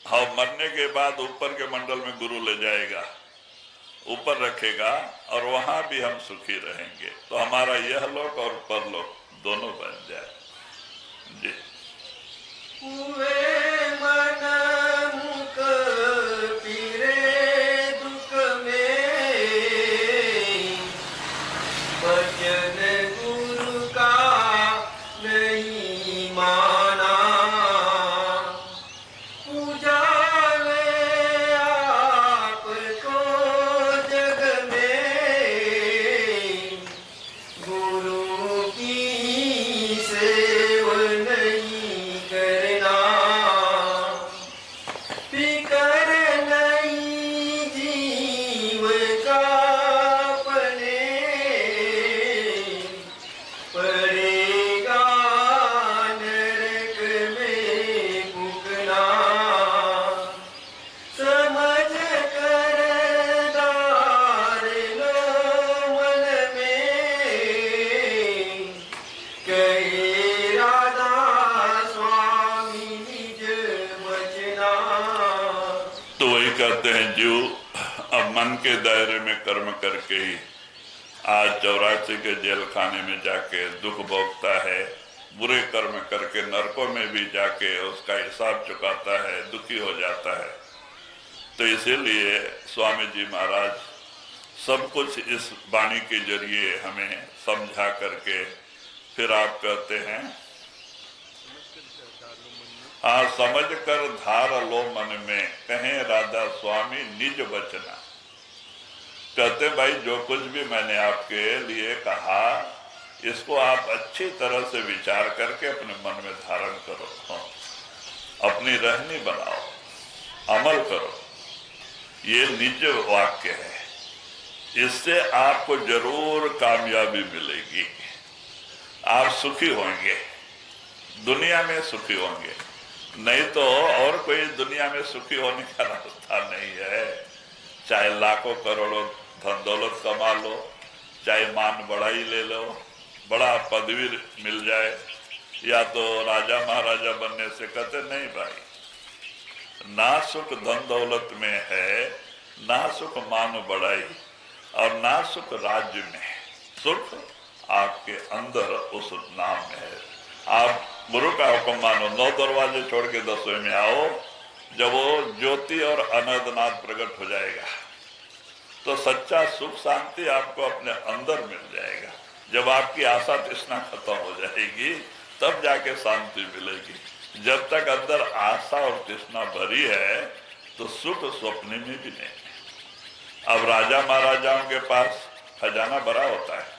B: हम मरने के बाद ऊपर के मंडल में गुरु ले जाएगा, ऊपर रखेगा, और वहां भी हम सुखी रहेंगे। तो हमारा यह लोक और परलोक दोनों बन जाए। जी।
A: हुए मन मुख पीरे दुख में, भजन गुरु का नहीं माना, पूजा वे आपको जग में, गुरु की सेवा नहीं करना, फिकर नहीं जीव का अपने, पड़ेगा नरक में फूकना, समझ कर दार लो मन में, कहे राधा स्वामी निज बचना।
B: तो वही कहते हैं जीव अब मन के दायरे में कर्म करके ही आज 84 के जेल खाने में जाके दुख भोगता है, बुरे कर्म करके नरकों में भी जाके उसका हिसाब चुकाता है, दुखी हो जाता है। तो इसीलिए स्वामी जी महाराज सब कुछ इस वाणी के जरिए हमें समझा करके फिर आप कहते हैं, हाँ, समझ कर धार लो मन में, कहें राधा स्वामी निज बचना। कहते भाई जो कुछ भी मैंने आपके लिए कहा, इसको आप अच्छी तरह से विचार करके अपने मन में धारण करो, अपनी रहनी बनाओ, अमल करो। ये निज वाक्य है, इससे आपको जरूर कामयाबी मिलेगी, आप सुखी होंगे, दुनिया में सुखी होंगे। नहीं तो और कोई दुनिया में सुखी होने का रास्ता नहीं है। चाहे लाखों करोड़ों धन दौलत कमा लो, चाहे मान बढ़ाई ले लो, बड़ा पदवी मिल जाए, या तो राजा महाराजा बनने से, कहते नहीं भाई, ना सुख धन दौलत में है, ना सुख मान बढ़ाई, और ना सुख राज्य में। सुख आपके अंदर उस नाम में है। आप गुरु का हुक्म मानो, 9 दरवाजे छोड़ के 10वें में आओ। जब वो ज्योति और अनंतनाथ प्रकट हो जाएगा तो सच्चा सुख शांति आपको अपने अंदर मिल जाएगा। जब आपकी आशा तृष्णा खत्म हो जाएगी तब जाके शांति मिलेगी। जब तक अंदर आशा और तृष्णा भरी है तो सुख स्वप्न में भी नहीं। अब राजा महाराजाओं के पास खजाना भरा होता है,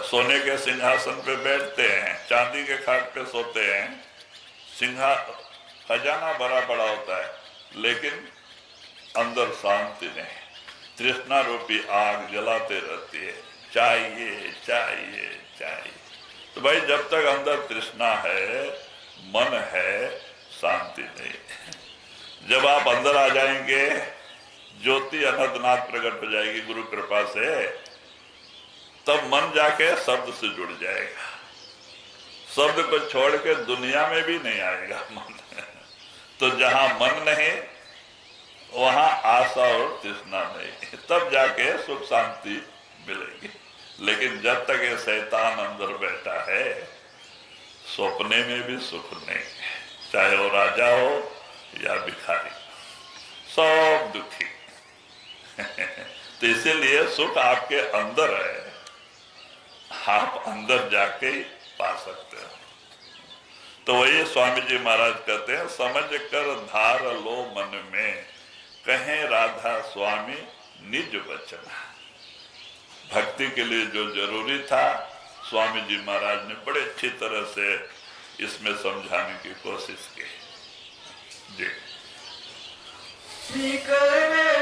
B: सोने के सिंहासन पे बैठते हैं, चांदी के खाट पे सोते हैं, खजाना भरा पड़ा होता है, लेकिन अंदर शांति नहीं, तृष्णा रूपी आग जलाते रहती है, चाहिए चाहिए चाहिए। तो भाई जब तक अंदर तृष्णा है, मन है, शांति नहीं। जब आप अंदर आ जाएंगे, ज्योति अनंतनाथ प्रकट हो जाएगी गुरु कृपा से, तब मन जाके शब्द से जुड़ जाएगा। शब्द को छोड़ के दुनिया में भी नहीं आएगा मन। तो जहां मन नहीं वहां आशा और तृष्णा नहीं, तब जाके सुख शांति मिलेगी। लेकिन जब तक ये शैतान अंदर बैठा है, सपने में भी सुख नहीं, चाहे वो राजा हो या भिखारी, सब दुखी। तो इसीलिए सुख आपके अंदर है, आप अंदर जाके ही पा सकते हो। तो वही स्वामी जी महाराज कहते हैं, समझ कर धार लो मन में, कहें राधा स्वामी निज बचना। भक्ति के लिए जो जरूरी था स्वामी जी महाराज ने बड़े अच्छी तरह से इसमें समझाने की कोशिश की। जी
A: शिकर